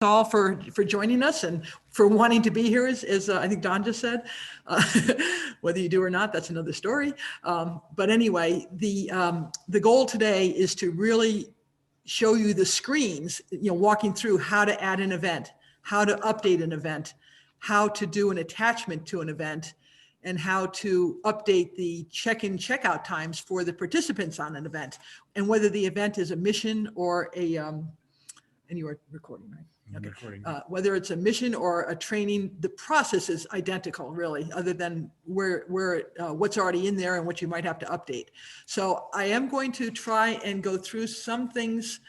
all for joining us and for wanting to be here, as I think Don just said. Whether you do or not, that's another story. But anyway, the goal today is to really show you the screens, walking through how to add an event, how to update an event, how to do an attachment to an event, and how to update the check-in, check-out times for the participants on an event, and whether the event is a mission or a, and you are recording, right? Okay. Whether it's a mission or a training, the process is identical, really, other than what's already in there and what you might have to update. So I am going to try and go through some things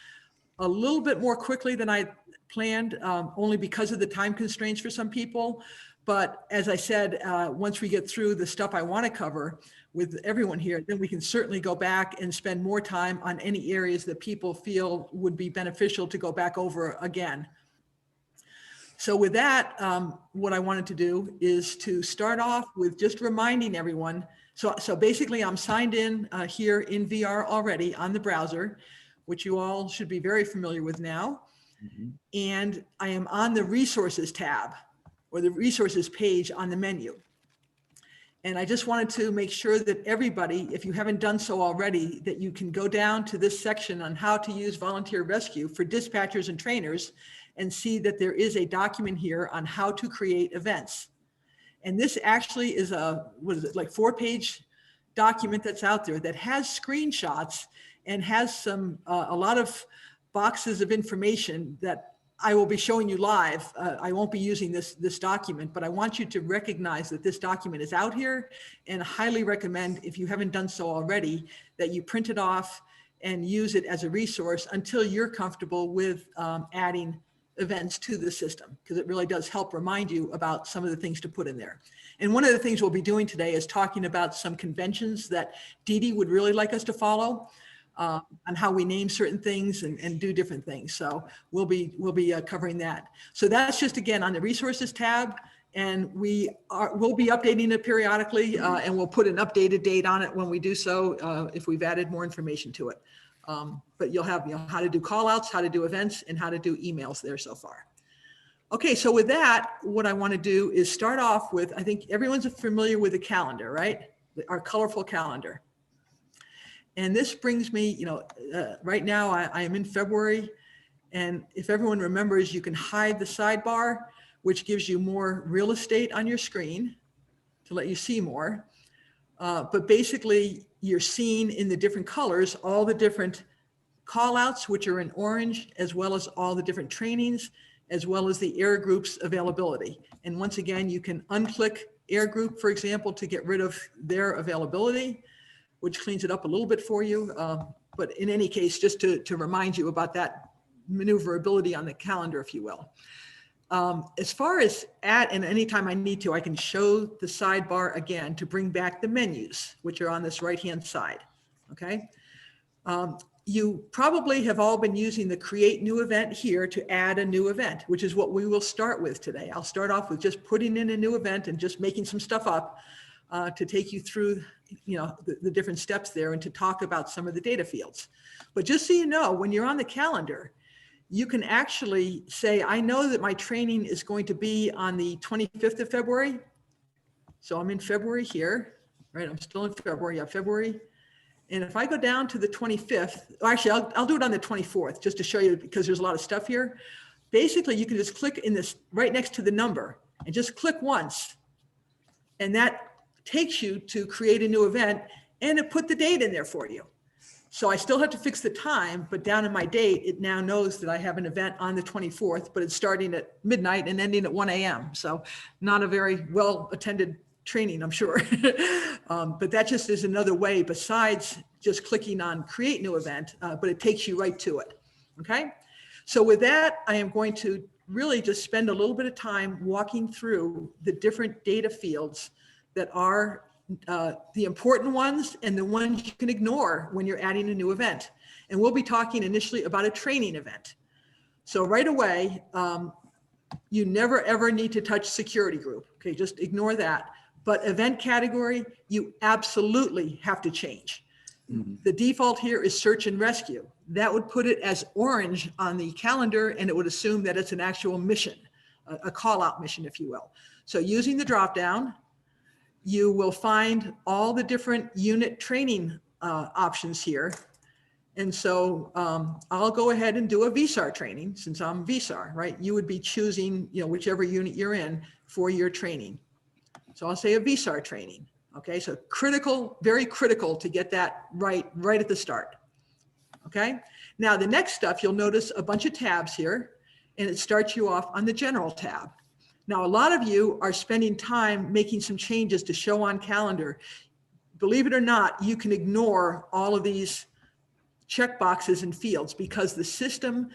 a little bit more quickly than I planned, only because of the time constraints for some people. But as I said, once we get through the stuff I want to cover with everyone here, then we can certainly go back and spend more time on any areas that people feel would be beneficial to go back over again. So with that, what I wanted to do is to start off with just reminding everyone. So basically I'm signed in here in VR already on the browser, which you all should be very familiar with now. Mm-hmm. And I am on the resources tab, or the resources page on the menu. And I just wanted to make sure that everybody, if you haven't done so already, that you can go down to this section on how to use volunteer rescue for dispatchers and trainers, and see that there is a document here on how to create events. And this actually is a, what is it, like 4-page document that's out there that has screenshots and has some, a lot of boxes of information that I will be showing you live. I won't be using this document, but I want you to recognize that this document is out here, and highly recommend, if you haven't done so already, that you print it off and use it as a resource until you're comfortable with adding events to the system, because it really does help remind you about some of the things to put in there. And one of the things we'll be doing today is talking about some conventions that Dee Dee would really like us to follow, on how we name certain things and do different things. So we'll be covering that. So that's just, again, on the resources tab, and we'll be updating it periodically, and we'll put an updated date on it when we do so, if we've added more information to it. But you'll have, how to do call outs, how to do events, and how to do emails there so far. Okay, so with that, what I want to do is start off with, I think everyone's familiar with the calendar, right? Our colorful calendar. And this brings me, right now I am in February, and if everyone remembers, you can hide the sidebar, which gives you more real estate on your screen to let you see more. But basically, you're seeing in the different colors all the different call outs, which are in orange, as well as all the different trainings, as well as the air groups availability. And once again, you can unclick air group, for example, to get rid of their availability, which cleans it up a little bit for you. But in any case, just to remind you about that maneuverability on the calendar, if you will. As far as and anytime I need to, I can show the sidebar again to bring back the menus, which are on this right-hand side, okay? You probably have all been using the create new event here to add a new event, which is what we will start with today. I'll start off with just putting in a new event and just making some stuff up to take you through the different steps there and to talk about some of the data fields. But just so you know, when you're on the calendar, you can actually say, I know that my training is going to be on the 25th of February. So I'm in February here, right? I'm still in February, February. And if I go down to the 25th, actually, I'll do it on the 24th, just to show you, because there's a lot of stuff here. Basically, you can just click in this right next to the number and just click once. And that takes you to create a new event, and it put the date in there for you. So I still have to fix the time, but down in my date, it now knows that I have an event on the 24th, but it's starting at midnight and ending at 1 a.m. So not a very well-attended training, I'm sure. But that just is another way besides just clicking on create new event, but it takes you right to it, okay? So with that, I am going to really just spend a little bit of time walking through the different data fields that are the important ones and the ones you can ignore when you're adding a new event. And we'll be talking initially about a training event. So right away, you never ever need to touch security group. Okay, just ignore that. But event category, you absolutely have to change. Mm-hmm. The default here is search and rescue. that would put it as orange on the calendar, and it would assume that it's an actual mission, a call out mission, if you will. So using the drop down, you will find all the different unit training options here. And so I'll go ahead and do a VSAR training since I'm VSAR, right? You would be choosing, whichever unit you're in for your training. So I'll say a VSAR training. Okay, so critical, very critical to get that right at the start. Okay, now the next stuff, you'll notice a bunch of tabs here, and it starts you off on the general tab. Now, a lot of you are spending time making some changes to show on calendar. Believe it or not, you can ignore all of these checkboxes and fields because the system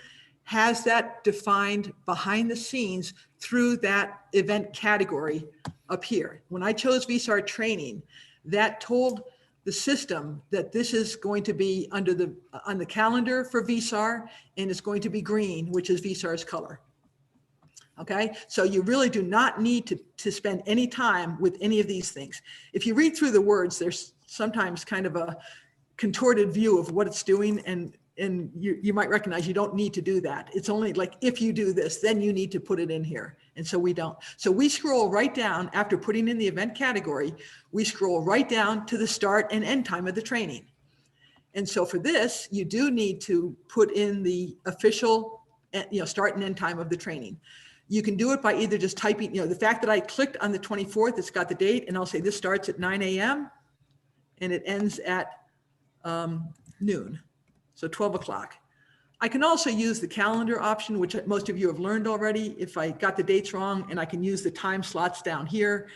has that defined behind the scenes through that event category up here. When I chose VSAR training, that told the system that this is going to be on the calendar for VSAR, and it's going to be green, which is VSAR's color. Okay, so you really do not need to spend any time with any of these things. If you read through the words, there's sometimes kind of a contorted view of what it's doing, and you might recognize you don't need to do that. It's only like if you do this, then you need to put it in here. And so we don't. So we scroll right down after putting in the event category, we scroll right down to the start and end time of the training. And so for this, you do need to put in the official start and end time of the training. You can do it by either just typing, the fact that I clicked on the 24th, it's got the date, and I'll say this starts at 9 a.m. and it ends at noon, so 12 o'clock. I can also use the calendar option, which most of you have learned already, if I got the dates wrong, and I can use the time slots down here,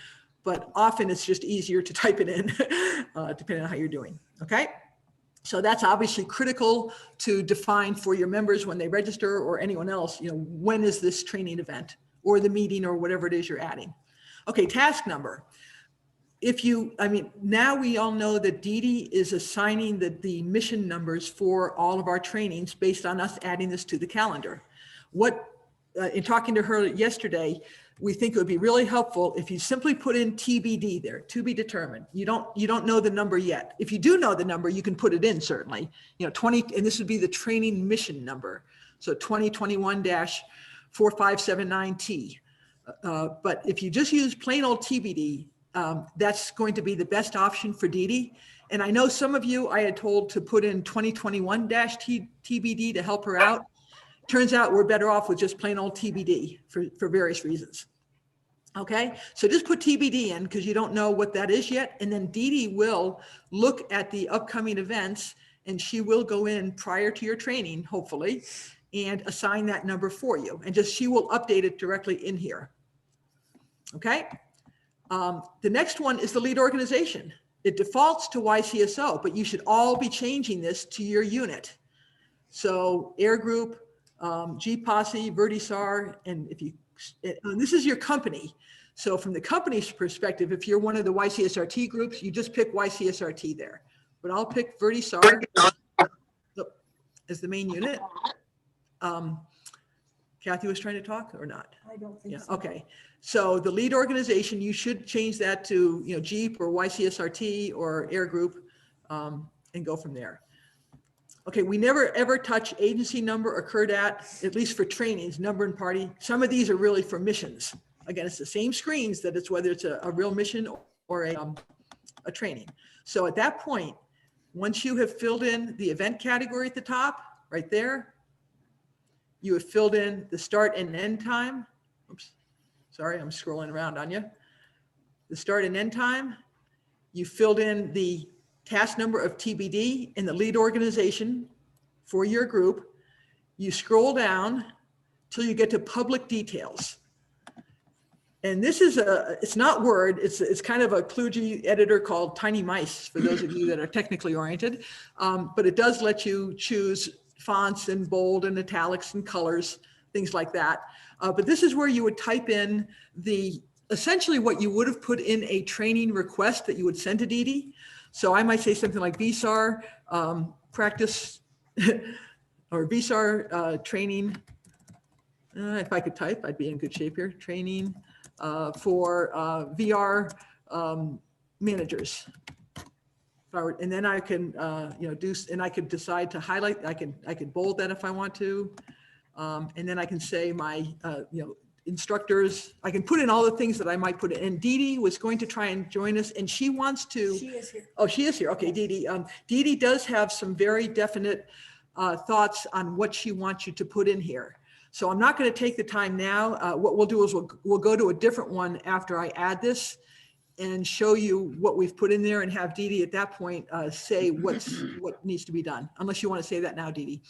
but often it's just easier to type it in, depending on how you're doing, okay? So that's obviously critical to define for your members when they register or anyone else, when is this training event or the meeting or whatever it is you're adding. Okay, task number. Now we all know that Dee Dee is assigning the mission numbers for all of our trainings based on us adding this to the calendar. In talking to her yesterday, we think it would be really helpful if you simply put in TBD there, to be determined. You don't know the number yet. If you do know the number, you can put it in certainly. 20, and this would be the training mission number. So 2021-4579T. But if you just use plain old TBD, that's going to be the best option for Dee Dee. And I know some of you I had told to put in 2021-TBD to help her out. Turns out we're better off with just plain old TBD for various reasons. Okay, so just put TBD in because you don't know what that is yet. And then Dee Dee will look at the upcoming events, and she will go in prior to your training, hopefully, and assign that number for you. And she will update it directly in here. Okay, the next one is the lead organization. It defaults to YCSO, but you should all be changing this to your unit. So Air Group, GPOSSE, VertiSAR, and this is your company. So from the company's perspective, if you're one of the YCSRT groups, you just pick YCSRT there. But I'll pick VertiSAR as the main unit. Kathy was trying to talk or not? I don't think so. Okay. So the lead organization, you should change that to Jeep or YCSRT or Air Group and go from there. Okay, we never ever touch agency number or CURDAT, at least for trainings, number and party. Some of these are really for missions. Again, it's the same screens that it's whether it's a real mission or a training. So at that point, once you have filled in the event category at the top, right there, you have filled in the start and end time. Oops, sorry, I'm scrolling around on you. The start and end time, you filled in the task number of TBD in the lead organization for your group. You scroll down till you get to public details. And this is it's not Word, it's kind of a kludgy editor called Tiny Mice for those of you that are technically oriented. But it does let you choose fonts and bold and italics and colors, things like that. But this is where you would type in essentially what you would have put in a training request that you would send to Dee Dee. So I might say something like VSAR practice or VSAR training. If I could type, I'd be in good shape here. Training for VR managers. If And then I can, and I could decide to highlight, I could bold that if I want to. And then I can say my, instructors, I can put in all the things that I might put in. And Dee Dee was going to try and join us, and she wants to. She is here. Oh, she is here. Okay, Dee Dee. Dee Dee does have some very definite thoughts on what she wants you to put in here. So I'm not going to take the time now. What we'll do is we'll go to a different one after I add this and show you what we've put in there, and have Dee Dee at that point say what needs to be done. Unless you want to say that now, Dee Dee.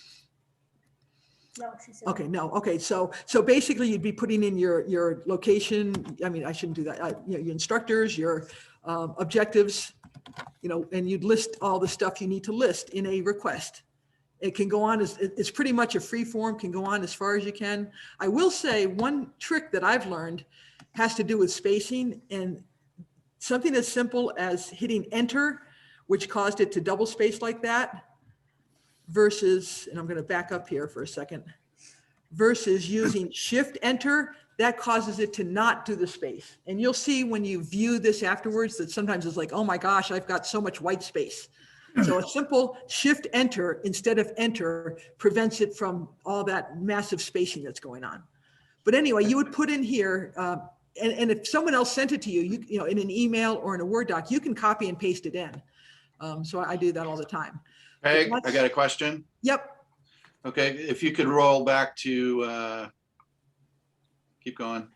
No, she said. Okay, no, okay, so basically you'd be putting in your location, I mean, I shouldn't do that, your instructors, your objectives, and you'd list all the stuff you need to list in a request. It can go on as, it's pretty much a free form, can go on as far as you can. I will say one trick that I've learned has to do with spacing, and something as simple as hitting enter, which caused it to double space like that, versus, and I'm going to back up here for a second, versus using shift enter, that causes it to not do the space. And you'll see when you view this afterwards that sometimes it's like, oh my gosh, I've got so much white space. So a simple shift enter instead of enter prevents it from all that massive spacing that's going on. But anyway, you would put in here, and if someone else sent it to you, in an email or in a Word doc, you can copy and paste it in. So I do that all the time. Peg, I got a question. Yep. Okay, if you could roll back to, keep going.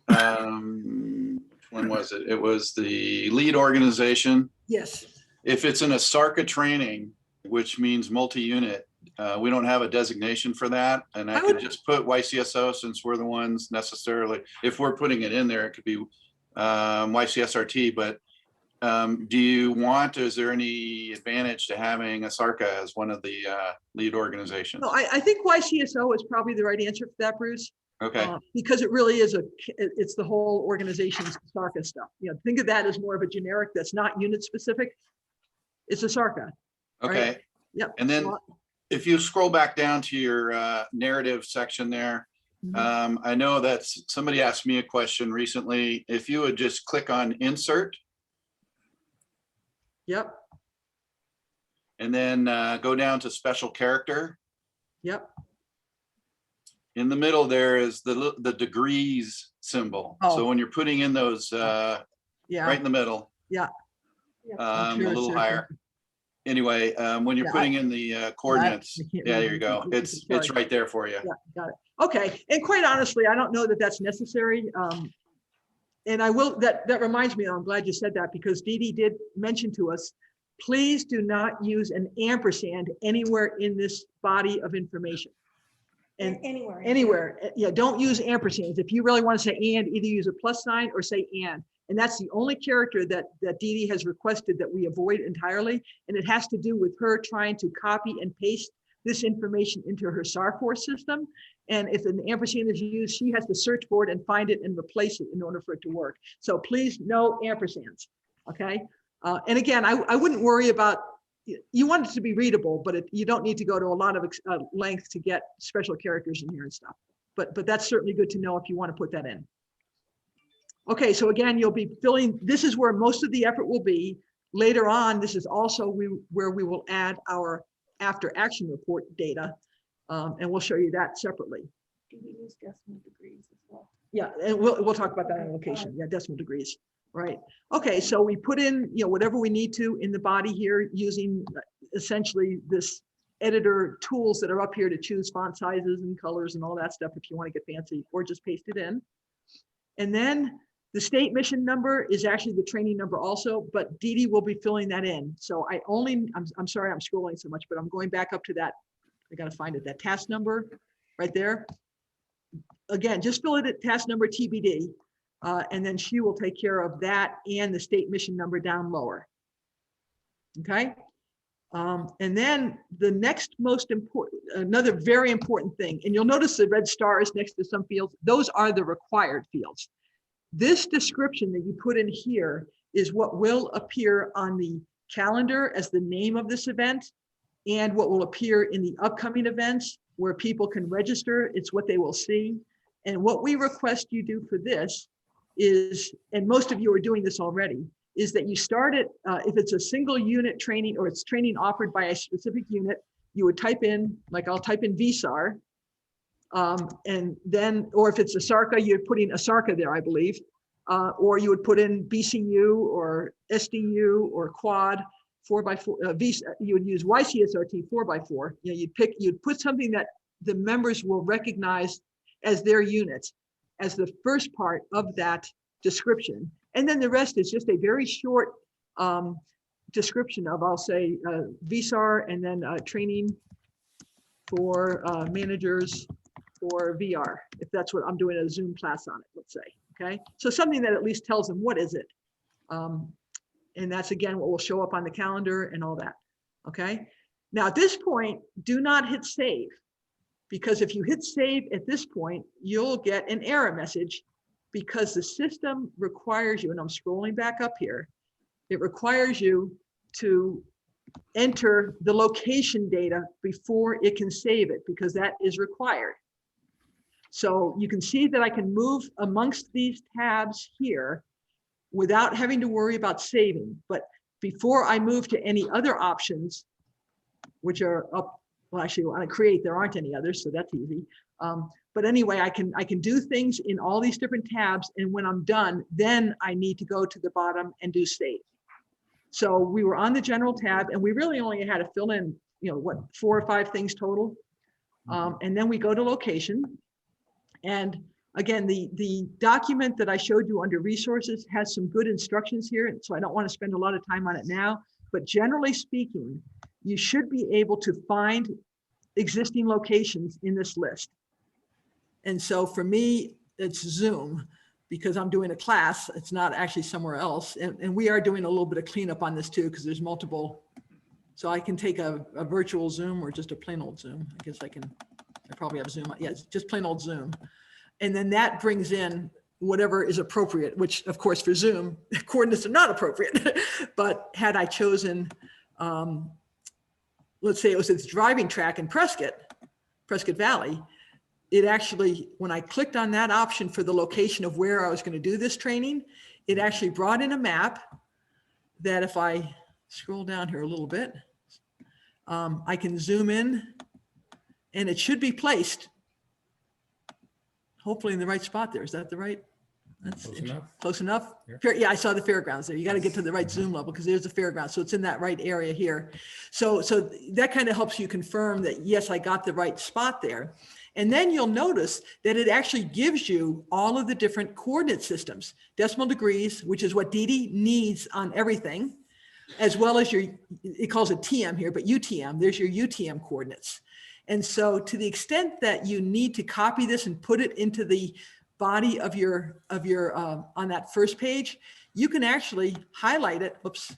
When was it? It was the lead organization. Yes. If it's in a SARCA training, which means multi-unit, we don't have a designation for that. And I could just put YCSO, since we're the ones necessarily, if we're putting it in there, it could be YCSRT, but do you want, is there any advantage to having a SARCA as one of the lead organizations? No, I think YCSO is probably the right answer for that, Bruce. Okay. Because it really is it's the whole organization's SARCA stuff. Think of that as more of a generic that's not unit specific. It's a SARCA. Okay. Right? Yep. And then if you scroll back down to your narrative section there, I know that somebody asked me a question recently. If you would just click on insert. Yep. And then go down to special character. Yep. In the middle there is the degrees symbol. Oh. So when you're putting in those right in the middle. Yeah. A little higher. Anyway, when you're putting in the coordinates, there you go. It's right there for you. Yeah, got it. Okay. And quite honestly, I don't know that that's necessary. And I will, that reminds me, I'm glad you said that, because Dee Dee did mention to us, please do not use an ampersand anywhere in this body of information. And anywhere. Yeah, don't use ampersands. If you really want to say and, either use a plus sign or say and. And that's the only character that Dee Dee has requested that we avoid entirely. And it has to do with her trying to copy and paste this information into her SARFORCE system. And if an ampersand is used, she has to search for it and find it and replace it in order for it to work. So please, no ampersands, okay? And again, I wouldn't worry about, you want it to be readable, but you don't need to go to a lot of length to get special characters in here and stuff. But that's certainly good to know if you want to put that in. Okay, so again, you'll be filling, this is where most of the effort will be. Later on, this is also where we will add our after action report data, and we'll show you that separately. Do we use decimal degrees as well? Yeah, and we'll talk about that on location. Yeah, decimal degrees, right? Okay, so we put in whatever we need to in the body here using essentially this editor tools that are up here to choose font sizes and colors and all that stuff if you want to get fancy, or just paste it in. And then the state mission number is actually the training number also, but Dee Dee will be filling that in. So I'm sorry I'm scrolling so much, but I'm going back up to that. I got to find it, that task number right there. Again, just fill it at task number TBD, and then she will take care of that and the state mission number down lower. Okay. And then the next most important, another very important thing, and you'll notice the red stars next to some fields, those are the required fields. This description that you put in here is what will appear on the calendar as the name of this event, and what will appear in the upcoming events where people can register. It's what they will see. And what we request you do for this is, and most of you are doing this already, is that you start it, if it's a single unit training or it's training offered by a specific unit, you would type in, like I'll type in VSAR, and then, or if it's a SARCA, you're putting a SARCA there, I believe, or you would put in BCU or SDU or quad 4x4, you would use YCSRT 4x4. You know, you'd put something that the members will recognize as their unit as the first part of that description. And then the rest is just a very short description of, I'll say, VSAR, and then training for managers for VR, if that's what I'm doing a Zoom class on it, let's say, okay? So something that at least tells them what is it. And that's, again, what will show up on the calendar and all that, okay? Now, at this point, do not hit save, because if you hit save at this point, you'll get an error message, because the system requires you, and I'm scrolling back up here, it requires you to enter the location data before it can save it, because that is required. So you can see that I can move amongst these tabs here without having to worry about saving. But before I move to any other options, which are up, well, actually, when I create, there aren't any others, so that's easy. But anyway, I can do things in all these different tabs, and when I'm done, then I need to go to the bottom and do save. So we were on the general tab, and we really only had to fill in, you know, what, 4 or 5 things total. And then we go to location. And again, the document that I showed you under resources has some good instructions here, and so I don't want to spend a lot of time on it now. But generally speaking, you should be able to find existing locations in this list. And so for me, it's Zoom, because I'm doing a class. It's not actually somewhere else. And we are doing a little bit of cleanup on this too, because there's multiple. So I can take a virtual Zoom or just a plain old Zoom. I guess I probably have Zoom. Yeah, it's just plain old Zoom. And then that brings in whatever is appropriate, which of course for Zoom, coordinates are not appropriate. But had I chosen, let's say it was its driving track in Prescott Valley, it actually, when I clicked on that option for the location of where I was going to do this training, it actually brought in a map that, if I scroll down here a little bit, I can zoom in, and it should be placed hopefully in the right spot there. Is that the right? That's Close enough. Close enough? Yeah. Yeah, I saw the fairgrounds there. You got to get to the right zoom level, because there's the fairgrounds. So it's in that right area here. So that kind of helps you confirm that, yes, I got the right spot there. And then you'll notice that it actually gives you all of the different coordinate systems, decimal degrees, which is what Didi needs on everything, as well as your, it calls it TM here, but UTM, there's your UTM coordinates. And so to the extent that you need to copy this and put it into the body of your on that first page, you can actually highlight it. Whoops,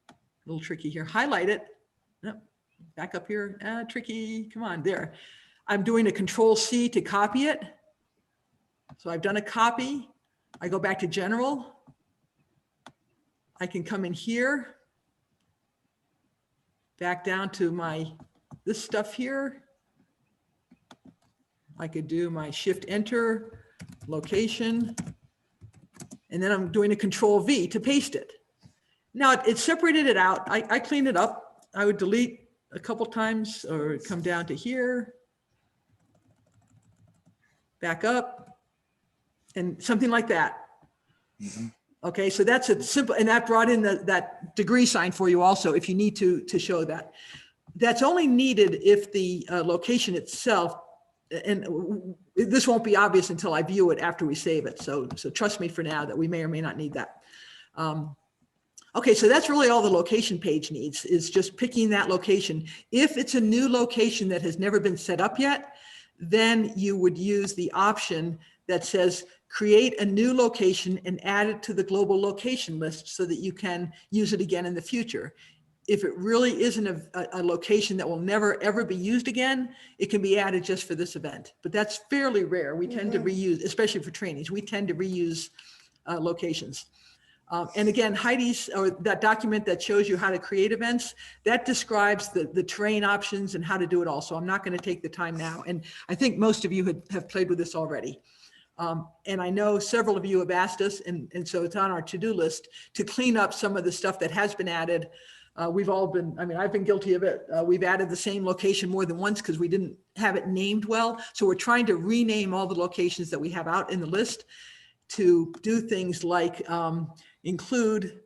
a little tricky here. Highlight it. No, back up here. Tricky. Come on, there. I'm doing a Control-C to copy it. So I've done a copy. I go back to General. I can come in here, back down to this stuff here. I could do my Shift-Enter, location, and then I'm doing a Control-V to paste it. Now it separated it out. I cleaned it up. I would delete a couple times, or come down to here, back up, and something like that. Mm-hmm. Okay, so that's a simple, and that brought in that degree sign for you also, if you need to show that. That's only needed if the location itself, and this won't be obvious until I view it after we save it. So trust me for now that we may or may not need that. Okay, so that's really all the location page needs, is just picking that location. If it's a new location that has never been set up yet, then you would use the option that says create a new location and add it to the global location list so that you can use it again in the future. If it really isn't a location that will never ever be used again, it can be added just for this event. But that's fairly rare. We tend to reuse, especially for trainings, we tend to reuse locations. And again, Heidi's, or that document that shows you how to create events, that describes the terrain options and how to do it all. So I'm not going to take the time now. And I think most of you have played with this already. And I know several of you have asked us, and so it's on our to-do list to clean up some of the stuff that has been added. We've all been, I mean, I've been guilty of it. We've added the same location more than once because we didn't have it named well. So we're trying to rename all the locations that we have out in the list to do things like include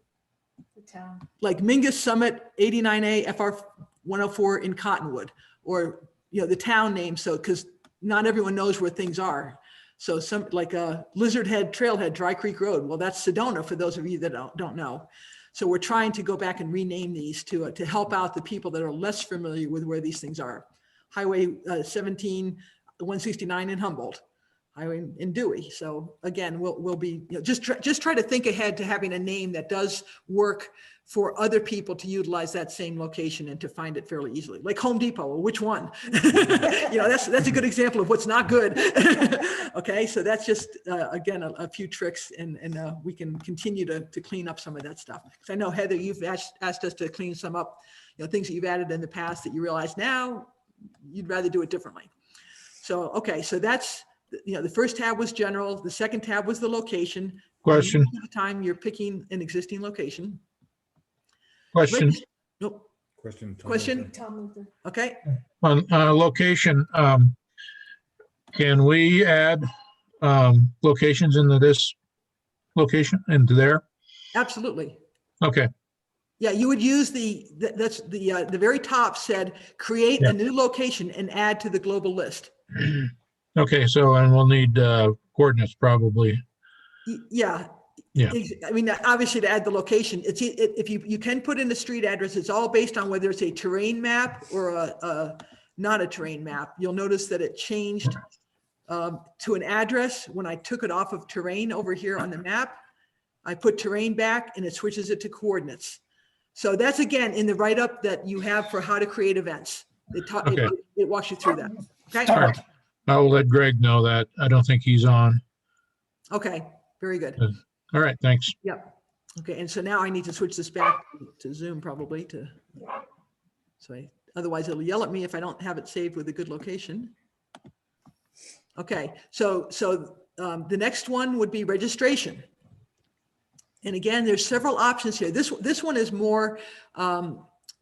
The town. like Mingus Summit 89A FR 104 in Cottonwood, or, you know, the town name. So, because not everyone knows where things are. So some like a Lizard Head Trailhead, Dry Creek Road. Well, that's Sedona for those of you that don't know. So we're trying to go back and rename these to help out the people that are less familiar with where these things are. Highway 17, 169 in Humboldt, highway in Dewey. So again, we'll be, you know, just try to think ahead to having a name that does work for other people to utilize that same location and to find it fairly easily. Like Home Depot, well, which one? You know, that's a good example of what's not good. Okay, so that's just again a few tricks, and we can continue to clean up some of that stuff. Because I know, Heather, you've asked us to clean some up, you know, things that you've added in the past that you realize now you'd rather do it differently. So okay, so that's, you know, the first tab was general, the second tab was the location. Question. Most of the time you're picking an existing location. Question Nope. Question. Tom Question? Luther. Tom Luther. Okay. on location. Can we add locations into this location, into there? Absolutely. Okay, Yeah, you would use that's the very top said, create Yeah. a new location and add to the global list. okay, so, and we'll need coordinates probably. Yeah. Yeah. I mean, obviously to add the location, if you can put in the street address, it's all based on whether it's a terrain map or a not a terrain map. You'll notice that it changed to an address when I took it off of terrain over here on the map. I put terrain back and it switches it to coordinates. So that's again in the write-up that you have for how to create events. Okay. It walks you through that. Okay. All right. I will let Greg know that. I don't think he's on. Okay. Very good. All right, thanks. Yep. Okay. And so now I need to switch this back to Zoom probably otherwise it'll yell at me if I don't have it saved with a good location. Okay. So the next one would be registration. And again, there's several options here. This one is more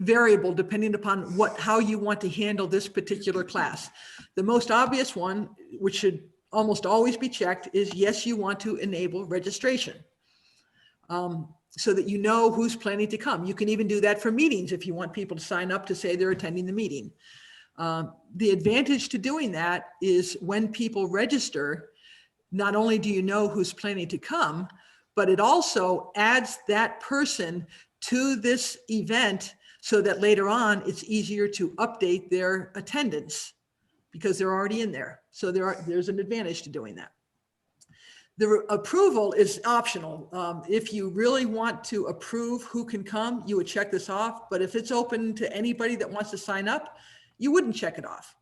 variable depending upon how you want to handle this particular class. The most obvious one, which should almost always be checked, is yes, you want to enable registration so that you know who's planning to come. You can even do that for meetings if you want people to sign up to say they're attending the meeting. The advantage to doing that is when people register, not only do you know who's planning to come, but it also adds that person to this event so that later on it's easier to update their attendance because they're already in there. So there's an advantage to doing that. The approval is optional. If you really want to approve who can come, you would check this off. But if it's open to anybody that wants to sign up, you wouldn't check it off.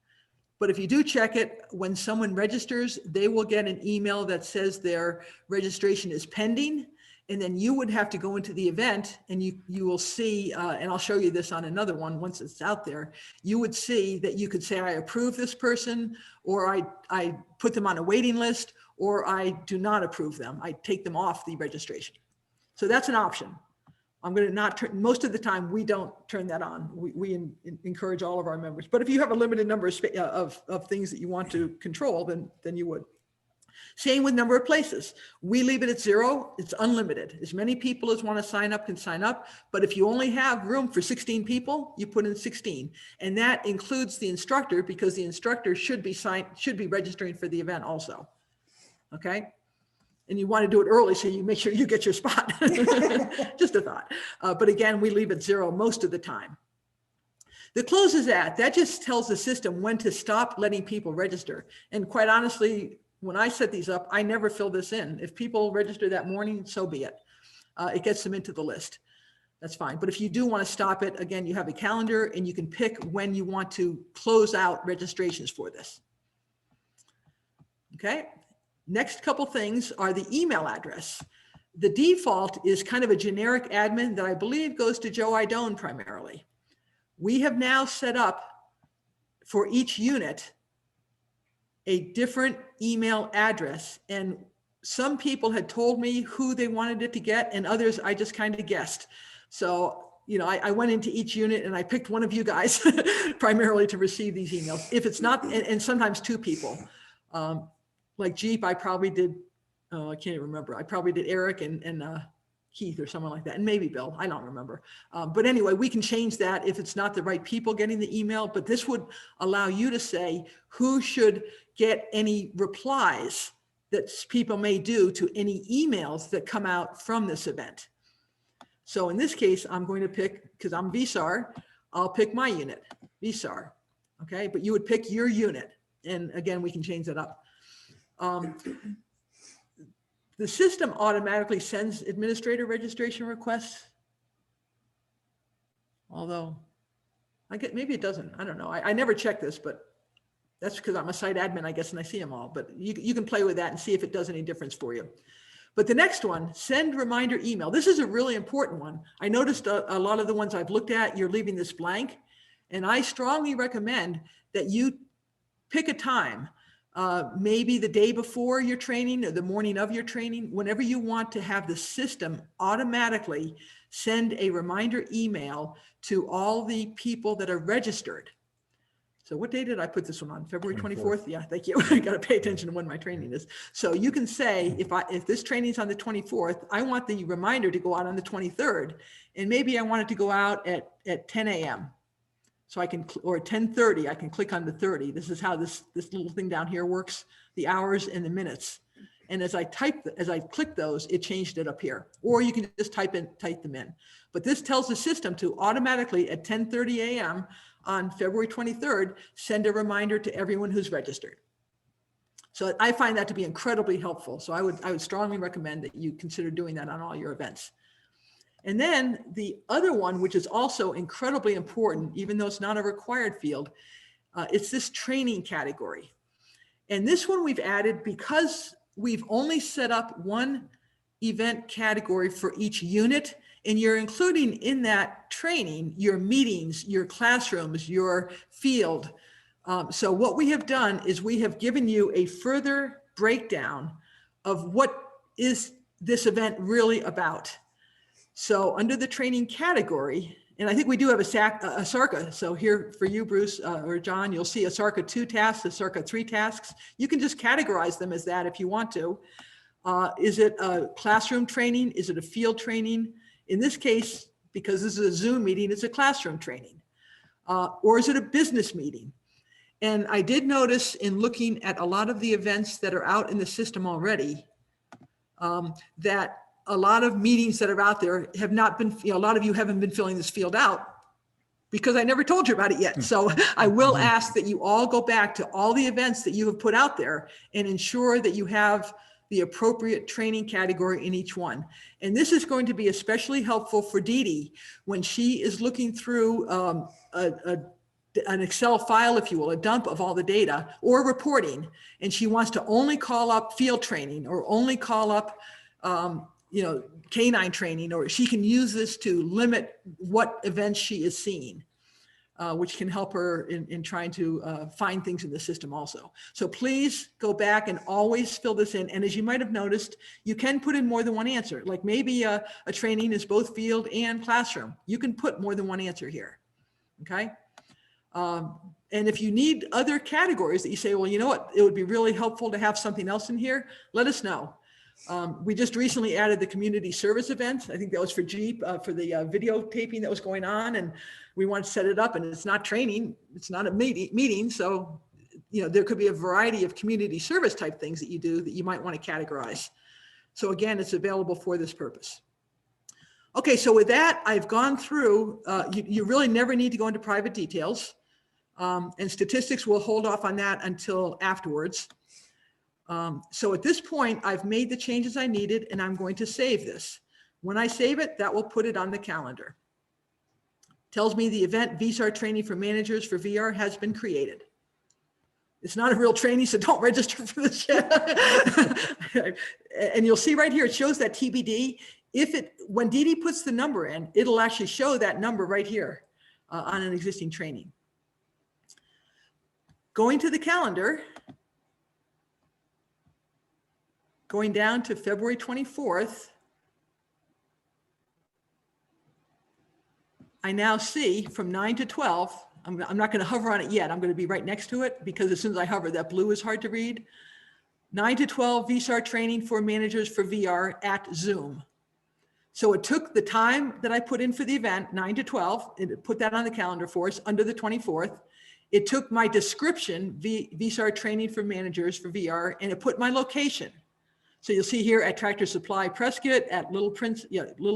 But if you do check it, when someone registers, they will get an email that says their registration is pending. And then you would have to go into the event and you will see, and I'll show you this on another one once it's out there, you would see that you could say, I approve this person, or I put them on a waiting list, or I do not approve them. I take them off the registration. So that's an option. I'm going to not turn, most of the time we don't turn that on. We encourage all of our members, but if you have a limited number of things that you want to control, then you would. Same with number of places. We leave it at 0. It's unlimited. As many people as want to sign up can sign up. But if you only have room for 16 people, you put in 16. And that includes the instructor because the instructor should be registering for the event also. Okay. And you want to do it early so you make sure you get your spot. Just a thought. But again, we leave it 0 most of the time. The closes at, that just tells the system when to stop letting people register. And quite honestly, when I set these up, I never fill this in. If people register that morning, so be it. It gets them into the list. That's fine. But if you do want to stop it, again, you have a calendar and you can pick when you want to close out registrations for this. Okay. Next couple things are the email address. The default is kind of a generic admin that I believe goes to Joe Idone primarily. We have now set up for each unit a different email address. And some people had told me who they wanted it to get, and others I just kind of guessed. So, you know, I went into each unit and I picked one of you guys primarily to receive these emails. If it's not, and sometimes two people. Like Jeep, I probably did, I can't even remember. I probably did Eric and Keith or someone like that, and maybe Bill, I don't remember. But anyway, we can change that if it's not the right people getting the email, but this would allow you to say who should get any replies that people may do to any emails that come out from this event. So in this case, I'm going to pick, because I'm VSAR, I'll pick my unit, VSAR, okay? But you would pick your unit. And again, we can change that up. The system automatically sends administrator registration requests. Although, I get, maybe it doesn't, I don't know. I never check this, but that's because I'm a site admin, I guess, and I see them all. But you can play with that and see if it does any difference for you. But the next one, send reminder email. This is a really important one. I noticed a lot of the ones I've looked at, you're leaving this blank. And I strongly recommend that you pick a time, maybe the day before your training or the morning of your training, whenever you want to have the system automatically send a reminder email to all the people that are registered. So what day did I put this one on? February 24th? Yeah, thank you. I got to pay attention to when my training is. So you can say, if this training is on the 24th, I want the reminder to go out on the 23rd. And maybe I want it to go out at 10 a.m. So I can, or 10:30, I can click on the 30. This is how this little thing down here works, the hours and the minutes. And as I click those, it changed it up here. Or you can just type them in. But this tells the system to automatically at 10:30 a.m. on February 23rd, send a reminder to everyone who's registered. So I find that to be incredibly helpful. So I would strongly recommend that you consider doing that on all your events. And then the other one, which is also incredibly important, even though it's not a required field, it's this training category. And this one we've added because we've only set up one event category for each unit, and you're including in that training your meetings, your classrooms, your field. So what we have done is we have given you a further breakdown of what is this event really about. So under the training category, and I think we do have a SARCA. So here for you, Bruce or John, you'll see a SARCA 2 tasks, a SARCA 3 tasks. You can just categorize them as that if you want to. Is it a classroom training? Is it a field training? In this case, because this is a Zoom meeting, it's a classroom training. Or is it a business meeting? And I did notice in looking at a lot of the events that are out in the system already, that a lot of meetings that are out there have not been, a lot of you haven't been filling this field out because I never told you about it yet. So I will ask that you all go back to all the events that you have put out there and ensure that you have the appropriate training category in each one. And this is going to be especially helpful for Dee Dee when she is looking through an Excel file, if you will, a dump of all the data or reporting, and she wants to only call up field training or only call up canine training, or she can use this to limit what events she is seeing, which can help her in trying to find things in the system also. So please go back and always fill this in. And as you might have noticed, you can put in more than one answer. Like maybe a training is both field and classroom. You can put more than one answer here, okay? And if you need other categories that you say, well, you know what, it would be really helpful to have something else in here, let us know. We just recently added the community service event. I think that was for Jeep, for the videotaping that was going on, and we want to set it up, and it's not training, it's not a meeting. So, there could be a variety of community service type things that you do that you might want to categorize. So again, it's available for this purpose. Okay, so with that, I've gone through, you really never need to go into private details, and statistics will hold off on that until afterwards. So at this point, I've made the changes I needed, and I'm going to save this. When I save it, that will put it on the calendar. Tells me the event VSAR training for managers for VR has been created. It's not a real training, so don't register for this yet. And you'll see right here, it shows that TBD. When Dee Dee puts the number in, it'll actually show that number right here on an existing training. Going to the calendar, going down to February 24th, I now see from 9 to 12, I'm not going to hover on it yet. I'm going to be right next to it because as soon as I hover, that blue is hard to read. 9 to 12 VSAR training for managers for VR at Zoom. So it took the time that I put in for the event, 9 to 12, and it put that on the calendar for us under the 24th. It took my description, VSAR training for managers for VR, and it put my location. So you'll see here at Tractor Supply Prescott, at Little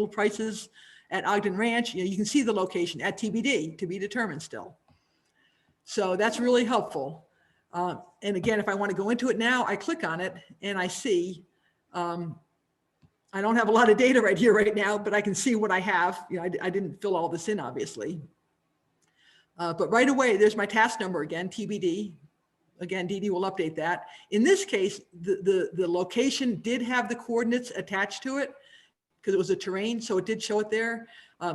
Prices, at Ogden Ranch, you can see the location at TBD, to be determined still. So that's really helpful. And again, if I want to go into it now, I click on it and I see, I don't have a lot of data right here right now, but I can see what I have. I didn't fill all this in, obviously. But right away, there's my task number again, TBD. Again, Dee Dee will update that. In this case, the location did have the coordinates attached to it because it was a terrain, so it did show it there.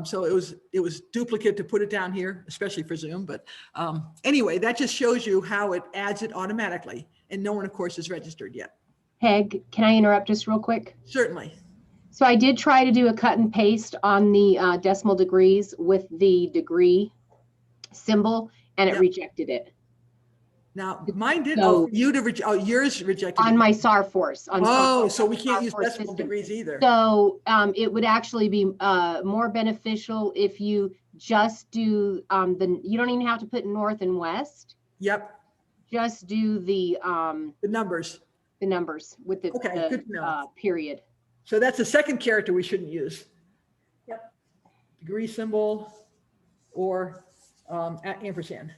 So it was duplicate to put it down here, especially for Zoom. But anyway, that just shows you how it adds it automatically. And no one, of course, is registered yet. Peg, can I interrupt just real quick? Certainly. So I did try to do a cut and paste on the decimal degrees with the degree symbol, and it Yep. rejected it. Now, mine did, So- yours rejected. On it. my SAR force. So we can't use SAR force decimal system. degrees either. So it would actually be more beneficial if you just do you don't even have to put north and west. Yep, Just do the numbers. numbers with the, Okay, good to know. period. So that's the second character we shouldn't use. Yep. Degree symbol or ampersand.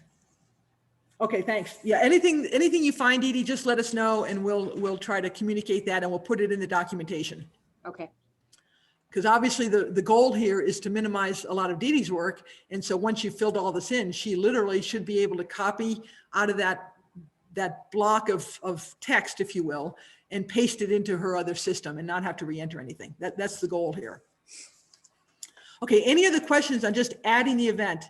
Okay, thanks. Yeah, anything you find, Edie, just let us know and we'll try to communicate that and we'll put it in the documentation. Okay. Because obviously the goal here is to minimize a lot of Dee Dee's work. And so once you've filled all this in, she literally should be able to copy out of that block of text, if you will, and paste it into her other system and not have to re-enter anything. That's the goal here. Okay, any other questions on just adding the event?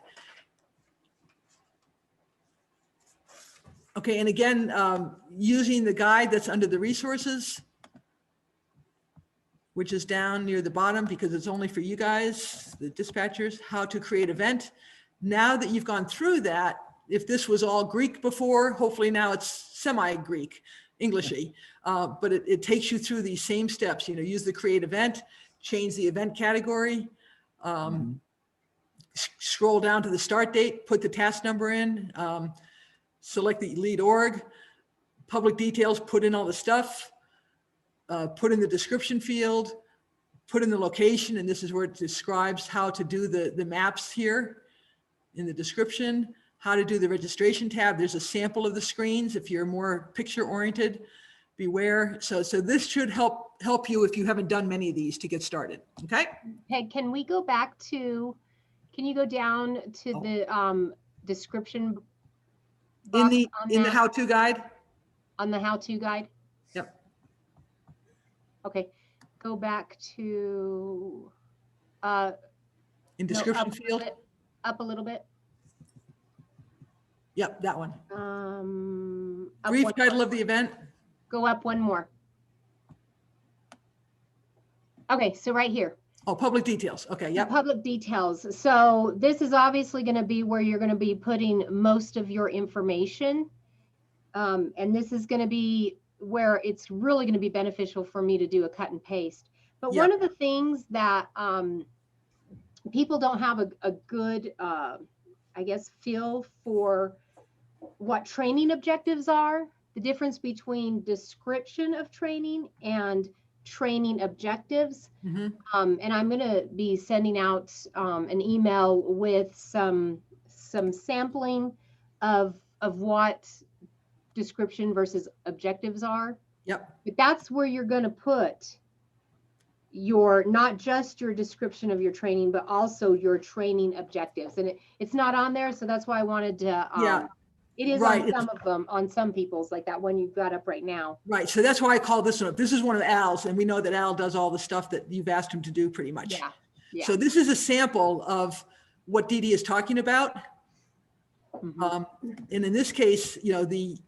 Okay, and again, using the guide that's under the resources, which is down near the bottom because it's only for you guys, the dispatchers, how to create event. Now that you've gone through that, if this was all Greek before, hopefully now it's semi-Greek, Englishy, but it takes you through these same steps, use the create event, change the event category, scroll down to the start date, put the task number in, select the lead org, public details, put in all the stuff, put in the description field, put in the location, and this is where it describes how to do the maps here in the description, how to do the registration tab. There's a sample of the screens. If you're more picture oriented, beware. So this should help you if you haven't done many of these to get started, okay? Peg, can we go back to, can you go down to the description In box the on that- how-to guide? on the how-to guide? Yep. Okay, go back to In no, description up a little field? bit, up a little bit. Yep, that one. Up Brief one title more. of the event? Go up one more. Okay, so right here. Oh, public details. Okay, The yep. public details. So this is obviously going to be where you're going to be putting most of your information. And this is going to be where it's really going to be beneficial for me to do a cut and paste. But Yeah. one of the things that people don't have a good, I guess, feel for what training objectives are, the difference between description of training and training objectives. Mhm. And I'm going to be sending out an email with some sampling of what description versus objectives are. Yep. But that's where you're going to put your, not just your description of your training, but also your training objectives. And it's not on there, so that's why I wanted to. Yeah. It is Right, on some of them, on some people's, like that one you've got up right now. Right. So that's why I call this one up. This is one of Al's, and we know that Al does all the stuff that you've asked him to do pretty much. Yeah. So this is a sample of what Dee Dee is talking about. Mhm. And in this case,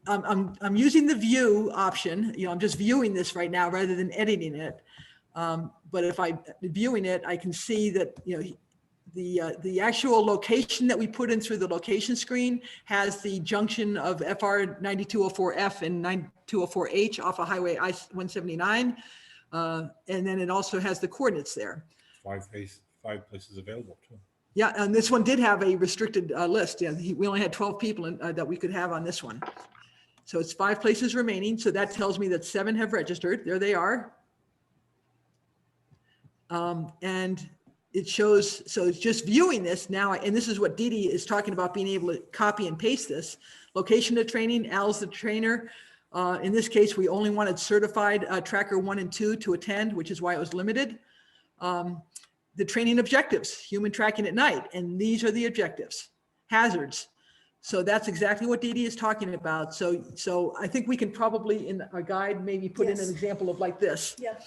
I'm using the view option, I'm just viewing this right now rather than editing it. But if I'm viewing it, I can see that, the actual location that we put in through the location screen has the junction of FR 9204F and 9204H off of Highway I-179. And then it also has the coordinates there. 5 places available too. Yeah, and this one did have a restricted list. Yeah, we only had 12 people that we could have on this one. So it's 5 places remaining. So that tells me that 7 have registered. There they are. And it shows, so it's just viewing this now, and this is what Dee Dee is talking about, being able to copy and paste this. Location of training, Al's the trainer. In this case, we only wanted certified tracker 1 and 2 to attend, which is why it was limited. The training objectives, human tracking at night, and these are the objectives. Hazards. So that's exactly what Dee Dee is talking about. So I think we can probably in our guide maybe put in an Yes. example of like this. Yep.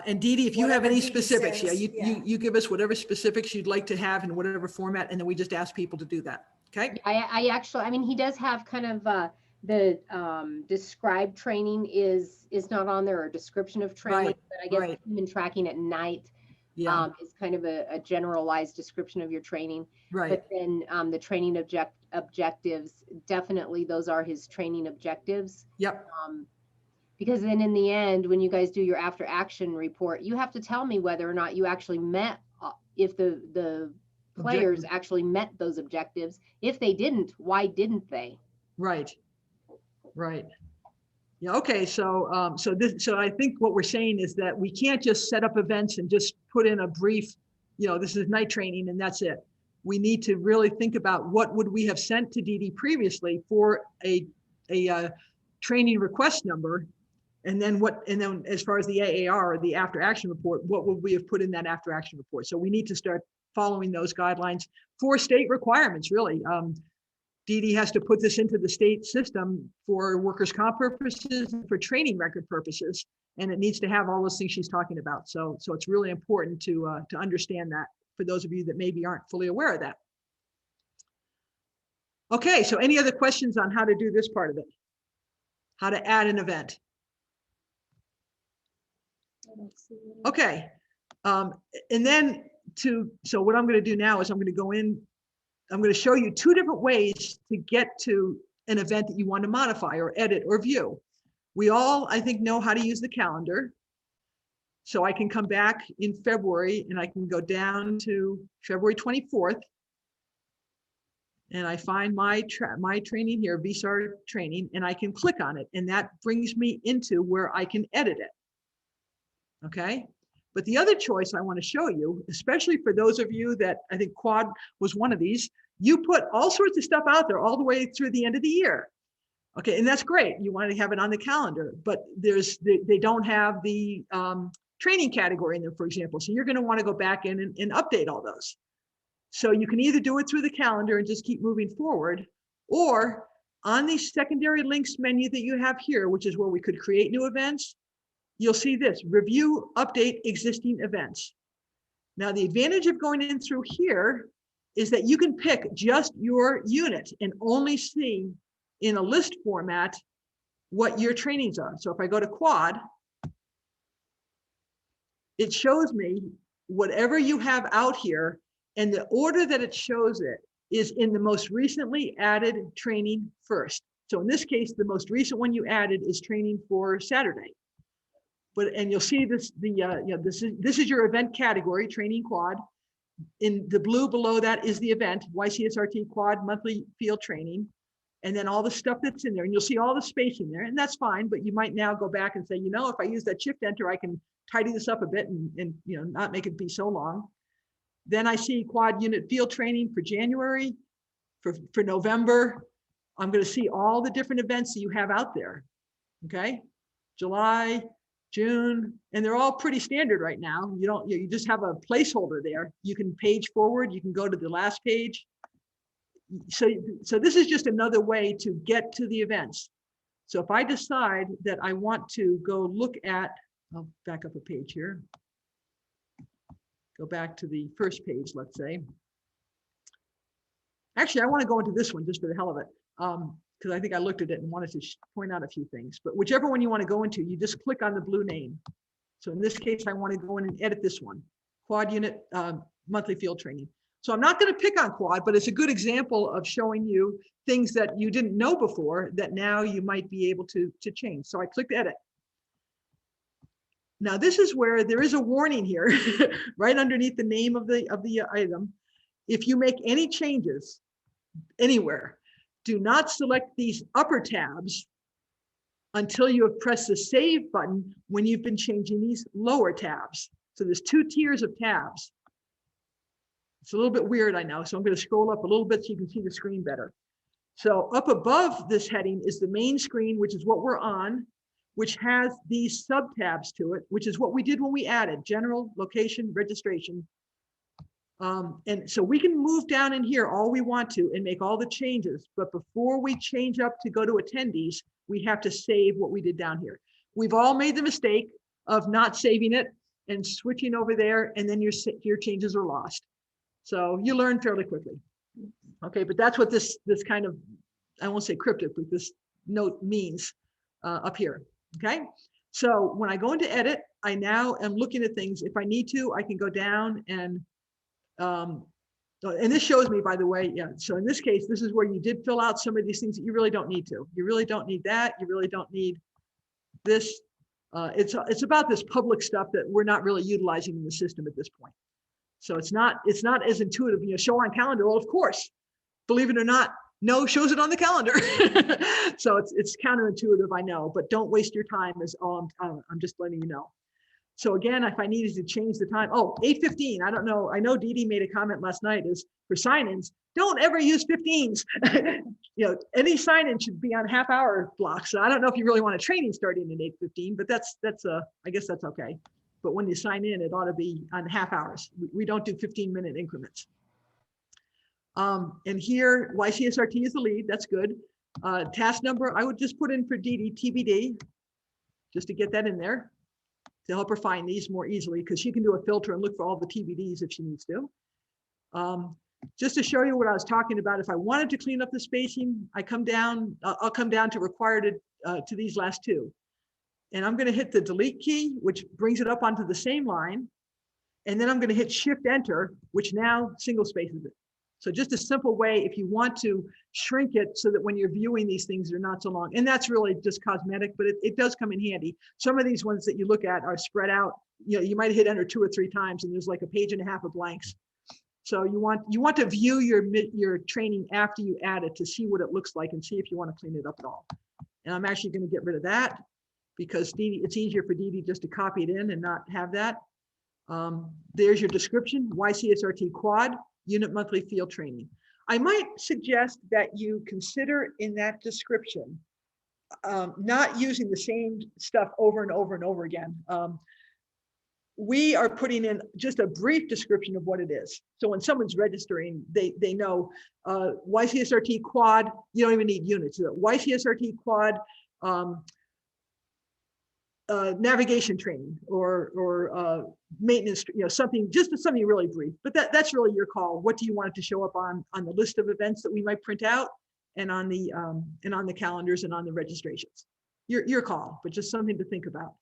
And Dee Dee, if you have Whatever any Dee Dee specifics, says, you give us whatever specifics you'd like to have in whatever format, and then we just ask people to do that. Okay. I actually, I mean, he does have kind of the described training is not on there, or description of training, Right, but I guess right. human tracking at night Yeah. is kind of a generalized description of your training. Right. But then the training objectives, definitely those are his training objectives. Yep. Because then in the end, when you guys do your after action report, you have to tell me whether or not you actually met, if the players actually met those objectives. If they didn't, why didn't they? Right. Right. Yeah. Okay. So I think what we're saying is that we can't just set up events and just put in a brief, this is night training and that's it. We need to really think about what would we have sent to Dee Dee previously for a training request number. And then as far as the AAR, or the after action report, what would we have put in that after action report? So we need to start following those guidelines for state requirements, really. Dee Dee has to put this into the state system for workers' comp purposes, and for training record purposes, and it needs to have all those things she's talking about. So it's really important to understand that for those of you that maybe aren't fully aware of that. Okay, so any other questions on how to do this part of it? How to add an event? I don't see any. Okay, and then so what I'm going to do now is I'm going to go in, I'm going to show you 2 different ways to get to an event that you want to modify or edit or view. We all, I think, know how to use the calendar. So I can come back in February and I can go down to February 24th. And I find my training here, VSAR training, and I can click on it. And that brings me into where I can edit it. Okay. But the other choice I want to show you, especially for those of you that, I think Quad was one of these, you put all sorts of stuff out there all the way through the end of the year. Okay, and that's great. You want to have it on the calendar, but they don't have the training category in there, for example. So you're going to want to go back in and update all those. So you can either do it through the calendar and just keep moving forward, or on the secondary links menu that you have here, which is where we could create new events, you'll see this, review, update existing events. Now, the advantage of going in through here is that you can pick just your unit and only see in a list format what your trainings are. So if I go to Quad, it shows me whatever you have out here, and the order that it shows it is in the most recently added training first. So in this case, the most recent one you added is training for Saturday. And you'll see this, this is your event category, training quad. In the blue below that is the event, YCSRT quad monthly field training. And then all the stuff that's in there, and you'll see all the space in there, and that's fine, but you might now go back and say, if I use that shift enter, I can tidy this up a bit and not make it be so long. Then I see quad unit field training for January, for November. I'm going to see all the different events that you have out there. Okay, July, June, and they're all pretty standard right now. You just have a placeholder there. You can page forward, you can go to the last page. So this is just another way to get to the events. So if I decide that I want to go look at, I'll back up a page here. Go back to the first page, let's say. Actually, I want to go into this one just for the hell of it, because I think I looked at it and wanted to point out a few things. But whichever one you want to go into, you just click on the blue name. So in this case, I want to go in and edit this one, quad unit monthly field training. So I'm not going to pick on quad, but it's a good example of showing you things that you didn't know before that now you might be able to change. So I clicked edit. Now this is where there is a warning here, right underneath the name of the item. If you make any changes anywhere, do not select these upper tabs until you have pressed the save button when you've been changing these lower tabs. So there's 2 tiers of tabs. It's a little bit weird, I know. So I'm going to scroll up a little bit so you can see the screen better. So up above this heading is the main screen, which is what we're on, which has these sub tabs to it, which is what we did when we added general, location, registration. And so we can move down in here all we want to and make all the changes. But before we change up to go to attendees, we have to save what we did down here. We've all made the mistake of not saving it and switching over there, and then your changes are lost. So you learn fairly quickly. Okay, but that's what this kind of, I won't say cryptic, but this note means up here. Okay, so when I go into edit, I now am looking at things. If I need to, I can go down and this shows me, by the way, yeah. So in this case, this is where you did fill out some of these things that you really don't need to. You really don't need that. You really don't need this. It's about this public stuff that we're not really utilizing in the system at this point. So it's not as intuitive. Show on calendar. Well, of course, believe it or not, no shows it on the calendar. So it's counterintuitive, I know, but don't waste your time. Is all I'm just letting you know. So again, if I needed to change the time, 8:15. I don't know. I know Dee Dee made a comment last night is for sign-ins, don't ever use 15s. Any sign-in should be on half-hour blocks. So I don't know if you really want a training starting at 8:15, but I guess that's okay. But when you sign in, it ought to be on half hours. We don't do 15-minute increments. And here, YCSRT is the lead. That's good. Task number, I would just put in for Dee Dee, TBD, just to get that in there, to help her find these more easily, because she can do a filter and look for all the TBDs if she needs to. Just to show you what I was talking about, if I wanted to clean up the spacing, I'll come down to required to these last 2. And I'm going to hit the delete key, which brings it up onto the same line. And then I'm going to hit shift enter, which now single spaces it. So just a simple way if you want to shrink it so that when you're viewing these things, they're not so long. And that's really just cosmetic, but it does come in handy. Some of these ones that you look at are spread out. You might hit enter 2 or 3 times and there's like a page and a half of blanks. So you want to view your training after you add it to see what it looks like and see if you want to clean it up at all. And I'm actually going to get rid of that, because it's easier for Dee Dee just to copy it in and not have that. There's your description, YCSRT quad, unit monthly field training. I might suggest that you consider in that description, not using the same stuff over and over and over again. We are putting in just a brief description of what it is. So when someone's registering, they know YCSRT quad, you don't even need units. YCSRT quad, navigation training or maintenance, something really brief, but that's really your call. What do you want it to show up on the list of events that we might print out and on the calendars and on the registrations? Your call, but just something to think about.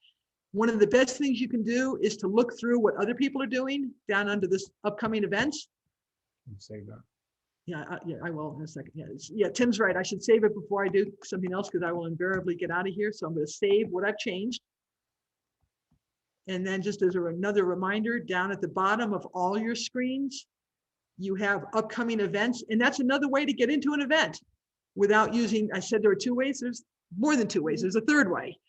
One of the best things you can do is to look through what other people are doing down under this upcoming events. Save that. Yeah, I will in a second. Yeah, Tim's right. I should save it before I do something else, because I will invariably get out of here. So I'm going to save what I've changed. And then just as another reminder, down at the bottom of all your screens, you have upcoming events. And that's another way to get into an event without using, I said there are 2 ways. There's more than 2 ways. There's a third way.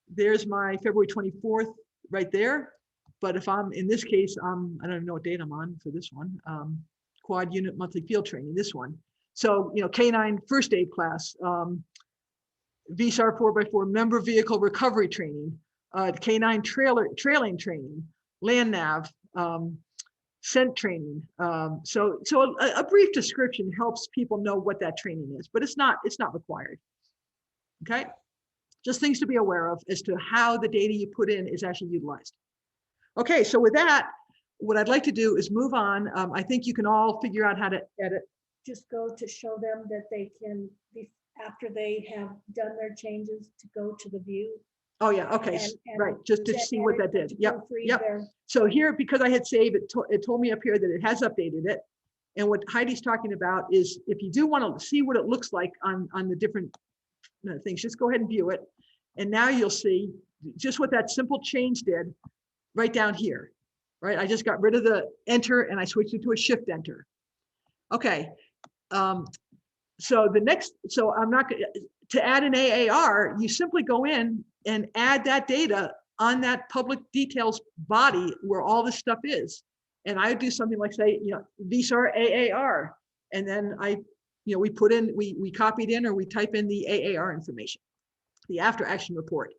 There's my February 24th right there. But if I'm, in this case, I don't even know what date I'm on for this one. Quad unit monthly field training, this one. So, K9 first aid class, VSAR 4x4 member vehicle recovery training, K9 trailing training, land nav, scent training. So a brief description helps people know what that training is, but it's not required. Okay, just things to be aware of as to how the data you put in is actually utilized. Okay, so with that, what I'd like to do is move on. I think you can all figure out how to edit just go to show them that they can, after they have done their changes, to go to the view. Oh, yeah, okay, And right, just to see what that edit, did. to Yep, proofread yep. their- So here, because I had saved, it told me up here that it has updated it. And what Heidi's talking about is if you do want to see what it looks like on the different things, just go ahead and view it. And now you'll see just what that simple change did right down here, right? I just got rid of the enter and I switched it to a shift enter. Okay. So I'm not going to add an AAR, you simply go in and add that data on that public details body where all this stuff is. And I would do something like say, VSAR AAR. And then we put in, we copied in or we type in the AAR information, the after action report.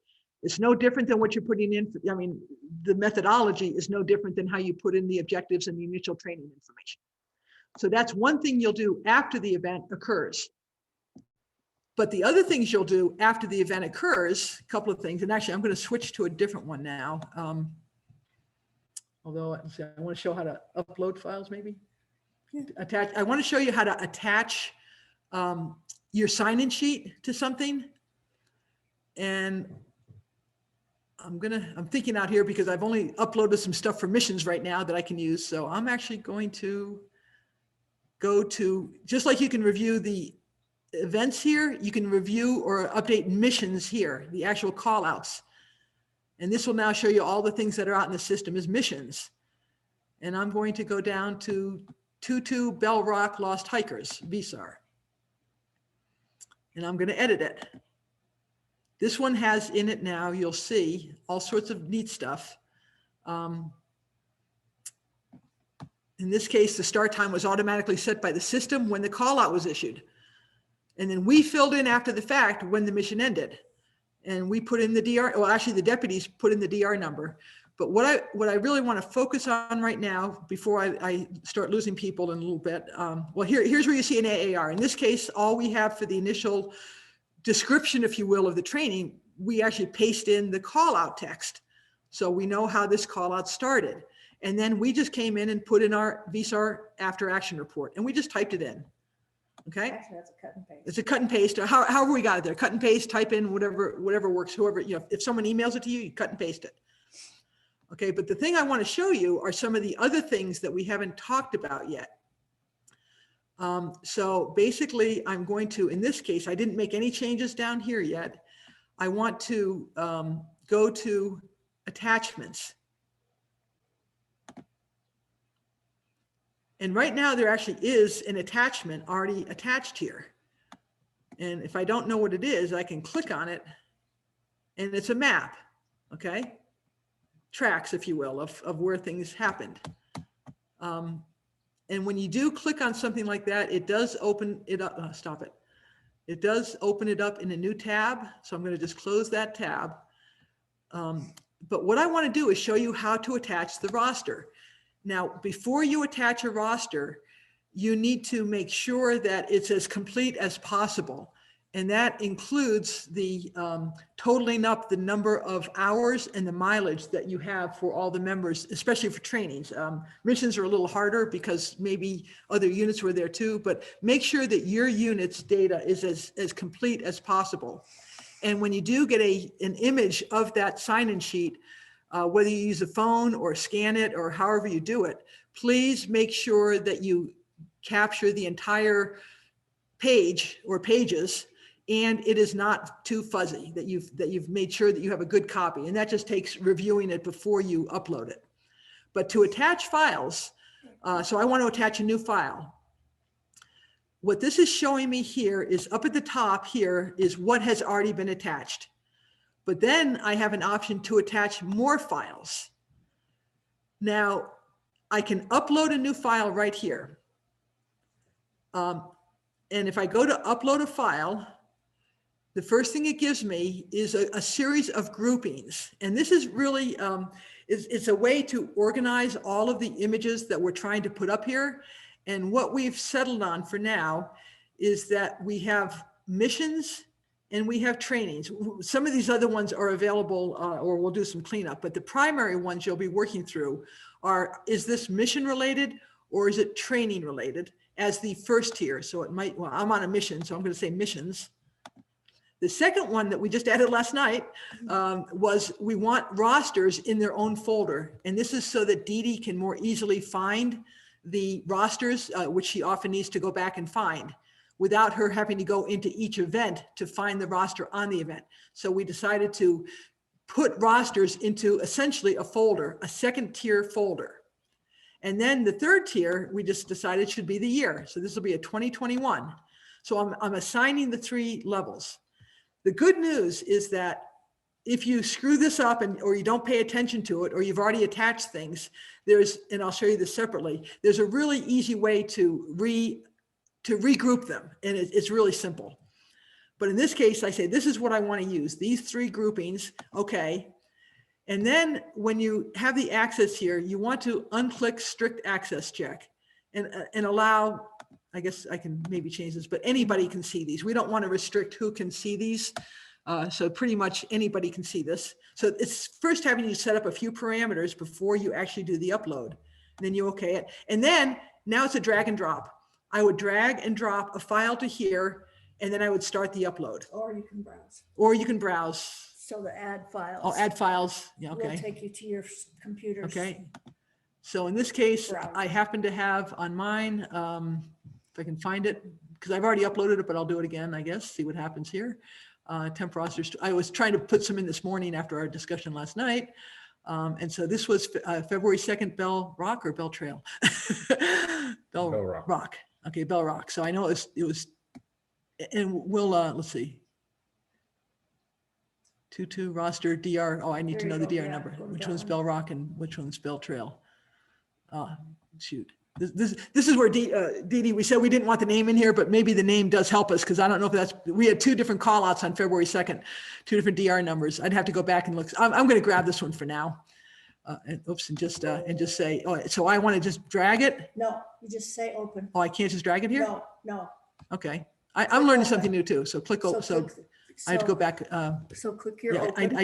It's no different than what you're putting in. I mean, the methodology is no different than how you put in the objectives and the initial training information. So that's one thing you'll do after the event occurs. But the other things you'll do after the event occurs, a couple of things, and actually I'm going to switch to a different one now. Although I want to show how to upload files maybe. I want to show you how to attach your sign-in sheet to something. And I'm thinking out here because I've only uploaded some stuff for missions right now that I can use. So I'm actually going to go to, just like you can review the events here, you can review or update missions here, the actual call outs. And this will now show you all the things that are out in the system as missions. And I'm going to go down to 22 Bell Rock Lost Hikers, VSAR. And I'm going to edit it. This one has in it now, you'll see all sorts of neat stuff. In this case, the start time was automatically set by the system when the call out was issued. And then we filled in after the fact when the mission ended. And we put in the DR, well, actually the deputies put in the DR number. But what I really want to focus on right now, before I start losing people in a little bit, well, here's where you see an AAR. In this case, all we have for the initial description, if you will, of the training, we actually paste in the call out text. So we know how this call out started. And then we just came in and put in our VSAR after action report and we just typed it in. Okay. Actually, that's a cut and paste. It's a cut and paste. However we got it there, cut and paste, type in whatever works, whoever, if someone emails it to you, you cut and paste it. Okay. But the thing I want to show you are some of the other things that we haven't talked about yet. So basically I'm going to, in this case, I didn't make any changes down here yet. I want to go to attachments. And right now there actually is an attachment already attached here. And if I don't know what it is, I can click on it and it's a map, okay? Tracks, if you will, of where things happened. And when you do click on something like that, it does open it up, stop it. It does open it up in a new tab. So I'm going to just close that tab. But what I want to do is show you how to attach the roster. Now, before you attach a roster, you need to make sure that it's as complete as possible. And that includes the totaling up the number of hours and the mileage that you have for all the members, especially for trainings. Missions are a little harder because maybe other units were there too, but make sure that your unit's data is as complete as possible. And when you do get an image of that sign-in sheet, whether you use a phone or scan it or however you do it, please make sure that you capture the entire page or pages and it is not too fuzzy, that you've made sure that you have a good copy. And that just takes reviewing it before you upload it. But to attach files, so I want to attach a new file. What this is showing me here is up at the top here is what has already been attached. But then I have an option to attach more files. Now, I can upload a new file right here. And if I go to upload a file, the first thing it gives me is a series of groupings. And this is really, it's a way to organize all of the images that we're trying to put up here. And what we've settled on for now is that we have missions and we have trainings. Some of these other ones are available or we'll do some cleanup, but the primary ones you'll be working through are, is this mission related or is it training related? as the first tier. So it might, well, I'm on a mission, so I'm going to say missions. The second one that we just added last night was we want rosters in their own folder. And this is so that Dee Dee can more easily find the rosters, which she often needs to go back and find, without her having to go into each event to find the roster on the event. So we decided to put rosters into essentially a folder, a second tier folder. And then the third tier, we just decided should be the year. So this will be a 2021. So I'm assigning the 3 levels. The good news is that if you screw this up or you don't pay attention to it, or you've already attached things, and I'll show you this separately, there's a really easy way to regroup them. And it's really simple. But in this case, I say, this is what I want to use, these 3 groupings. Okay. And then when you have the access here, you want to unclick strict access check and allow, I guess I can maybe change this, but anybody can see these. We don't want to restrict who can see these. So pretty much anybody can see this. So it's first having you set up a few parameters before you actually do the upload. And then you okay it. And then now it's a drag and drop. I would drag and drop a file to here, and then I would start the upload. Or you can browse. Or you can browse. So the add files. I'll add files. Yeah, okay. Will take you to your computer's. Okay. So in this case, browser. I happen to have on mine, if I can find it, because I've already uploaded it, but I'll do it again, I guess, see what happens here. Temp rosters. I was trying to put some in this morning after our discussion last night. And so this was February 2nd, Bell Rock or Bell Trail? Bell Rock. Okay, Bell Rock. So I know it was, and we'll, let's see. 22 roster DR. Oh, I need to know the DR number. Which one's Bell Rock and which one's Bell Trail? Shoot. This is where Dee Dee, we said we didn't want the name in here, but maybe the name does help us, because I don't know if we had 2 different call outs on February 2nd, 2 different DR numbers. I'd have to go back and look. I'm going to grab this one for now. And just say, oh, so I want to just drag it. No, you just say open. Oh, I can't just drag it here? No. Okay. I'm learning something new too. So click open. So I have to go back. So click your Yeah, open.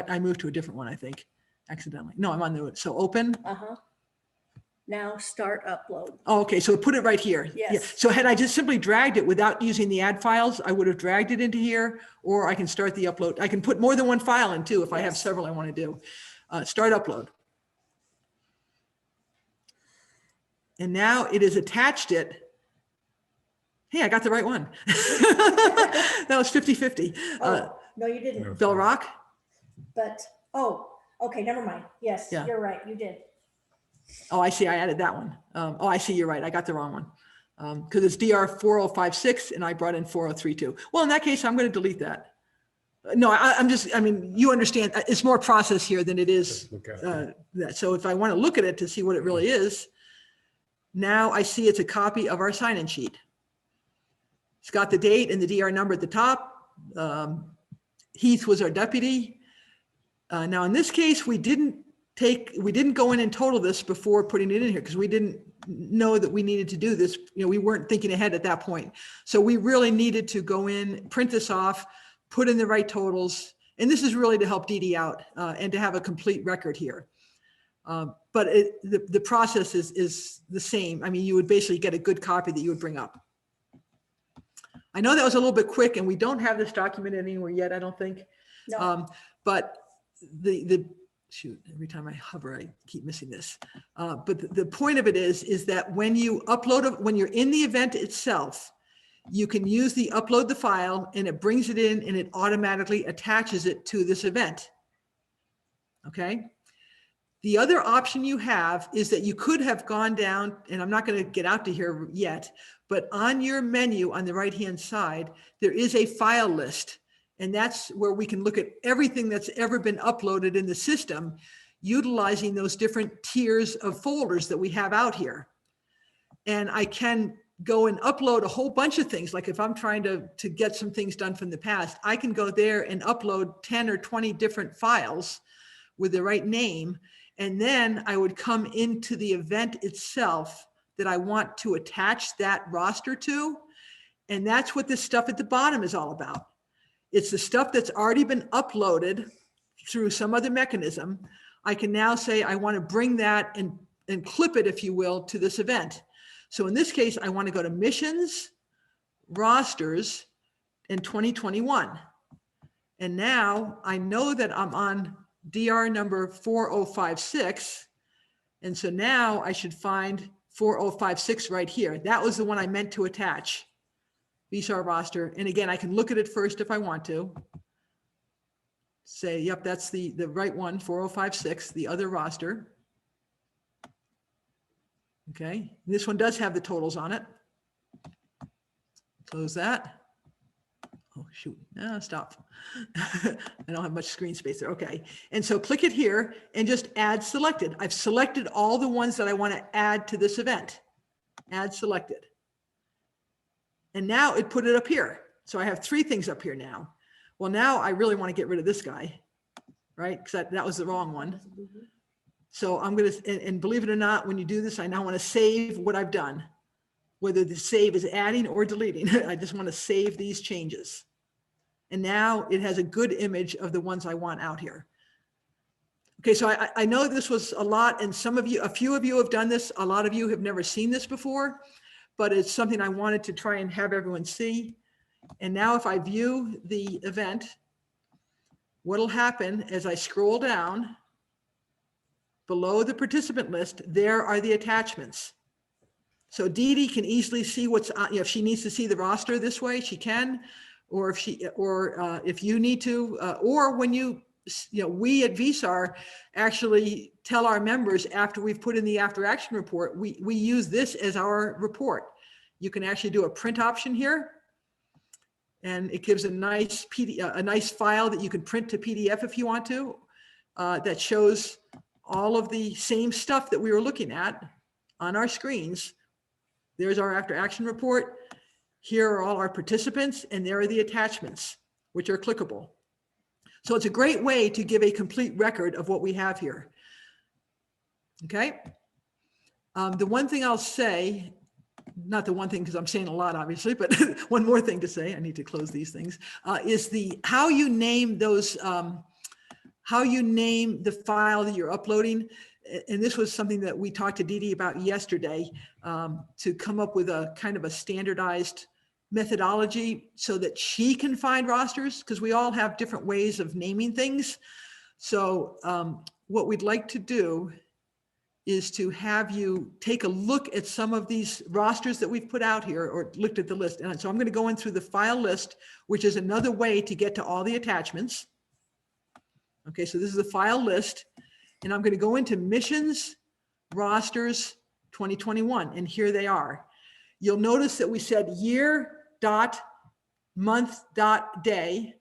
I moved to a different one, I think, accidentally. No, I'm on the, so open. Now start upload. Oh, okay, so put it right here. Yes. Yeah. So had I just simply dragged it without using the add files, I would have dragged it into here, or I can start the upload. I can put more than one file in too if I have Yes. several I want to do. Start upload. And now it has attached it. Hey, I got the right one. That was 50-50. No, you didn't. Bell Rock? But, okay, never mind. Yes, Yeah. you're right. You did. Oh, I see. I added that one. Oh, I see. You're right. I got the wrong one. Because it's DR 4056 and I brought in 4032. Well, in that case, I'm going to delete that. No, I mean, you understand, it's more process here than it is Just look at it. that. So if I want to look at it to see what it really is, now I see it's a copy of our sign-in sheet. It's got the date and the DR number at the top. Heath was our deputy. Now in this case, we didn't go in and total this before putting it in here because we didn't know that we needed to do this. You know, we weren't thinking ahead at that point. So we really needed to go in, print this off, put in the right totals. And this is really to help Dee Dee out and to have a complete record here. But the process is the same. I mean, you would basically get a good copy that you would bring up. I know that was a little bit quick and we don't have this documented anywhere yet, I don't think. No. But shoot, every time I hover, I keep missing this. But the point of it is that when you upload, when you're in the event itself, you can use the upload the file and it brings it in and it automatically attaches it to this event. Okay. The other option you have is that you could have gone down, and I'm not going to get out to here yet, but on your menu on the right-hand side, there is a file list. And that's where we can look at everything that's ever been uploaded in the system, utilizing those different tiers of folders that we have out here. And I can go and upload a whole bunch of things. Like if I'm trying to get some things done from the past, I can go there and upload 10 or 20 different files with the right name. And then I would come into the event itself that I want to attach that roster to. And that's what this stuff at the bottom is all about. It's the stuff that's already been uploaded through some other mechanism. I can now say, I want to bring that and clip it, if you will, to this event. So in this case, I want to go to missions, rosters in 2021. And now I know that I'm on DR number 4056. And so now I should find 4056 right here. That was the one I meant to attach, VSAR roster. And again, I can look at it first if I want to. Say, yep, that's the right one, 4056, the other roster. Okay, this one does have the totals on it. Close that. Oh, shoot, no, stop. I don't have much screen space there, okay. And so click it here and just add selected. I've selected all the ones that I want to add to this event. Add selected. And now it put it up here. So I have 3 things up here now. Well, now I really want to get rid of this guy, right? Because that was the wrong one. So I'm going to, and believe it or not, when you do this, I now want to save what I've done. Whether the save is adding or deleting, I just want to save these changes. And now it has a good image of the ones I want out here. Okay, so I know this was a lot, and some of you, a few of you have done this. A lot of you have never seen this before, but it's something I wanted to try and have everyone see. And now if I view the event, what'll happen as I scroll down below the participant list, there are the attachments. So Dee Dee can easily see what's on, if she needs to see the roster this way, she can, or if you need to, or when we at VSAR actually tell our members after we've put in the after action report, we use this as our report. You can actually do a print option here, and it gives a nice a nice file that you can print to PDF if you want to, that shows all of the same stuff that we were looking at on our screens. There's our after action report. Here are all our participants, and there are the attachments, which are clickable. So it's a great way to give a complete record of what we have here. Okay. The one thing I'll say, not the one thing because I'm saying a lot, obviously, but one more thing to say, I need to close these things, is how you name those, how you name the file that you're uploading. And this was something that we talked to Dee Dee about yesterday, to come up with a kind of a standardized methodology so that she can find rosters, because we all have different ways of naming things. So what we'd like to do is to have you take a look at some of these rosters that we've put out here, or looked at the list. And so I'm going to go in through the file list, which is another way to get to all the attachments. Okay, so this is the file list. And I'm going to go into missions, rosters, 2021, and here they are. You'll notice that we said year.month.day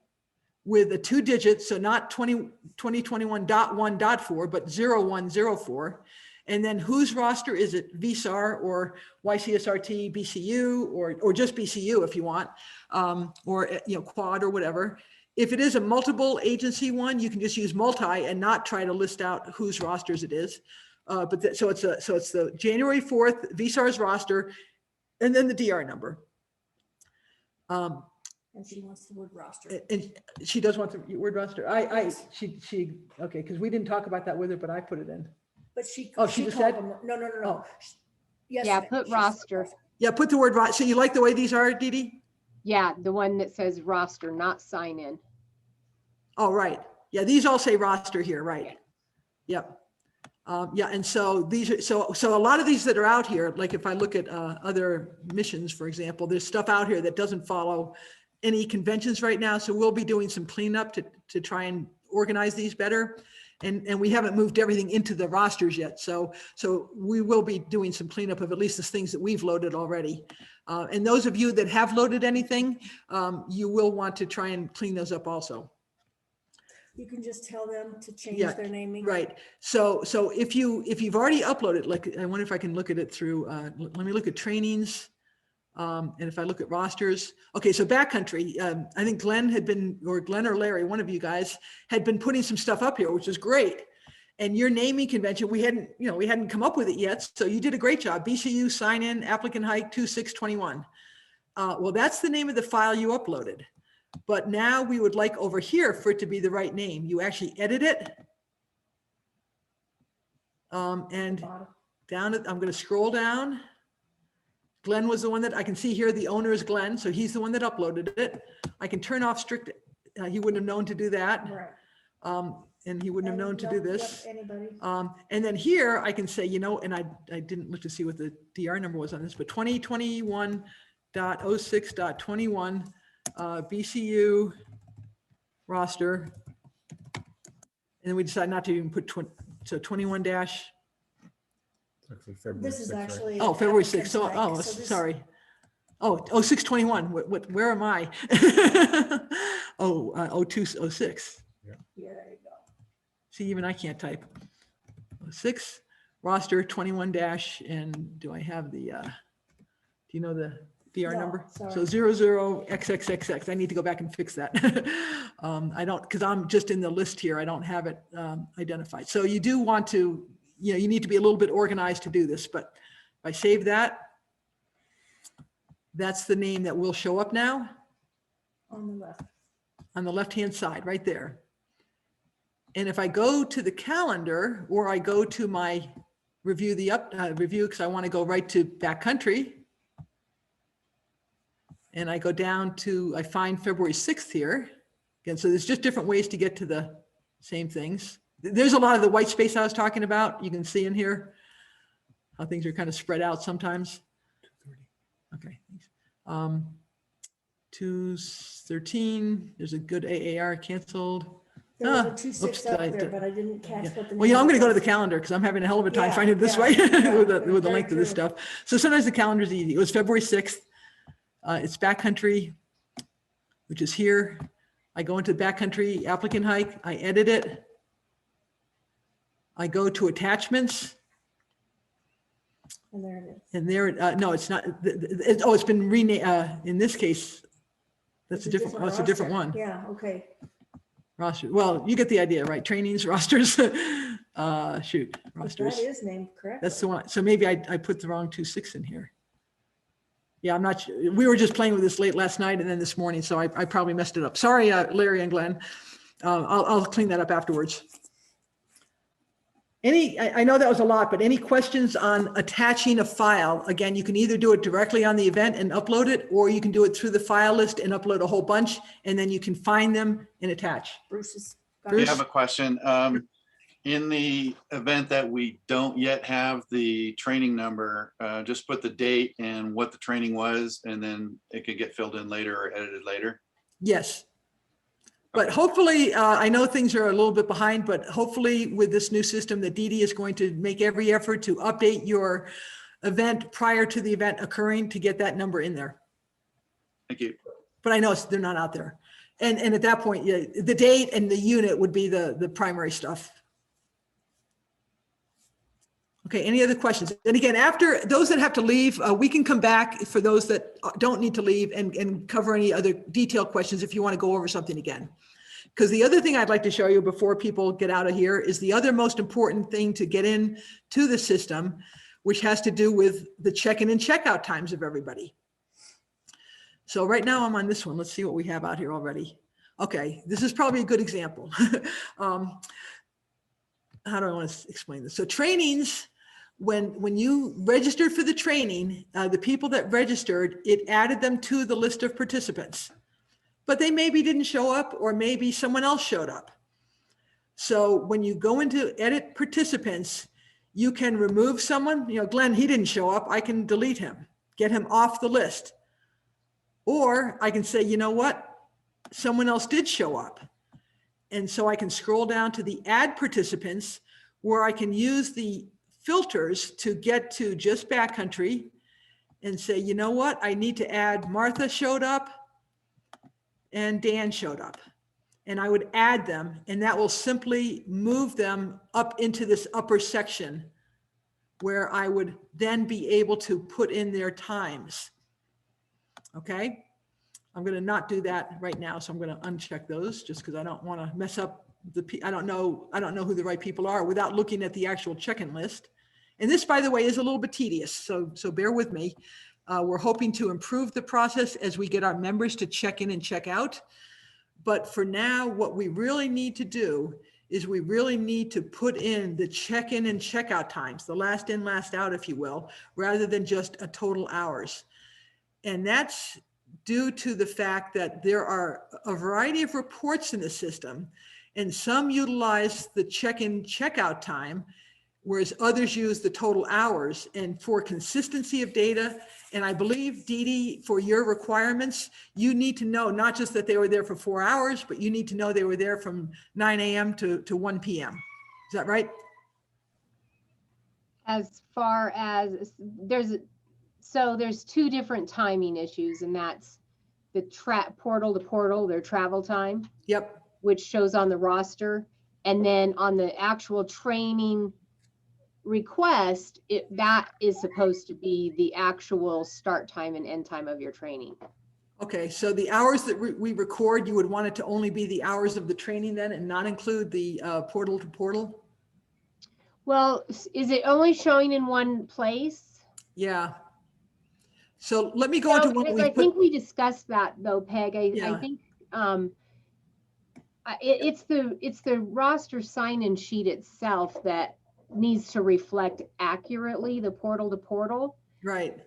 with a 2 digits, so not 2021.1.4, but 0104. And then whose roster is it? VSAR or YCSRT, BCU, or just BCU if you want, or quad or whatever. If it is a multiple agency one, you can just use multi and not try to list out whose rosters it is. So it's the January 4th VSAR's roster, and then the DR number. And she wants the word roster. And she does want the word roster. Okay, because we didn't talk about that with her, but I put it in. But she. Oh, she just called said? them- No. Oh. Yes. Yeah, ma'am. put She said roster. Yeah, put the word roster. So you like the way these are, Dee Dee? Yeah, the one that says roster, not sign in. Oh, right. Yeah, these all say roster here, right? Yep. Yeah, and so these are, so a lot of these that are out here, like if I look at other missions, for example, there's stuff out here that doesn't follow any conventions right now. So we'll be doing some cleanup to try and organize these better. And we haven't moved everything into the rosters yet. So we will be doing some cleanup of at least the things that we've loaded already. And those of you that have loaded anything, you will want to try and clean those up also. You can just tell them to change Yeah, their naming. Right. So if you've already uploaded, like, I wonder if I can look at it through, let me look at trainings. And if I look at rosters, okay, so backcountry, I think Glenn or Larry, one of you guys had been putting some stuff up here, which is great. And your naming convention, we hadn't come up with it yet. So you did a great job. BCU sign in applicant hike 2621. Well, that's the name of the file you uploaded. But now we would like over here for it to be the right name. You actually edit it. And down, I'm going to scroll down. Glenn was the one that I can see here. The owner is Glenn, so he's the one that uploaded it. I can turn off strict, he wouldn't have known to do that. Right. And he wouldn't have known to do Yep, this. Anybody. And then here I can say, you know, and I didn't look to see what the DR number was on this, but 2021.06.21 BCU roster. And then we decided not to even put 21 dash. It's actually February This is 6th, right? actually. Oh, February applicant's 6th. So, right, oh, so this- sorry. Oh, 621. Where am I? Oh, 0206. Yeah, there you go. See, even I can't type. 06 roster 21 dash, and do I have the, do you know the DR No, number? sorry. So 00XXXX. I need to go back and fix that. I don't, because I'm just in the list here. I don't have it identified. So you do want to, you know, you need to be a little bit organized to do this, but if I save that, that's the name that will show up now On the left. on the left-hand side, right there. And if I go to the calendar, or I go to my review because I want to go right to backcountry. And I go down to, I find February 6th here. Again, so there's just different ways to get to the same things. There's a lot of the white space I was talking about. You can see in here how things are kind of spread out sometimes. Okay. 213, there's a good AAR canceled. There was Ah, a 26 oops, up did I there, do- but I didn't catch Yeah. what the. Well, you know, I'm name going to go to was. the calendar because I'm having a hell of a time Yeah, finding it this yeah, way yeah, with the very length of this true. stuff. So sometimes the calendar is easy. It was February 6th. It's backcountry, which is here. I go into backcountry applicant hike. I edit it. I go to attachments, And there it is. and there, no, it's not. It's been renamed. In this case, that's a It's different. Oh, it's a different roster. one. Yeah, okay. Roster. Well, you get the idea, right? Trainings, rosters. Shoot, But rosters. that is named correctly. That's the one. So maybe I put the wrong 26 in here. Yeah, I'm not, we were just playing with this late last night and then this morning, so I probably messed it up. Sorry, Larry and Glenn. I'll clean that up afterwards. I know that was a lot, but any questions on attaching a file? Again, you can either do it directly on the event and upload it, or you can do it through the file list and upload a whole bunch, and then you can find them and attach. Bruce is. got Bruce? I it. have a question. In the event that we don't yet have the training number, just put the date and what the training was, and then it could get filled in later or edited later. Yes. But hopefully, I know things are a little bit behind, but hopefully with this new system, that Dee Dee is going to make every effort to update your event prior to the event occurring to get that number in there. Thank you. But I know they're not out there. And at that point, yeah, the date and the unit would be the primary stuff. Okay, any other questions? And again, after those that have to leave, we can come back for those that don't need to leave and cover any other detailed questions if you want to go over something again. Because the other thing I'd like to show you before people get out of here is the other most important thing to get in to the system, which has to do with the check-in and checkout times of everybody. So right now I'm on this one. Let's see what we have out here already. Okay, this is probably a good example. How do I want to explain this? So trainings, when you registered for the training, the people that registered, it added them to the list of participants, but they maybe didn't show up, or maybe someone else showed up. So when you go into edit participants, you can remove someone. You know, Glenn, he didn't show up. I can delete him, get him off the list. Or I can say, you know what? Someone else did show up. And so I can scroll down to the add participants, where I can use the filters to get to just backcountry and say, you know what? I need to add Martha showed up and Dan showed up. And I would add them, and that will simply move them up into this upper section where I would then be able to put in their times. Okay. I'm going to not do that right now. So I'm going to uncheck those just because I don't want to mess up I don't know who the right people are without looking at the actual check-in list. And this, by the way, is a little bit tedious. So bear with me. We're hoping to improve the process as we get our members to check in and check out. But for now, what we really need to do is we really need to put in the check-in and check-out times, the last in, last out, if you will, rather than just a total hours. And that's due to the fact that there are a variety of reports in the system, and some utilize the check-in, check-out time, whereas others use the total hours. And for consistency of data, and I believe, Dee Dee, for your requirements, you need to know not just that they were there for 4 hours, but you need to know they were there from 9 a.m. to 1 p.m. Is that right? As far as there's two different timing issues, and that's the portal to portal, their travel time, Yep. which shows on the roster. And then on the actual training request, that is supposed to be the actual start time and end time of your training. Okay, so the hours that we record, you would want it to only be the hours of the training then, and not include the portal to portal? Well, is it only showing in one place? Yeah. So let me go into what we I put. think we discussed that though, Peg. I Yeah. think it's the roster sign-in sheet itself that needs to reflect accurately the portal to portal. Right.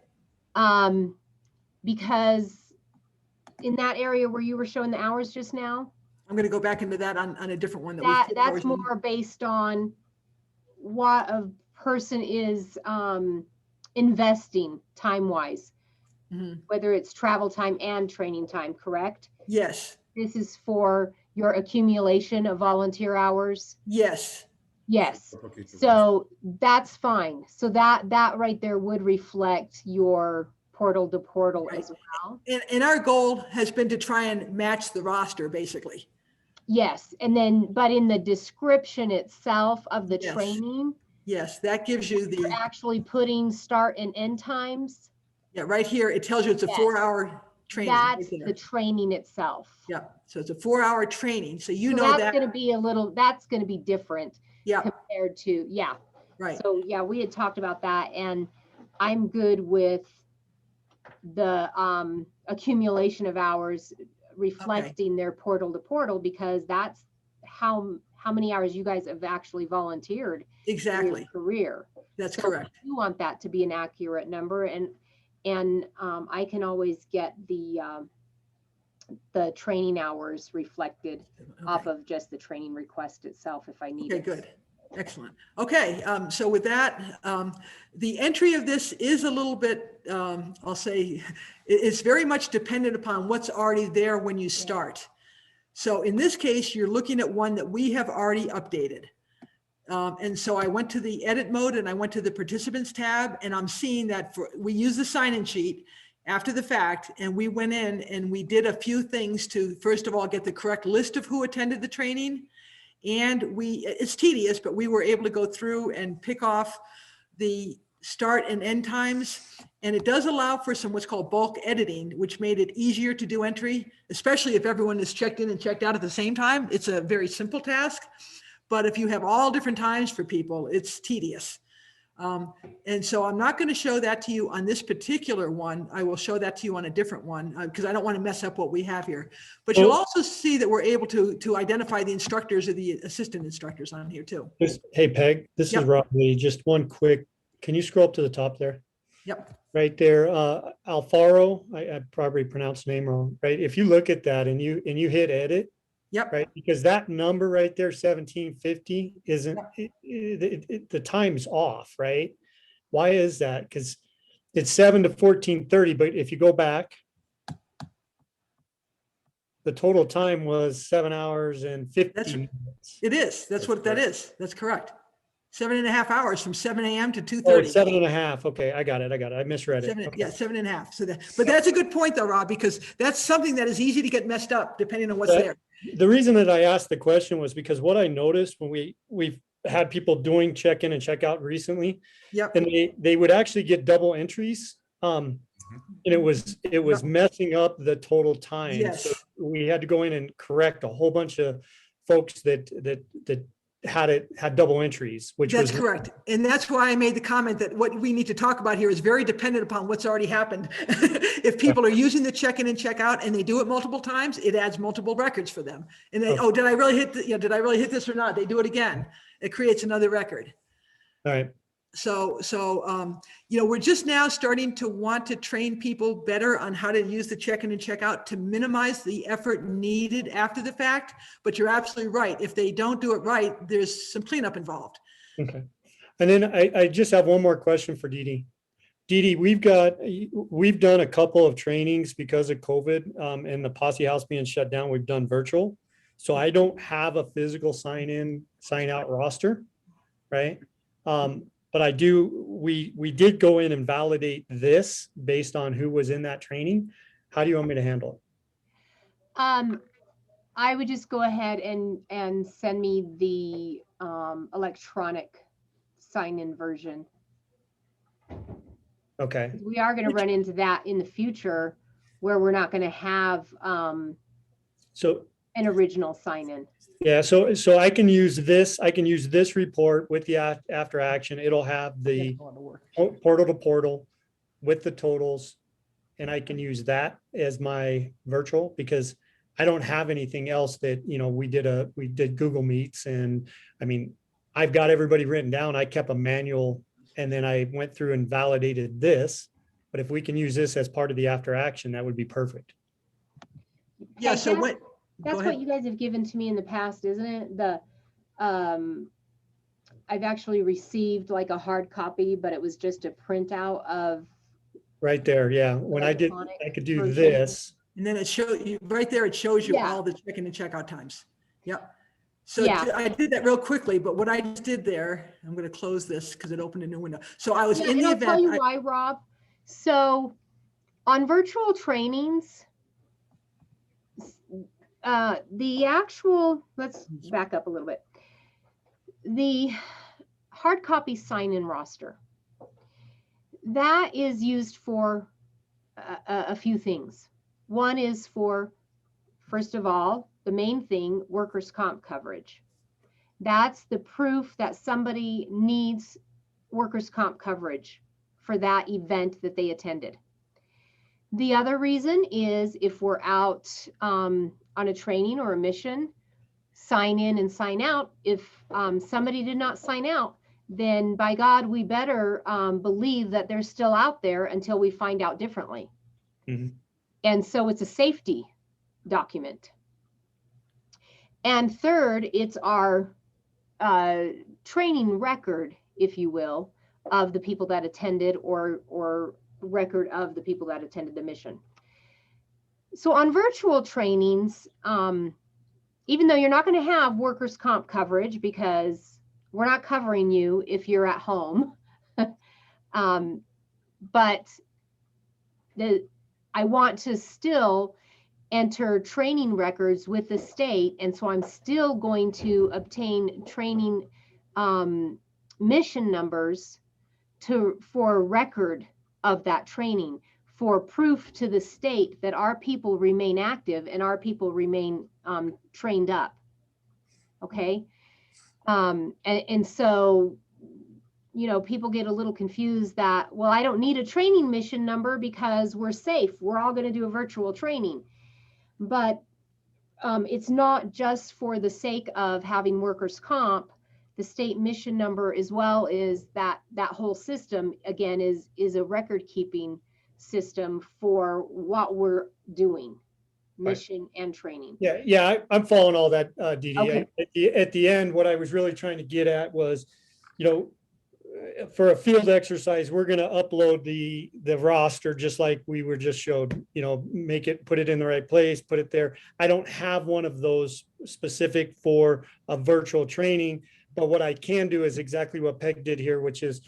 Because in that area where you were showing the hours just now, I'm going to go back into that on a different one. That's that's more based on what a person is investing time-wise, whether it's travel time and training time, correct? Yes. This is for your accumulation of volunteer hours? Yes. Yes. Okay, So that's fine. So that right there would reflect your portal to portal Right. as well. And our goal has been to try and match the roster, basically. Yes. And then, but in the description itself of the Yes. training, Yes, that gives you you're the, actually putting start and end times. yeah, right here, it tells you it's a Yes. 4-hour training. right That's there. the training itself. Yeah, so it's a 4-hour training. So you So know that's that. going to be that's going to be different Yeah, compared to, yeah. right. So yeah, we had talked about that, and I'm good with the accumulation of hours reflecting their portal to portal, because that's how many hours you guys have actually volunteered in Exactly. your career. That's So correct. you want that to be an accurate number, and I can always get the training hours reflected off of just the training request itself if I need Okay, it. good. Excellent. Okay, so with that, the entry of this is a little bit, I'll say, it's very much dependent upon what's already there when you start. So in this case, you're looking at one that we have already updated. And so I went to the edit mode and I went to the participants tab, and I'm seeing that we use the sign-in sheet after the fact, and we went in and we did a few things to, first of all, get the correct list of who attended the training. And it's tedious, but we were able to go through and pick off the start and end times. And it does allow for some what's called bulk editing, which made it easier to do entry, especially if everyone is checked in and checked out at the same time. It's a very simple task. But if you have all different times for people, it's tedious. And so I'm not going to show that to you on this particular one. I will show that to you on a different one because I don't want to mess up what we have here. But you'll also see that we're able to identify the instructors or the assistant instructors on here too. Hey, Peg, this is Rob Lee. Just one quick, can you scroll up to the top there? Yep. Right there, Alfaro, I probably pronounced the name wrong, right? If you look at that and you hit edit, Yep. right? Because that number right there, 1750, isn't, the time's off, right? Why is that? Because it's 7 to 14:30, but if you go back, the total time was 7 hours and 50 minutes. It is. That's what that is. That's correct. 7.5 hours from 7 a.m. to 2:30. Oh, it's 7.5. Okay, I got it. I misread it. Okay. Yeah, 7.5. So but that's a good point though, Rob, because that's something that is easy to get messed up depending on what's there. The reason that I asked the question was because what I noticed when we've had people doing check-in and check-out recently, Yep. and they would actually get double entries. And it was messing up the total time. Yes. So we had to go in and correct a whole bunch of folks that had double entries, which That's was correct. And that's why I made the comment that what we need to talk about here is very dependent upon what's already happened. If people are using the check-in and check-out and they do it multiple times, it adds multiple records for them. And they, Okay. oh, did I really hit, did I really hit this or not? They do it again. It creates another record. all right. So, we're just now starting to want to train people better on how to use the check-in and check-out to minimize the effort needed after the fact. But you're absolutely right. If they don't do it right, there's some cleanup involved. Okay. And then I just have one more question for Dee Dee. Dee Dee, we've done a couple of trainings because of COVID and the Posse House being shut down. We've done virtual. So I don't have a physical sign in, sign out roster, right? But we did go in and validate this based on who was in that training. How do you want me to handle it? I would just go ahead and send me the electronic sign-in version. Okay. We are going to run into that in the future where we're not going to have So an original sign-in. yeah, so I can use this report with the after action. It'll have the portal to portal with the totals. And I can use that as my virtual because I don't have anything else that, we did Google Meets. And I mean, I've got everybody written down. I kept a manual and then I went through and validated this. But if we can use this as part of the after action, that would be perfect. Yeah, so what? That's what you guys have given to me in the past, isn't it? I've actually received like a hard copy, but it was just a printout of. Right there, yeah. When I could do this. And then it shows you right there, it shows you Yeah. all the check-in and check-out times. Yep. So Yeah. I did that real quickly, but what I just did there, I'm going to close this because it opened a new window. So I was in And the I'll tell event. you why, Rob. So on virtual trainings, let's back up a little bit. The hard copy sign-in roster, that is used for a few things. One is for, first of all, the main thing, workers' comp coverage. That's the proof that somebody needs workers' comp coverage for that event that they attended. The other reason is if we're out on a training or a mission, sign in and sign out. If somebody did not sign out, then by God, we better believe that they're still out there until we find out differently. Mhm. And so it's a safety document. And third, it's our training record, if you will, of the people that attended or record of the people that attended the mission. So on virtual trainings, even though you're not going to have workers' comp coverage because we're not covering you if you're at home, but I want to still enter training records with the state. And so I'm still going to obtain training mission numbers for record of that training, for proof to the state that our people remain active and our people remain trained up. Okay. And so, people get a little confused that, well, I don't need a training mission number because we're safe. We're all going to do a virtual training. But it's not just for the sake of having workers' comp. The state mission number as well is that whole system, again, is a record keeping system for what we're doing, mission and training. Yeah, I'm following all that, Dee Dee. Okay. At the end, what I was really trying to get at was, for a field exercise, we're going to upload the roster just like we were just showed, put it in the right place, put it there. I don't have one of those specific for a virtual training, but what I can do is exactly what Peg did here, which is,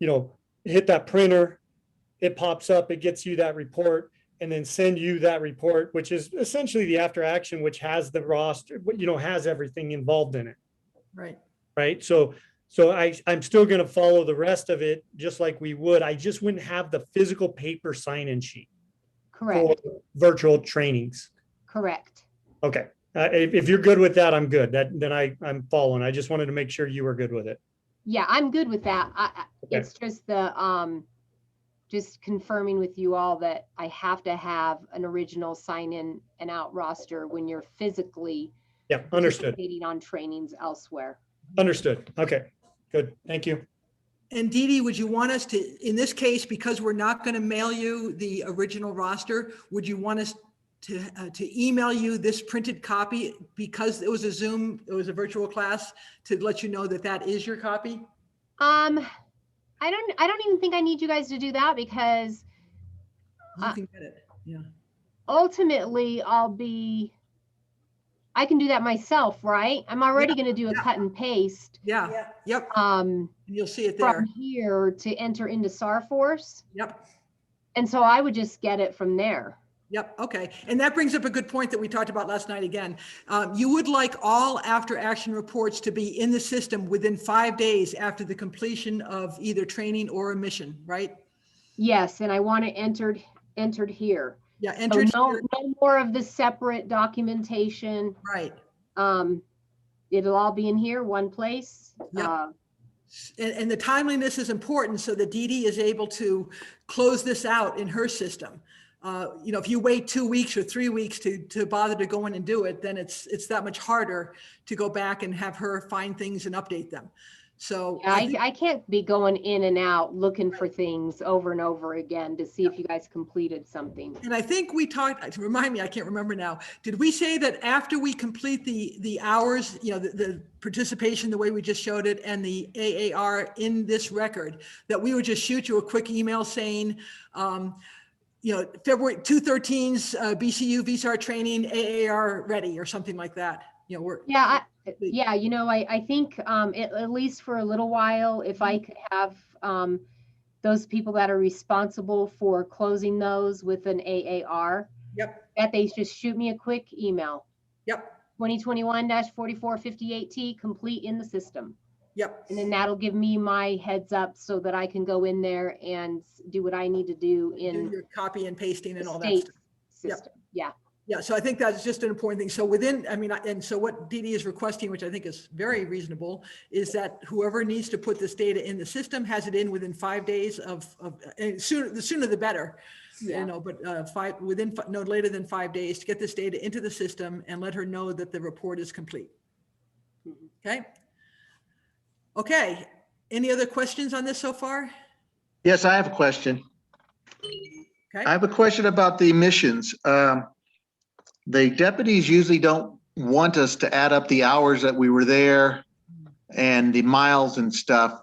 hit that printer, it pops up, it gets you that report, and then send you that report, which is essentially the after action, which has the roster, has everything involved in it. Right. Right. So I'm still going to follow the rest of it just like we would. I just wouldn't have the physical paper sign-in sheet. Correct. For virtual trainings. Correct. Okay. If you're good with that, I'm good. Then I'm following. I just wanted to make sure you were good with it. Yeah, I'm good with that. Okay. It's just just confirming with you all that I have to have an original sign in and out roster when you're physically Yeah, understood. participating on trainings elsewhere. Understood. Okay, good. Thank you. And Dee Dee, would you want us to, in this case, because we're not going to mail you the original roster, would you want us to email you this printed copy because it was a Zoom, it was a virtual class, to let you know that that is your copy? I don't even think I need you guys to do that, because You can get it. Yeah. ultimately I can do that myself, right? I'm already Yeah, going to do a yeah. cut and paste Yeah. Yeah. Yep. You'll see it from there. here to enter into SARForce. Yep. And so I would just get it from there. Yep. Okay. And that brings up a good point that we talked about last night again. You would like all after action reports to be in the system within 5 days after the completion of either training or a mission, right? Yes, and I want it entered here. Yeah. So Entered no here. more of the separate documentation. Right. It'll all be in here, one place. Yep. And the timeliness is important so that Dee Dee is able to close this out in her system. If you wait 2 weeks or 3 weeks to bother to go in and do it, then it's that much harder to go back and have her find things and update them. So Yeah, I can't be going in and out looking for things over and over again to see if you guys completed something. and I think we talked, remind me, I can't remember now. Did we say that after we complete the hours, the participation, the way we just showed it, and the AAR in this record, that we would just shoot you a quick email saying, February 2/13's BCU VSAR training, AAR ready, or something like that. I think at least for a little while, if I could have those people that are responsible for closing those with an AAR, Yep. that they just shoot me a quick email. Yep. 2021-4458T complete in the system. Yep. And then that'll give me my heads up so that I can go in there and do what I need to do in Do your copy and pasting and the all that state stuff. system. Yeah. Yeah, so I think that's just an important thing. So and so what Dee Dee is requesting, which I think is very reasonable, is that whoever needs to put this data in the system has it in within 5 days and the sooner the better. Yeah. But no later than 5 days to get this data into the system and let her know that the report is complete. Okay. Okay. Any other questions on this so far? Yes, I have a question. Okay. I have a question about the emissions. The deputies usually don't want us to add up the hours that we were there and the miles and stuff.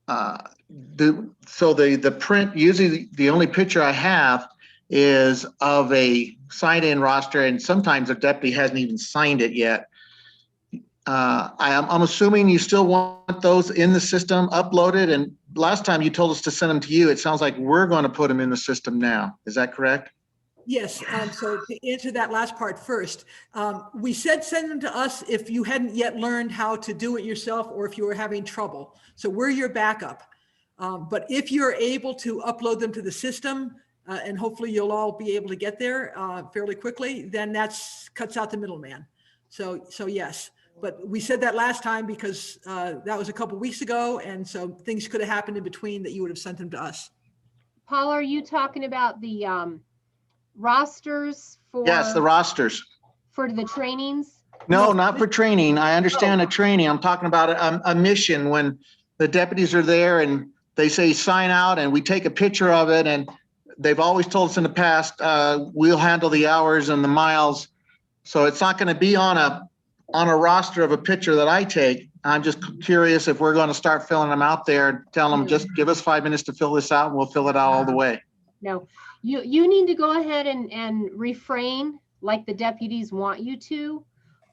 So the print, usually the only picture I have is of a sign-in roster, and sometimes the deputy hasn't even signed it yet. I'm assuming you still want those in the system uploaded, and last time you told us to send them to you. It sounds like we're going to put them in the system now. Is that correct? Yes, so to answer that last part first, we said send them to us if you hadn't yet learned how to do it yourself or if you were having trouble. So we're your backup. But if you're able to upload them to the system, and hopefully you'll all be able to get there fairly quickly, then cuts out the middleman. So yes, but we said that last time because that was a couple of weeks ago, and so things could have happened in between that you would have sent them to us. Paul, are you talking about the rosters for? Yes, the rosters. For the trainings? No, not for training. I understand a training. I'm talking about a mission when the deputies are there and they say sign out and we take a picture of it, and they've always told us in the past, we'll handle the hours and the miles. So it's not going to be on a roster of a picture that I take. I'm just curious if we're going to start filling them out there, tell them just give us 5 minutes to fill this out and we'll fill it out all the way. No, you need to go ahead and refrain like the deputies want you to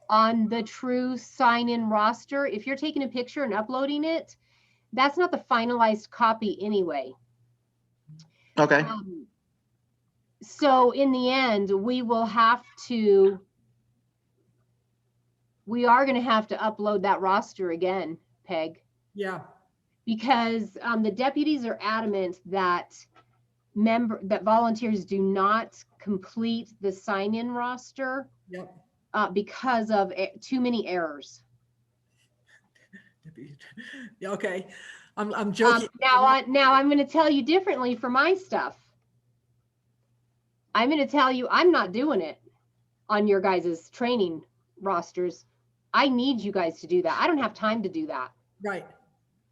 on the true sign-in roster. If you're taking a picture and uploading it, that's not the finalized copy anyway. Okay. So in the end, we are going to have to upload that roster again, Peg. Yeah. Because the deputies are adamant that volunteers do not complete the sign-in roster Yep. because of too many errors. Yeah, okay, I'm joking. Now I'm going to tell you differently for my stuff. I'm going to tell you I'm not doing it on your guys' training rosters. I need you guys to do that. I don't have time to do that. Right.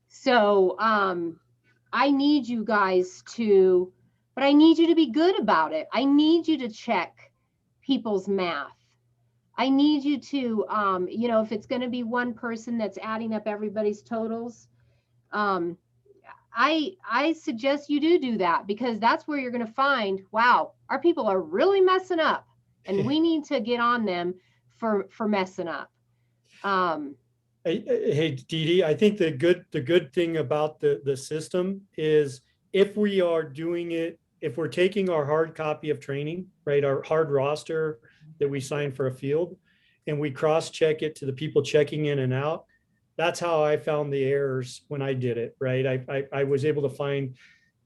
So I need you guys to, but I need you to be good about it. I need you to check people's math. I need you to, you know, if it's going to be one person that's adding up everybody's totals, I suggest you do that, because that's where you're going to find, wow, our people are really messing up, and we need to get on them for messing up. Hey, Dee Dee, I think the good thing about the system is if we are doing it, if we're taking our hard copy of training, right, our hard roster that we sign for a field, and we cross-check it to the people checking in and out, that's how I found the errors when I did it, right? I was able to find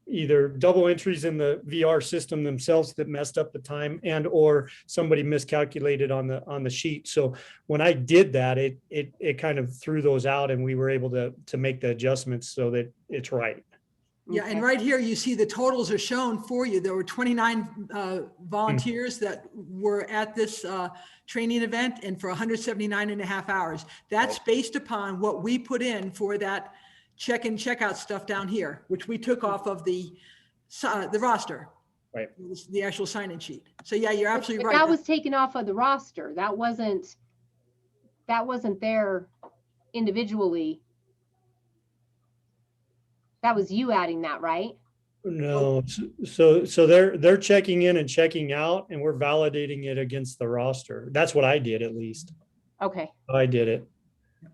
either double entries in the VR system themselves that messed up the time, and or somebody miscalculated on the sheet. So when I did that, it kind of threw those out, and we were able to make the adjustments so that it's right. Yeah, and right here, you see the totals are shown for you. There were 29 volunteers that were at this training event, and for 179 and a half hours. That's based upon what we put in for that check-in, check-out stuff down here, which we took off of the roster. Right. The actual sign-in sheet. So yeah, you're absolutely But right. that was taken off of the roster. That wasn't there individually. That was you adding that, right? No, so they're checking in and checking out, and we're validating it against the roster. That's what I did, at least. Okay. I did it.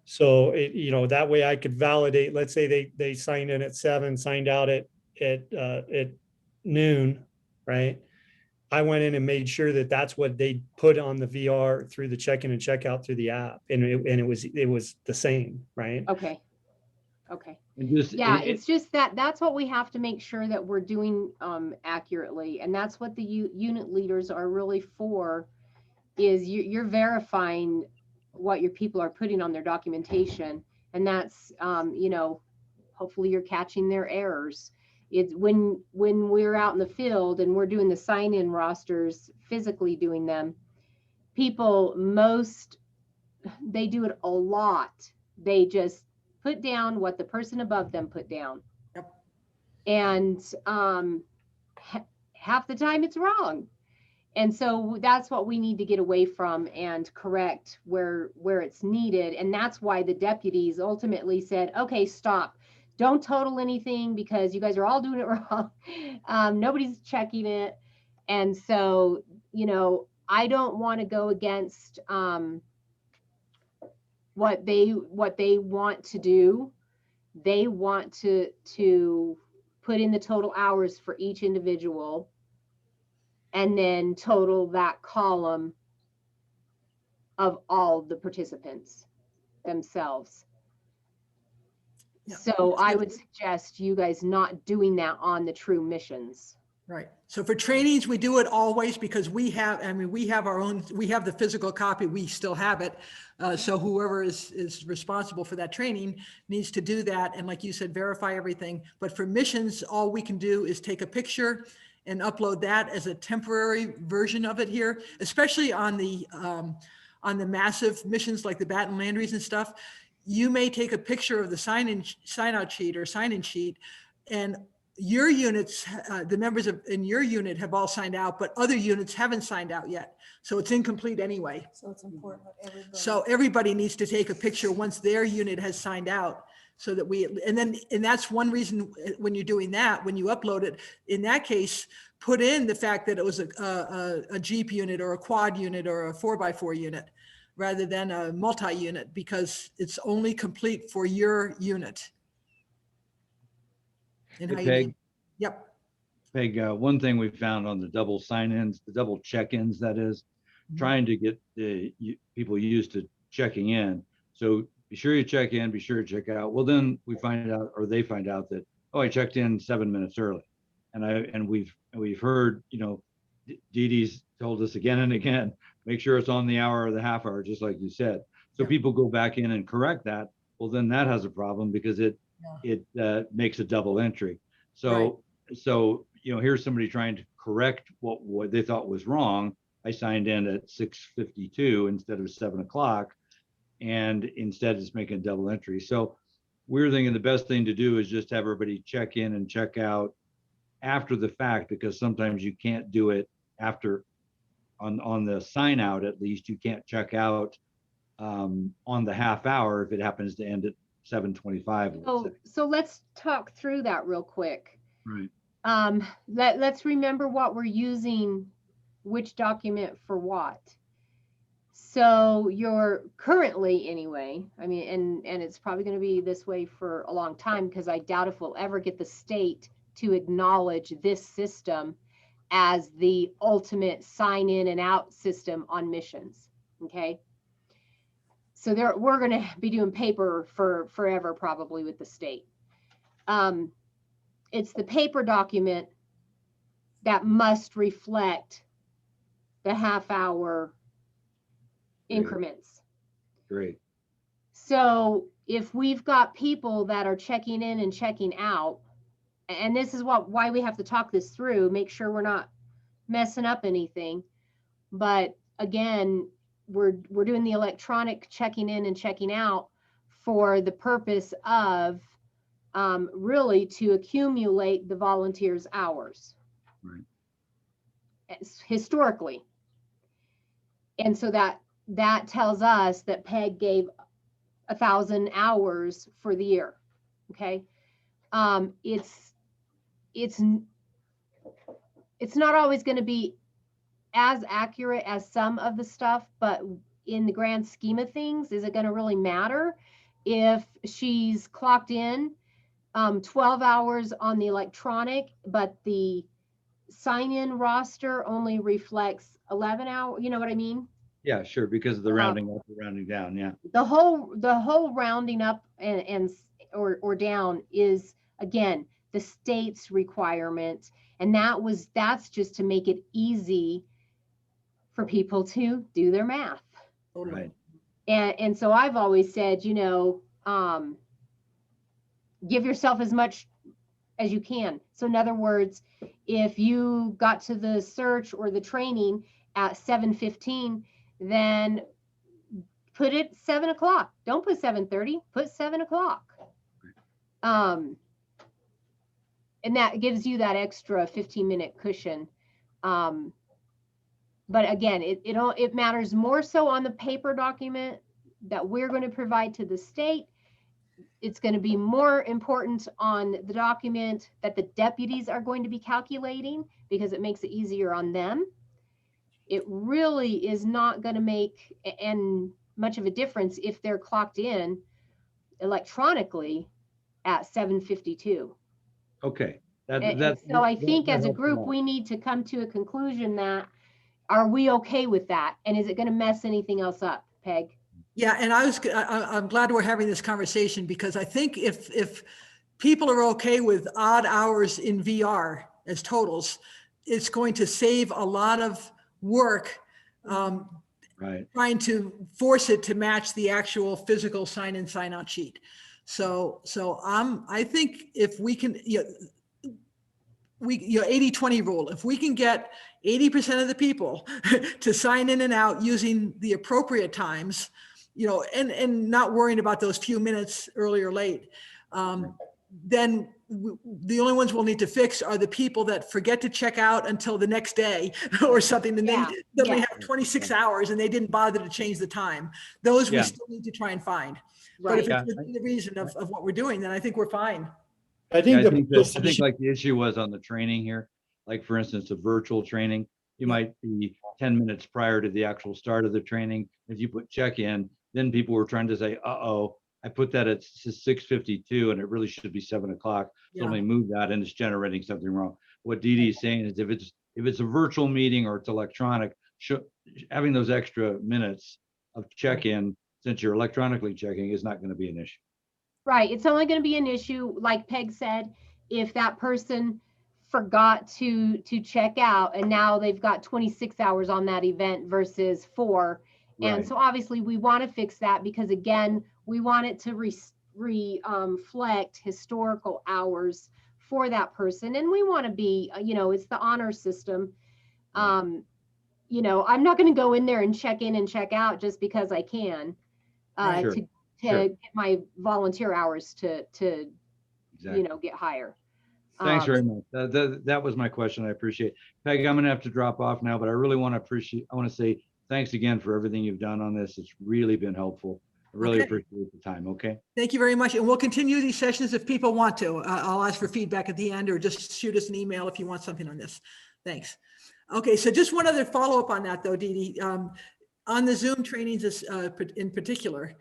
So you know, that way I could validate, let's say they signed in at 7, signed out at noon, right? I went in and made sure that that's what they put on the VR through the check-in and check-out through the app. And it was the same, right? Okay. Okay. Just, Yeah, it's just that's what we have to make sure that we're doing accurately. And that's what the unit leaders are really for, is you're verifying what your people are putting on their documentation. And that's, you know, hopefully you're catching their errors. It's when we're out in the field and we're doing the sign-in rosters, physically doing them, people, they do it a lot. They just put down what the person above them put down. Yep. And half the time it's wrong. And so that's what we need to get away from and correct where it's needed. And that's why the deputies ultimately said, okay, stop. Don't total anything because you guys are all doing it wrong. Nobody's checking it. And so, you know, I don't want to go against what they want to do. They want to put in the total hours for each individual and then total that column of all the participants themselves. Yeah. So I would suggest you guys not doing that on the true missions. Right. So for trainings, we do it always because we have our own, we have the physical copy, we still have it. So whoever is responsible for that training needs to do that. And like you said, verify everything. But for missions, all we can do is take a picture and upload that as a temporary version of it here, especially on the massive missions like the Baton Landry's and stuff. You may take a picture of the sign-out sheet or sign-in sheet, and your units, the members in your unit have all signed out, but other units haven't signed out yet. So it's incomplete anyway. So it's important that everybody. So everybody needs to take a picture once their unit has signed out, so that and that's one reason when you're doing that, when you upload it, in that case, put in the fact that it was a Jeep unit or a quad unit or a 4x4 unit rather than a multi-unit, because it's only complete for your unit. And how you Peg, need- Yep. Peg, one thing we found on the double sign-ins, the double check-ins, that is, trying to get the people used to checking in. So be sure you check in, be sure to check out. Well, then we find out, or they find out that, oh, I checked in 7 minutes early. And we've heard, you know, Dee Dee's told us again and again, make sure it's on the hour or the half hour, just like you said. So Yeah. people go back in and correct that. Well, then that has a problem because it makes a double entry. So here's somebody trying to correct what they thought was wrong. I signed in at 6:52 instead of 7 o'clock, and instead it's making a double entry. So we're thinking the best thing to do is just have everybody check in and check out after the fact, because sometimes you can't do it after on the sign out. At least you can't check out on the half hour if it happens to end at 7:25. So let's talk through that real quick. Right. Let's remember what we're using, which document for what. So you're currently, anyway, I mean, and it's probably going to be this way for a long time, because I doubt if we'll ever get the state to acknowledge this system as the ultimate sign in and out system on missions. Okay. So we're going to be doing paper for forever, probably, with the state. It's the paper document that must reflect the half hour increments. Great. So if we've got people that are checking in and checking out, and this is why we have to talk this through, make sure we're not messing up anything. But again, we're doing the electronic checking in and checking out for the purpose of really to accumulate the volunteers' hours. Right. Historically. And so that tells us that PEG gave 1,000 hours for the year. Okay. It's not always going to be as accurate as some of the stuff, but in the grand scheme of things, is it going to really matter if she's clocked in 12 hours on the electronic, but the sign-in roster only reflects 11 hours? You know what I mean? Yeah, sure. Because of the rounding up or rounding down. Yeah. The whole rounding up or down is, again, the state's requirement. And that's just to make it easy for people to do their math. Right. And so I've always said, give yourself as much as you can. So in other words, if you got to the search or the training at 7:15, then put it 7 o'clock. Don't put 7:30, put 7 o'clock. And that gives you that extra 15-minute cushion. But again, it matters more so on the paper document that we're going to provide to the state. It's going to be more important on the document that the deputies are going to be calculating, because it makes it easier on them. It really is not going to make much of a difference if they're clocked in electronically at 7:52. Okay. So I think as a group, we need to come to a conclusion that, are we okay with that? And is it going to mess anything else up, Peg? Yeah, and I'm glad we're having this conversation, because I think if people are okay with odd hours in VR as totals, it's going to save a lot of work Right. trying to force it to match the actual physical sign in, sign out sheet. So I think if we can, 80-20 rule, if we can get 80% of the people to sign in and out using the appropriate times, and not worrying about those few minutes early or late, then the only ones we'll need to fix are the people that forget to check out until the next day or something, and then suddenly have 26 hours and they didn't bother to change the time. Those we still need to try and find. But if it's within the reason of what we're doing, then I think we're fine. I think I think like the issue was on the training here, like for instance, a virtual training, you might be 10 minutes prior to the actual start of the training. If you put check in, then people were trying to say, uh-oh, I put that at 6:52 and it really should be 7 o'clock. So let me move that, and it's generating something wrong. What Dee Dee is saying is if it's a virtual meeting or it's electronic, having those extra minutes of check-in, since you're electronically checking, is not going to be an issue. Right. It's only going to be an issue, like Peg said, if that person forgot to check out, and now they've got 26 hours on that event versus 4. And Right. so obviously we want to fix that, because again, we want it to reflect historical hours for that person. And we want to be, it's the honor system. I'm not going to go in there and check in and check out just because I can, Sure. to Sure. get my volunteer hours to Exactly. get higher. Thanks very much. That was my question. I appreciate it. Peggy, I'm gonna have to drop off now, but I really want to say thanks again for everything you've done on this. It's really been helpful. I really Okay. appreciate the time. Okay. Thank you very much. And we'll continue these sessions if people want to. I'll ask for feedback at the end, or just shoot us an email if you want something on this. Thanks. Okay, so just one other follow-up on that though, Dee Dee. On the Zoom trainings in particular,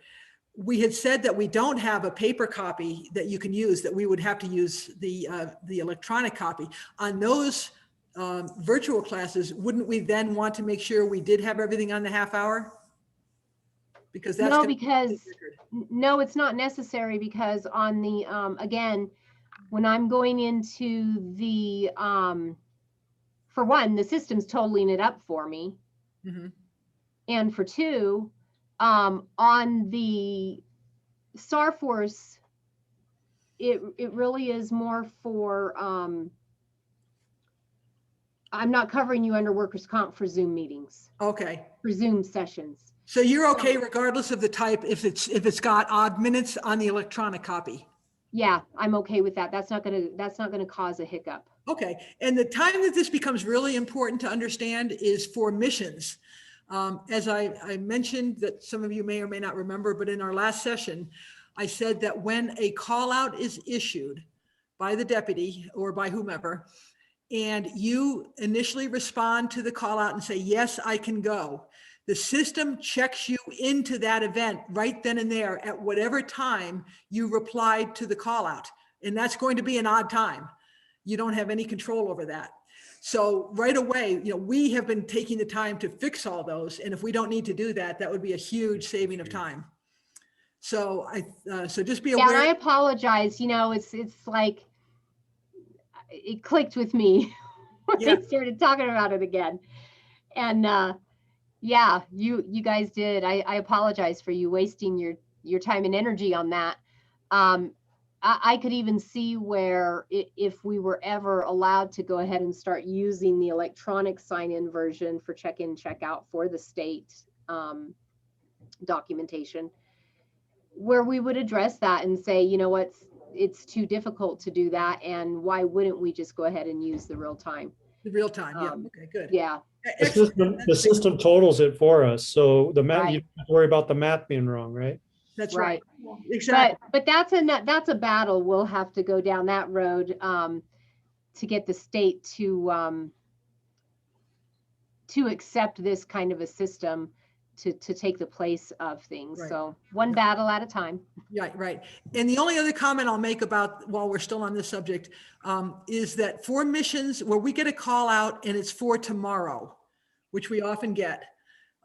we had said that we don't have a paper copy that you can use, that we would have to use the electronic copy. On those virtual classes, wouldn't we then want to make sure we did have everything on the half hour? Because that's No, it's not necessary, because on the, again, when I'm going into the, for one, the system's totaling it up for me. Mhm. And for two, on the SARForce, it really is more for, I'm not covering you under workers' comp for Zoom meetings, Okay. for Zoom sessions. So you're okay regardless of the type if it's got odd minutes on the electronic copy? Yeah, I'm okay with that. That's not gonna cause a hiccup. Okay, and the time that this becomes really important to understand is for missions. As I mentioned, that some of you may or may not remember, but in our last session, I said that when a call out is issued by the deputy or by whomever, and you initially respond to the call out and say, yes, I can go, the system checks you into that event right then and there at whatever time you replied to the call out. And that's going to be an odd time. You don't have any control over that. So right away, we have been taking the time to fix all those. And if we don't need to do that, that would be a huge saving of time. So so just be aware. Yeah, and I apologize. It's like it clicked with me when I started talking about it again. And yeah, you guys did. I apologize for you wasting your time and energy on that. I could even see where if we were ever allowed to go ahead and start using the electronic sign-in version for check-in, check-out for the state documentation, where we would address that and say, it's too difficult to do that, and why wouldn't we just go ahead and use the real time? The real time, yeah, okay, good. Yeah. The system totals it for us, so the math, Right. you don't have to worry about the math being wrong, right? That's right. Right. Exactly. But that's a battle. We'll have to go down that road to get the state to accept this kind of a system to take the place of things. Right. So one battle at a time. Yeah, right. And the only other comment I'll make about, while we're still on this subject, is that for missions where we get a call out and it's for tomorrow, which we often get,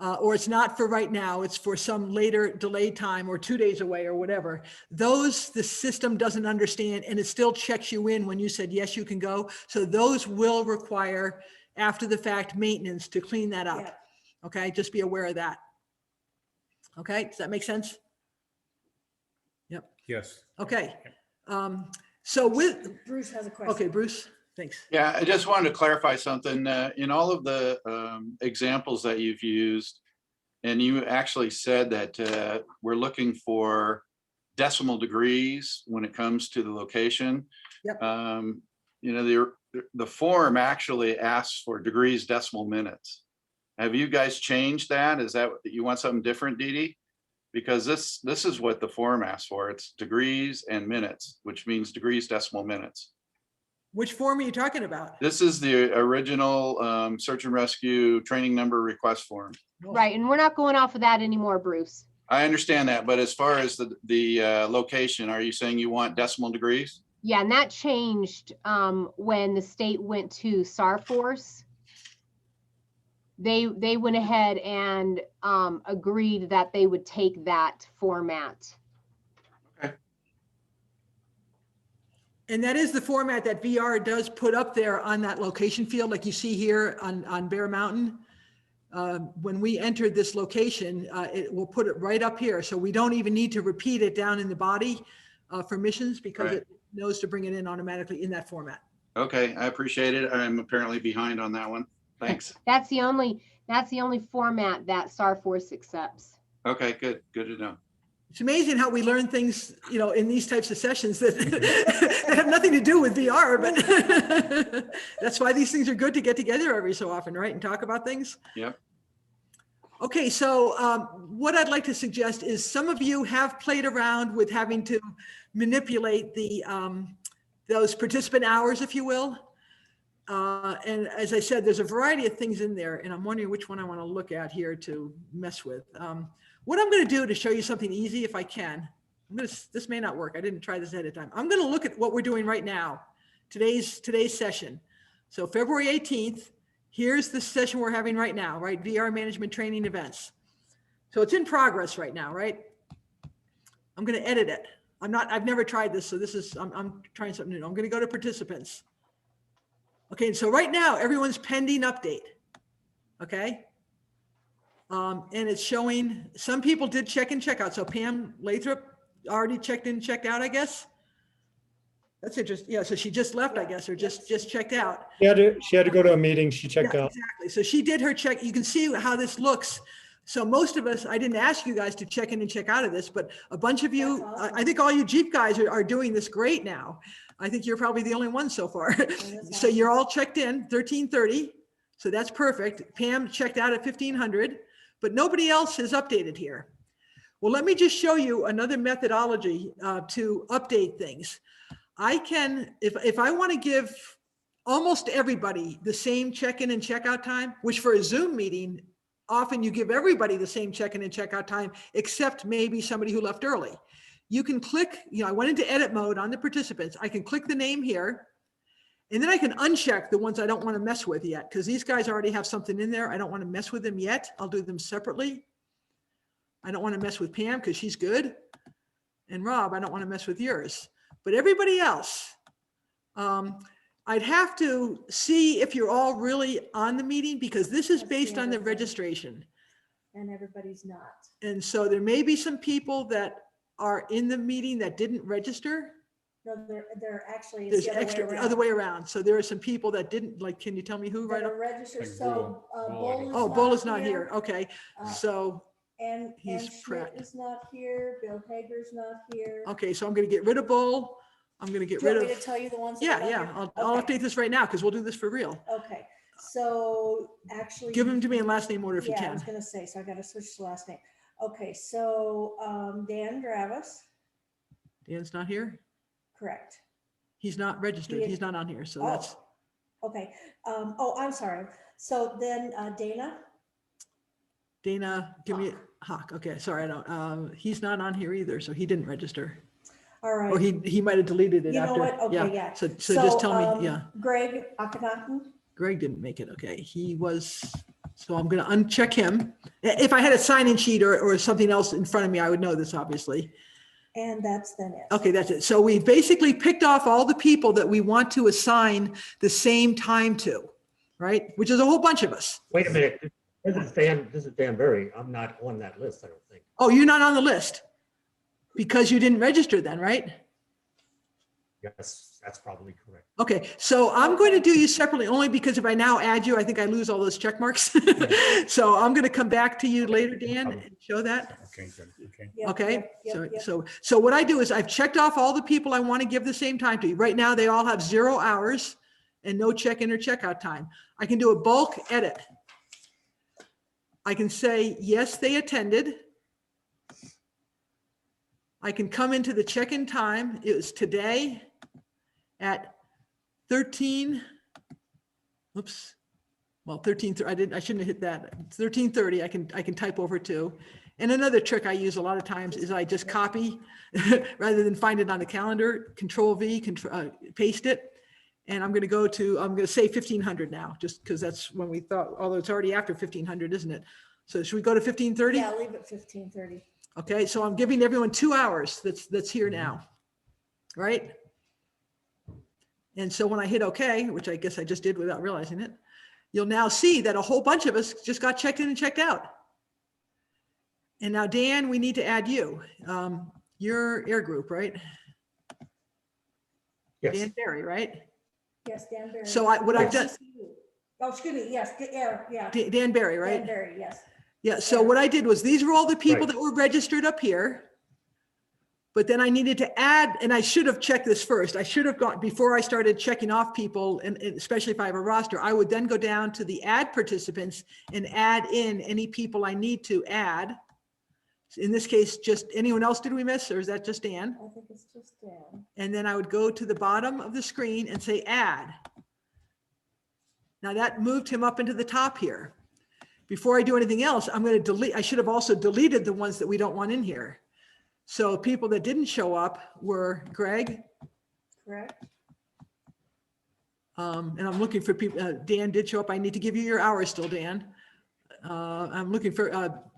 or it's not for right now, it's for some later delayed time or 2 days away or whatever, those the system doesn't understand, and it still checks you in when you said, yes, you can go. So those will require after the fact maintenance to clean that up. Yeah. Okay, just be aware of that. Okay, does that make sense? Yep. Yes. Okay. So with, Bruce has a question. okay, Bruce, thanks. Yeah, I just wanted to clarify something. In all of the examples that you've used, and you actually said that we're looking for decimal degrees when it comes to the location. Yep. The form actually asks for degrees, decimal, minutes. Have you guys changed that? Is that you want something different, Dee Dee? Because this is what the form asks for. It's degrees and minutes, which means degrees, decimal, minutes. Which form are you talking about? This is the original search and rescue training number request form. Right. And we're not going off of that anymore, Bruce. I understand that, but as far as the location, are you saying you want decimal degrees? Yeah, and that changed when the state went to SARForce. They went ahead and agreed that they would take that format. Okay. And that is the format that VR does put up there on that location field, like you see here on Bear Mountain. When we entered this location, it will put it right up here. So we don't even need to repeat it down in the body for missions because Right. it knows to bring it in automatically in that format. Okay, I appreciate it. I'm apparently behind on that one. Thanks. That's the only format that SAR Force accepts. Okay, good. Good to know. It's amazing how we learn things, you know, in these types of sessions that, that have nothing to do with VR, but that's why these things are good to get together every so often, right? And talk about things. Yep. Okay, so what I'd like to suggest is some of you have played around with having to manipulate the those participant hours, if you will. And as I said, there's a variety of things in there, and I'm wondering which one I want to look at here to mess with. What I'm going to do to show you something easy, if I can, this may not work. I didn't try this ahead of time. I'm going to look at what we're doing right now, today's session. So February 18th, here's the session we're having right now, right? VR management training events. So it's in progress right now, right? I'm going to edit it. I've never tried this. So I'm trying something new. I'm going to go to participants. Okay, so right now everyone's pending update. Okay. And it's showing some people did check in, check out. So Pam Lathrop already checked in, checked out, I guess. That's interesting. Yeah, so she just left, I guess, or just checked out. She had to go to a meeting. She checked Yeah, out. exactly. So she did her check. You can see how this looks. So most of us, I didn't ask you guys to check in and check out of this, but a bunch of you, That's awesome. I think all you Jeep guys are doing this great now. I think you're probably the only one so far. that's So you're all checked in 1330. So that's perfect. Pam checked out at 1500, but nobody else has updated here. Well, let me just show you another methodology to update things. I can, if I want to give almost everybody the same check-in and check-out time, which for a Zoom meeting, often you give everybody the same check-in and check-out time, except maybe somebody who left early. You can click, I went into edit mode on the participants. I can click the name here, and then I can uncheck the ones I don't want to mess with yet, because these guys already have something in there. I don't want to mess with them yet. I'll do them separately. I don't want to mess with Pam because she's good. And Rob, I don't want to mess with yours. But everybody else, I'd have to see if you're all really on the meeting, because this is That's the based on other the thing. registration. And everybody's not. And so there may be some people that are in the meeting that didn't register. No, they're actually, it's There's the other way around. So there are some people that didn't, like, can you tell me who right That off? are registered, Like so. Bull. Oh, Bull is not here. Okay, Uh, so, And he's Schmidt Pratt. is not here, Bill Hager's not here. okay, so I'm gonna get rid of Bull. I'm gonna get Do you rid want me of, to tell you the ones? that yeah, are not yeah. here? I'll Okay. update this right now because we'll do this for real. Okay, so actually. Give them to me in last name order if you Yeah, I was can. gonna say, so I gotta switch to last name. Okay, so Dan Dravis, Dan's not here. correct. He's not registered. He- He's not on here. So Oh, that's, Okay, I'm sorry. So then Dana, Dana, give me, Hawk. Okay, sorry, I don't, he's not on here either. So he didn't register. all right. Or he might have deleted it You know after. what? Okay, yeah. So just tell me, yeah. Greg Akhenaten, Greg didn't make it. Okay, he was, so I'm gonna uncheck him. If I had a sign-in sheet or something else in front of me, I would know this, obviously. and that's then it. Okay, that's it. So we basically picked off all the people that we want to assign the same time to, right? Which is a whole bunch of us. Wait a minute. This is Dan Berry. I'm not on that list, I don't think. Oh, you're not on the list because you didn't register then, right? Yes, that's probably correct. Okay, so I'm going to do you separately only because if I now add you, I think I lose all those check marks. So I'm going to come back to you later, Dan, and show that. Okay, good, okay. Yep, Okay, yep, yep. so what I do is I've checked off all the people I want to give the same time to. Right now, they all have 0 hours and no check-in or check-out time. I can do a bulk edit. I can say, yes, they attended. I can come into the check-in time. It was today at 13, oops. Well, 13, I shouldn't have hit that. It's 13:30. I can type over too. And another trick I use a lot of times is I just copy rather than find it on the calendar, Control V, paste it. And I'm going to say 1500 now, just because that's when we thought, although it's already after 1500, isn't it? So should we go to 1530? Yeah, leave it 15:30. Okay, so I'm giving everyone 2 hours that's here now, right? And so when I hit OK, which I guess I just did without realizing it, you'll now see that a whole bunch of us just got checked in and checked out. And now, Dan, we need to add you. You're Air Group, right? Yes. Dan Barry, right? Yes, Dan Barry. So what I've done, Oh, excuse me, yes, yeah. Dan Barry, right? Dan Barry, yes. Yeah, so what I did was, these were all the people that were registered up here. But then I needed to add, and I should have checked this first. I should have gone, before I started checking off people, and especially if I have a roster, I would then go down to the add participants and add in any people I need to add. In this case, just anyone else did we miss, or is that just Dan? I think it's just Dan. And then I would go to the bottom of the screen and say add. Now that moved him up into the top here. Before I do anything else, I'm going to delete, I should have also deleted the ones that we don't want in here. So people that didn't show up were Greg. Correct. And I'm looking for people, Dan did show up. I need to give you your hours still, Dan. I'm looking for,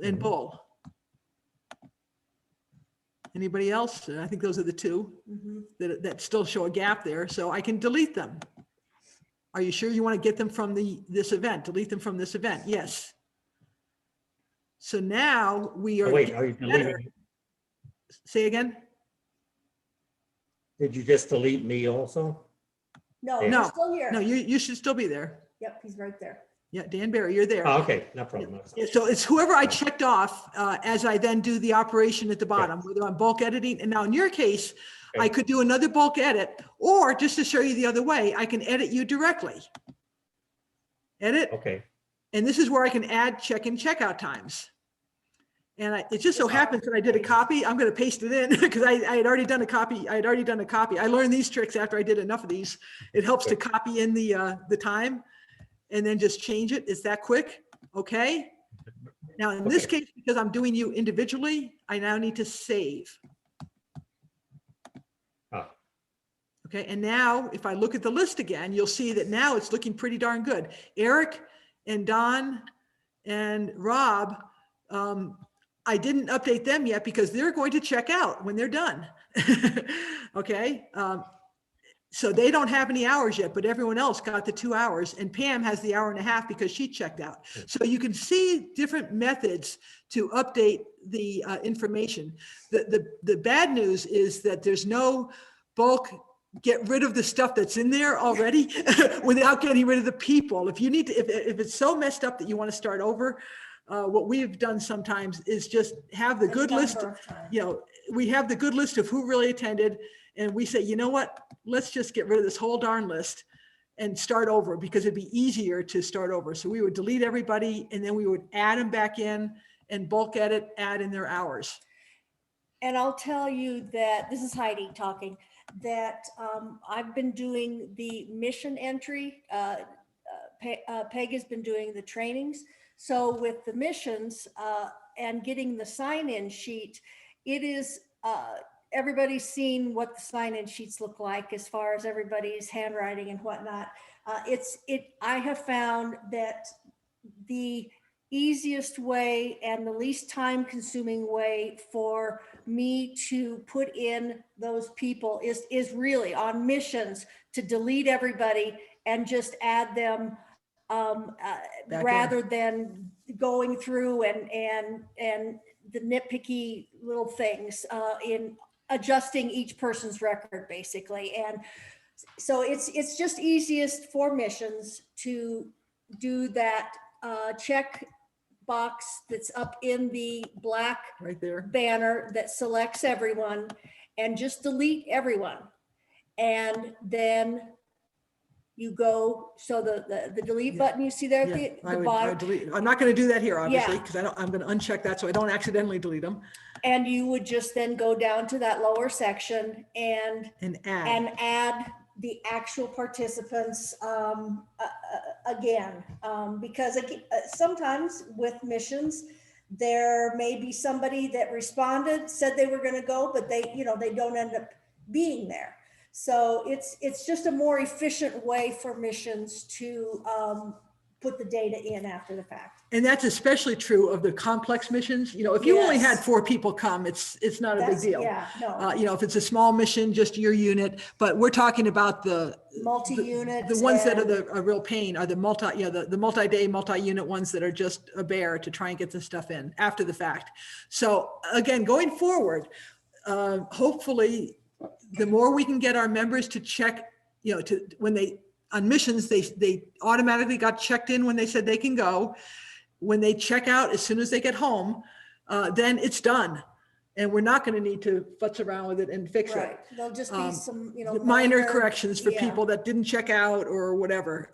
and Bull. Anybody else? I think those are the two that still show a gap there. So I can delete them. Are you sure you want to get them from this event? Delete them from this event? Yes. So now we are. Oh, wait, are you better. deleting? Say again? Did you just delete me also? No, No. he's still here. No, you should still be there. Yep, he's right there. Yeah, Dan Barry, you're there. Oh, okay, no problem. Yeah, so it's whoever I checked off as I then do the operation at the bottom, whether I'm bulk editing. And now in your case, I could do another bulk edit, or just to show you the other way, I can edit you directly. Edit. Okay. And this is where I can add check-in, checkout times. And it just so happens that I did a copy. I'm going to paste it in because I had already done a copy. I learned these tricks after I did enough of these. It helps to copy in the time and then just change it. It's that quick. Okay. Now in this case, because I'm doing you individually, I now need to save. Okay. And now if I look at the list again, you'll see that now it's looking pretty darn good. Eric and Don and Rob, I didn't update them yet because they're going to check out when they're done. Okay. So they don't have any hours yet, but everyone else got the 2 hours, and Pam has the 1.5 hours because she checked out. So you can see different methods to update the information. The bad news is that there's no bulk get rid of the stuff that's in there already without getting rid of the people. If you need to, if it's so messed up that you want to start over, what we've done sometimes is just have the good list. We have the good list of who really attended, and we say, you know what, let's just get rid of this whole darn list and start over, because it'd be easier to start over. So we would delete everybody, and then we would add them back in and bulk edit, add in their hours. And I'll tell you that, this is Heidi talking, that I've been doing the mission entry. Peg has been doing the trainings. So with the missions and getting the sign-in sheet, it is, everybody's seen what the sign-in sheets look like as far as everybody's handwriting and whatnot. I have found that the easiest way and the least time-consuming way for me to put in those people is really on missions to delete everybody and just add them rather than going through and the nitpicky little things in adjusting each person's record, basically. And so it's just easiest for missions to do that check box that's up in the black right there banner that selects everyone, and just delete everyone. And then you go, so the delete button you see there at the bottom. I'm not going to do that here, obviously, because I'm going to uncheck that so I don't accidentally delete them. And you would just then go down to that lower section and add the actual participants again, because sometimes with missions, there may be somebody that responded, said they were going to go, but they don't end up being there. So it's just a more efficient way for missions to put the data in after the fact. And that's especially true of the complex missions. You know, if you only had Yes. 4 people come, it's not a big That's, deal. yeah, no, You know, if it's a small mission, just your unit, but we're talking about the multi-unit. the ones that are and- a real pain are the the multi-day, multi-unit ones that are just a bear to try and get the stuff in after the fact. So again, going forward, hopefully, the more we can get our members to check, you know, to when they on missions, they automatically got checked in when they said they can go. When they check out, as soon as they get home, then it's done. And we're not going to need to futz around with it and fix it. Right, there'll just be some, you know. Minor corrections for yeah. people that didn't check out or whatever.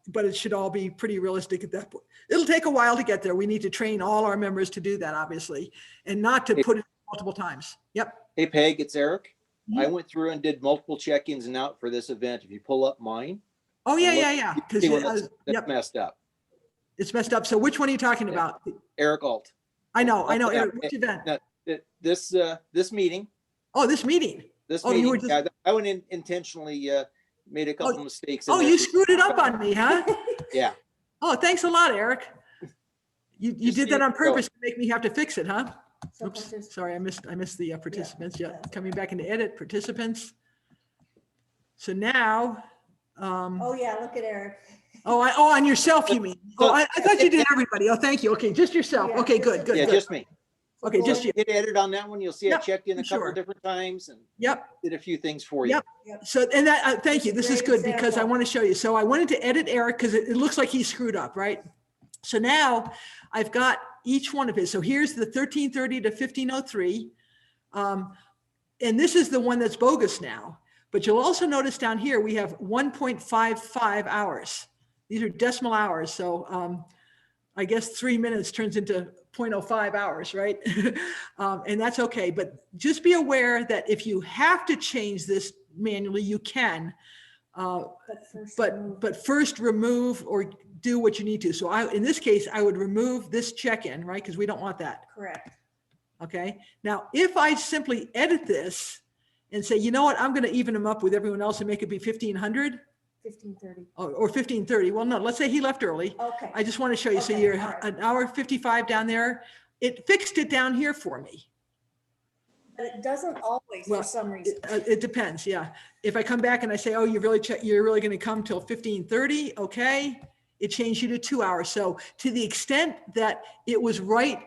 But it should all be pretty realistic at that point. It'll take a while to get there. We need to train all our members to do that, obviously, and not to put it multiple times. Yep. Hey, Peg, it's Eric. Mhm. I went through and did multiple check-ins and out for this event. If you pull up mine. Oh, yeah, and look, yeah, yeah. you Because see where that's yep, messed up. it's messed up. So which one are you talking Yeah. about? Eric Alt. I know. Yeah. Eric, which event? Now, this meeting, Oh, this meeting. this Oh, you were meeting, just- I went in intentionally, made a couple mistakes. in Oh, there. you screwed it up on me, huh? Yeah. Oh, thanks a lot, Eric. You Just did so that on you know. purpose to make me have to fix it, huh? Sometimes Oops, there's- sorry, I missed the participants. Yeah, that's coming back into edit participants. So now, Oh, yeah, look at Eric. on yourself, you mean? Oh, I thought you did everybody. Oh, thank you. Okay, just yourself. Yeah, Okay, just good, good, Yeah, good. just me. Okay, Go just in. you. Hit edit on that one. You'll see I Yep, checked in a couple sure. different times and Yep. did a few things for you. Yep. So, and that, thank you. This is Great good because I example. want to show you. So I wanted to edit Eric because it looks like he screwed up, right? So now I've got each one of his. So here's the 1330 to 1503. And this is the one that's bogus now. But you'll also notice down here, we have 1.55 hours. These are decimal hours. So I guess 3 minutes turns into 0.05 hours, right? And that's okay. But just be aware that if you have to change this manually, you can. But first remove or do what you need to. So in this case, I would remove this check-in, right? Because we don't want that. Correct. Okay. Now, if I simply edit this and say, you know what, I'm going to even them up with everyone else and make it be 1500 15:30. or 1530. Well, no, let's say he left early. Okay. I just want to show you. So Okay, you're all right. an hour 55 down there. It fixed it down here for me. But it doesn't always Well, for some reason. It depends. Yeah. If I come back and I say, oh, you're really going to come till 1530. Okay. It changed you to 2 hours. So to the extent that it was right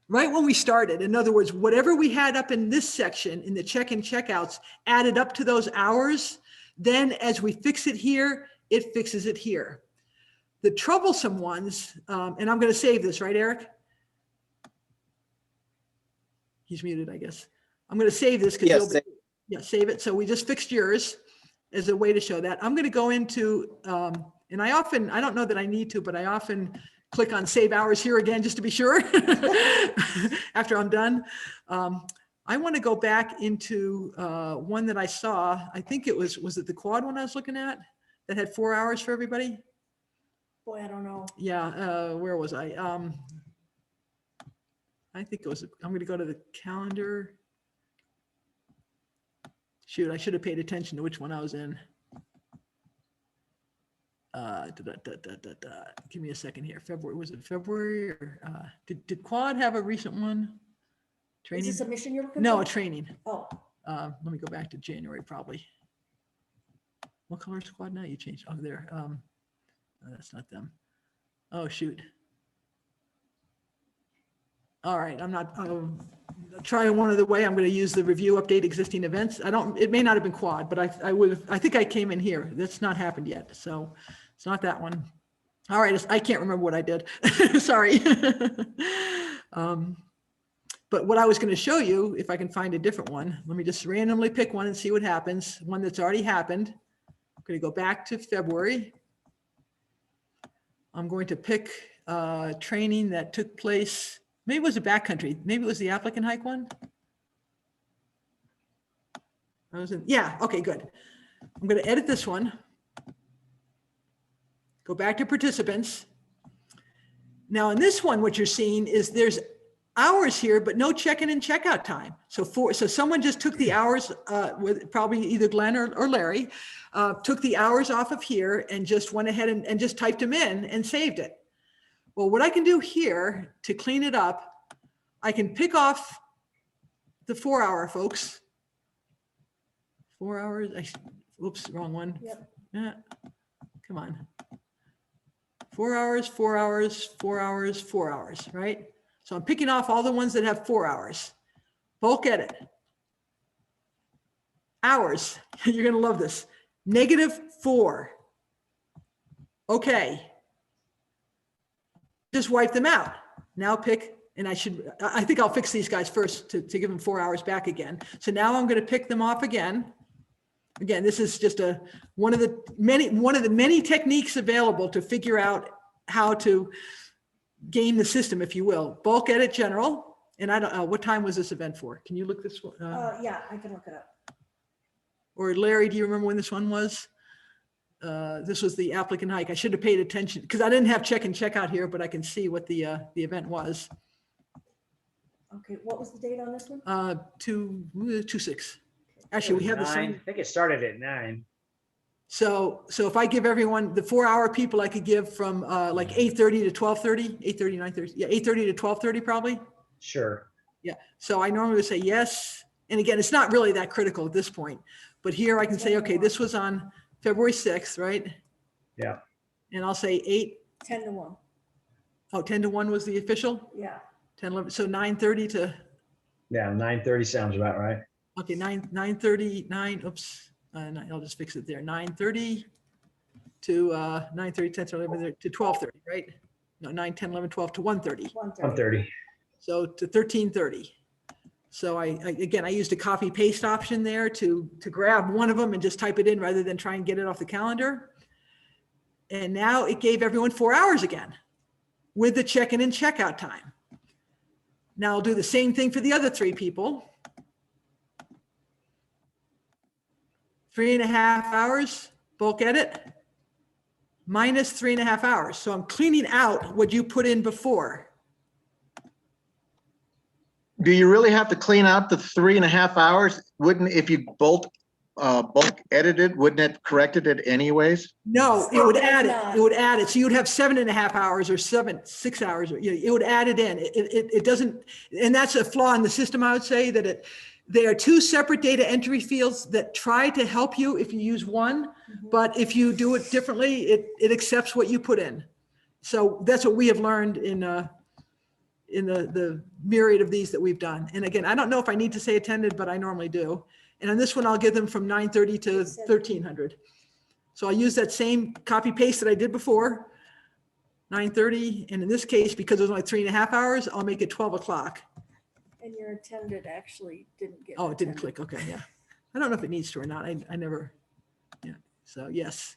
when we started, in other words, whatever we had up in this section in the check-in checkouts added up to those hours, then as we fix it here, it fixes it here. The troublesome ones, and I'm going to save this, right, Eric? He's muted, I guess. I'm going to save this because Yes, yeah, save it. So we just fixed yours as a way to show that. I'm going to go into, and I don't know that I need to, but I often click on save hours here again, just to be sure after I'm done. I want to go back into one that I saw. I think it was it the quad one I was looking at that had 4 hours for everybody? Boy, I don't know. Yeah, where was I? I think it was, I'm going to go to the calendar. Shoot, I should have paid attention to which one I was in. Give me a second here. February, was it February or did Quad have a recent one? Is Training? this a mission you're looking No, for? a training. Oh, Let me go back to January probably. What color is Quad now? You changed. Oh, there. No, that's not them. Oh, shoot. All right, I'm not trying one other way. I'm going to use the review update existing events. It may not have been Quad, but I think I came in here. That's not happened yet. So it's not that one. All right, I can't remember what I did. Sorry. But what I was going to show you, if I can find a different one, let me just randomly pick one and see what happens. One that's already happened. I'm going to go back to February. I'm going to pick training that took place. Maybe it was a backcountry. Maybe it was the applicant hike one. Yeah, okay, good. I'm going to edit this one. Go back to participants. Now in this one, what you're seeing is there's hours here, but no check-in and checkout time. So someone just took the hours with probably either Glenn or Larry, took the hours off of here and just went ahead and just typed them in and saved it. Well, what I can do here to clean it up, I can pick off the 4 hour folks. 4 hours, oops, wrong one. Yep. Yeah, come on. 4 hours, 4 hours, 4 hours, 4 hours, right? So I'm picking off all the ones that have 4 hours. Bulk edit. Hours, you're gonna love this. -4. Okay. Just wipe them out. Now pick, and I think I'll fix these guys first to give them 4 hours back again. So now I'm gonna pick them off again. Again, this is just one of the many techniques available to figure out how to game the system, if you will. Bulk edit general, and I don't know, what time was this event for? Can you look this one? Yeah, I can look it up. Or Larry, do you remember when this one was? This was the applicant hike. I should have paid attention because I didn't have check and check out here, but I can see what the event was. Okay, what was the date on this one? 2/6. Actually, we have the same. I think it started at 9. So if I give everyone the 4 hour people, I could give from like 8:30 to 12:30, 8:30, 9:30. Yeah, 8:30 to 12:30 probably. Sure. Yeah. So I normally would say yes. And again, it's not really that critical at this point, but here I can say, okay, this was on February 6th, right? Yeah. And I'll say 10 to 1. Oh, 10 to 1 was the official? Yeah. 10, 11, so 9:30 to, Yeah, 9:30 sounds about right. okay, 9:30, oops, I'll just fix it there. 9:30 to 9:30, 10, 11 to 12:30, right? No, 9, 10, 11, 12 to 1:30. 1:30. So to 13:30. So again, I used a copy paste option there to grab one of them and just type it in rather than try and get it off the calendar. And now it gave everyone 4 hours again with the check-in and checkout time. Now I'll do the same thing for the other 3 people. 3.5 hours, bulk edit, minus 3.5 hours. So I'm cleaning out what you put in before. Do you really have to clean out the 3.5 hours? Wouldn't, if you bulk edited, wouldn't it corrected it anyways? No, it would add it. It would add it. So you would have 7.5 hours or 6 hours. It would add it in. It doesn't, and that's a flaw in the system. I would say that they are 2 separate data entry fields that try to help you if you use one, but if you do it differently, it accepts what you put in. So that's what we have learned in the myriad of these that we've done. And again, I don't know if I need to say attended, but I normally do. And on this one, I'll give them from 9:30 to 1300. So I'll use that same copy paste that I did before, 9:30. And in this case, because it was only 3.5 hours, I'll make it 12 o'clock. And your attended actually didn't get. Oh, it didn't click. Okay, yeah. I don't know if it needs to or not. I never, yeah. So yes.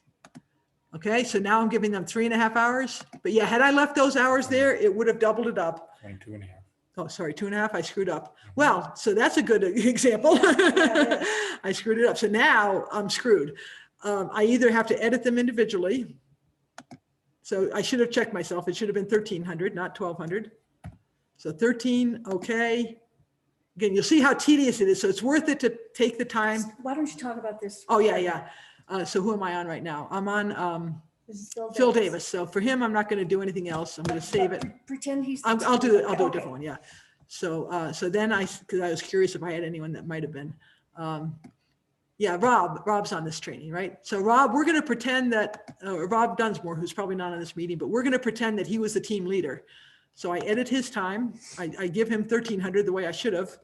Okay, so now I'm giving them 3.5 hours. But yeah, had I left those hours there, it would have doubled it up. 22.5. Oh, sorry, 2.5, I screwed up. Well, so that's a good example. I screwed it up. So now I'm screwed. I either have to edit them individually. So I should have checked myself. It should have been 1300, not 1200. So 13, okay. Again, you'll see how tedious it is. So it's worth it to take the time. Why don't you talk about this? Oh, yeah. So who am I on right now? I'm on This is Phil Davis. So for him, I'm not going to do anything else. I'm going to save it. Pretend he's. I'll do a different one. Yeah. So then because I was curious if I had anyone that might have been. Yeah, Rob's on this training, right? So Rob, we're going to pretend that Rob Dunsmore, who's probably not on this meeting, but we're going to pretend that he was the team leader. So I edit his time. I give him 1300 the way I should have.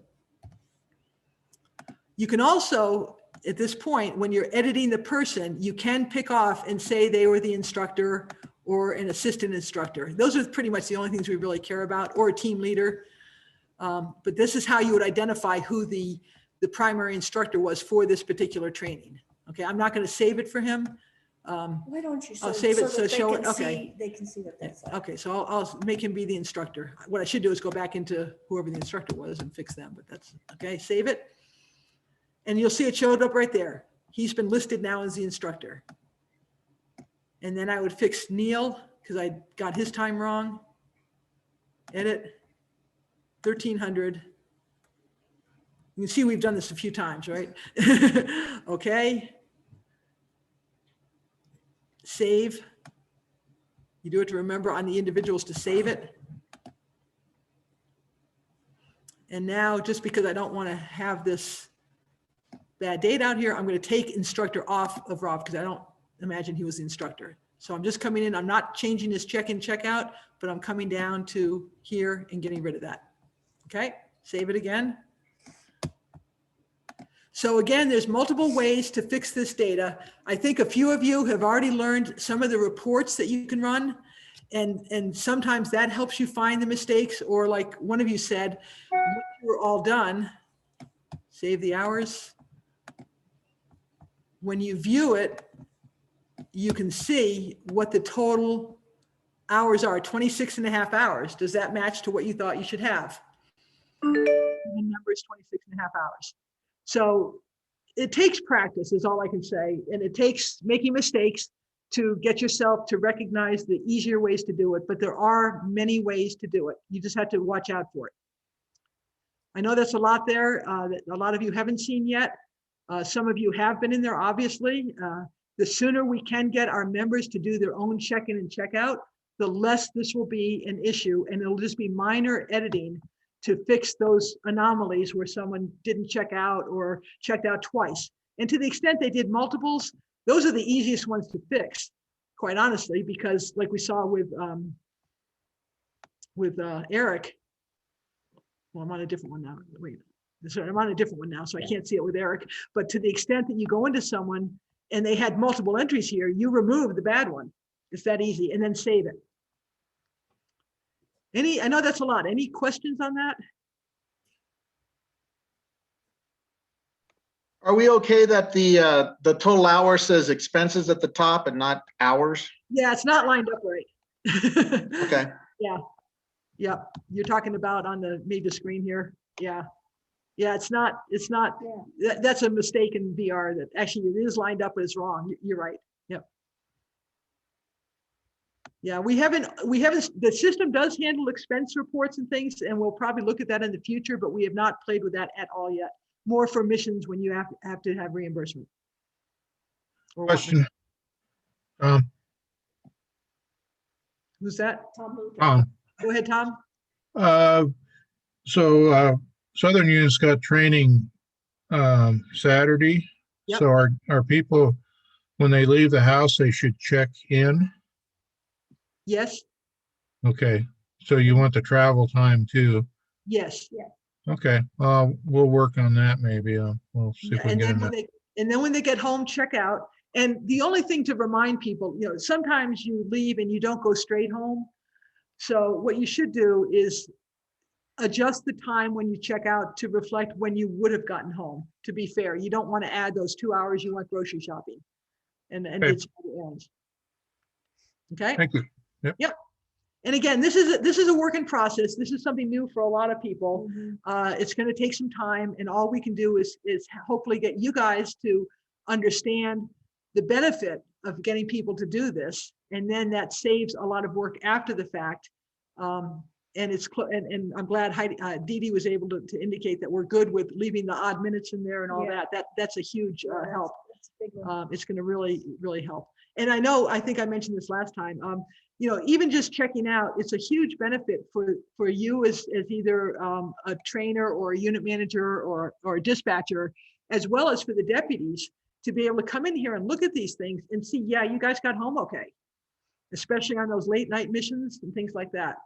You can also, at this point, when you're editing the person, you can pick off and say they were the instructor or an assistant instructor. Those are pretty much the only things we really care about, or a team leader. But this is how you would identify who the primary instructor was for this particular training. Okay, I'm not going to save it for him. Why don't you? I'll save it so that they show it. can Okay. see- They can see what that's like. Okay, so I'll make him be the instructor. What I should do is go back into whoever the instructor was and fix them, but that's, okay, save it. And you'll see it showed up right there. He's been listed now as the instructor. And then I would fix Neil because I got his time wrong. Edit, 1300. You can see we've done this a few times, right? Okay. save. You do it to remember on the individuals to save it. And now, just because I don't want to have this bad date out here, I'm going to take instructor off of Rob because I don't imagine he was the instructor. So I'm just coming in, I'm not changing his check-in, check-out, but I'm coming down to here and getting rid of that. Okay, save it again. So again, there's multiple ways to fix this data. I think a few of you have already learned some of the reports that you can run. And sometimes that helps you find the mistakes, or like one of you said, once you're all done, save the hours. When you view it, you can see what the total hours are, 26.5 hours. Does that match to what you thought you should have? The number is 26.5 hours. So it takes practice is all I can say. And it takes making mistakes to get yourself to recognize the easier ways to do it, but there are many ways to do it. You just have to watch out for it. I know that's a lot there that a lot of you haven't seen yet. Some of you have been in there, obviously. The sooner we can get our members to do their own check-in and check-out, the less this will be an issue, and it'll just be minor editing to fix those anomalies where someone didn't check out or checked out twice. And to the extent they did multiples, those are the easiest ones to fix, quite honestly, because like we saw with Eric, well, I'm on a different one now. Wait, sorry, I'm on a different one now, so I can't see it with Eric. But to the extent that you go into someone and they had multiple entries here, you remove the bad one. It's that easy, and then save it. I know that's a lot. Any questions on that? Are we okay that the total hour says expenses at the top and not hours? Yeah, it's not lined up right. Okay. Yeah. Yeah. You're talking about on the maybe the screen here. Yeah. Yeah, it's not, that's a mistake in VR that actually it is lined up, but it's wrong. You're right. Yep. Yeah, we haven't, the system does handle expense reports and things, and we'll probably look at that in the future, but we have not played with that at all yet. More for missions when you have to have reimbursement. Or Question. who's that? Tom. Go ahead, Tom. So Southern Unit's got training Saturday. Yep. So are people, when they leave the house, they should check in? Yes. Okay. So you want the travel time too? Yes. Yeah. Okay. We'll work on that maybe. We'll see if we can get enough. And then when they get home, check out. And the only thing to remind people, sometimes you leave and you don't go straight home. So what you should do is adjust the time when you check out to reflect when you would have gotten home. To be fair, you don't want to add those 2 hours you went grocery shopping and Okay. it's errands. Okay. Thank you. Yep. Yep. And again, this is a work in process. This is something new for a lot of people. It's going to take some time, and all we can do is hopefully get you guys to understand the benefit of getting people to do this, and then that saves a lot of work after the fact. And I'm glad Heidi, Dee Dee was able to indicate that we're good with leaving the odd minutes in there and all that. That's a huge help. It's going to really help. And I think I mentioned this last time. Even just checking out, it's a huge benefit for you as either a trainer or a unit manager or a dispatcher, as well as for the deputies, to be able to come in here and look at these things and see, yeah, you guys got home okay, especially on those late night missions and things like that.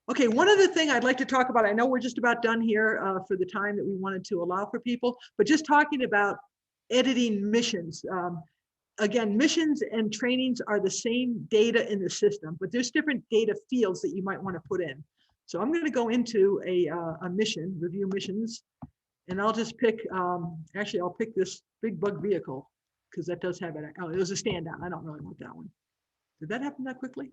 Okay, one other thing I'd like to talk about, I know we're just about done here for the time that we wanted to allow for people, but just talking about editing missions. Again, missions and trainings are the same data in the system, but there's different data fields that you might want to put in. So I'm going to go into a mission, review missions, and I'll just pick, actually, I'll pick this big bug vehicle because that does have it. Oh, it was a standout. I don't really want that one. Did that happen that quickly?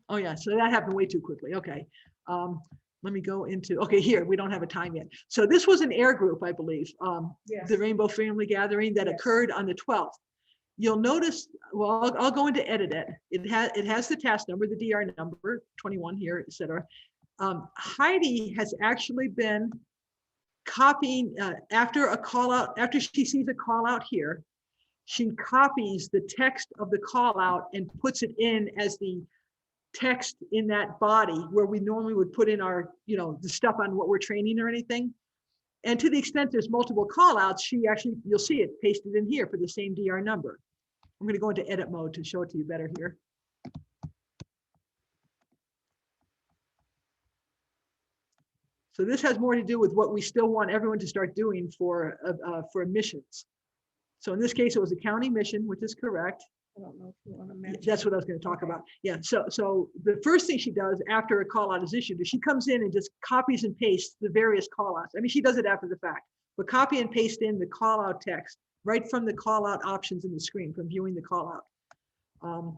Oh yeah, so that happened way too quickly. Okay, let me go into, okay, here, we don't have a time yet. So this was an air group, I believe, the Rainbow Family Gathering that occurred on the 12th. You'll notice, well, I'll go into edit it. It has the task number, the DR number, 21 here, et cetera. Heidi has actually been copying after a call out, after she sees a call out here, she copies the text of the call out and puts it in as the text in that body where we normally would put in our, the stuff on what we're training or anything. And to the extent there's multiple call outs, she actually, you'll see it pasted in here for the same DR number. I'm going to go into edit mode to show it to you better here. So this has more to do with what we still want everyone to start doing for missions. So in this case, it was a county mission, which is correct. I don't know if you want to mention. That's what I was going to talk about. Yeah. So the first thing she does after a call out is issued is she comes in and just copies and pastes the various call outs. I mean, she does it after the fact, but copy and paste in the call out text right from the call out options in the screen from viewing the call out.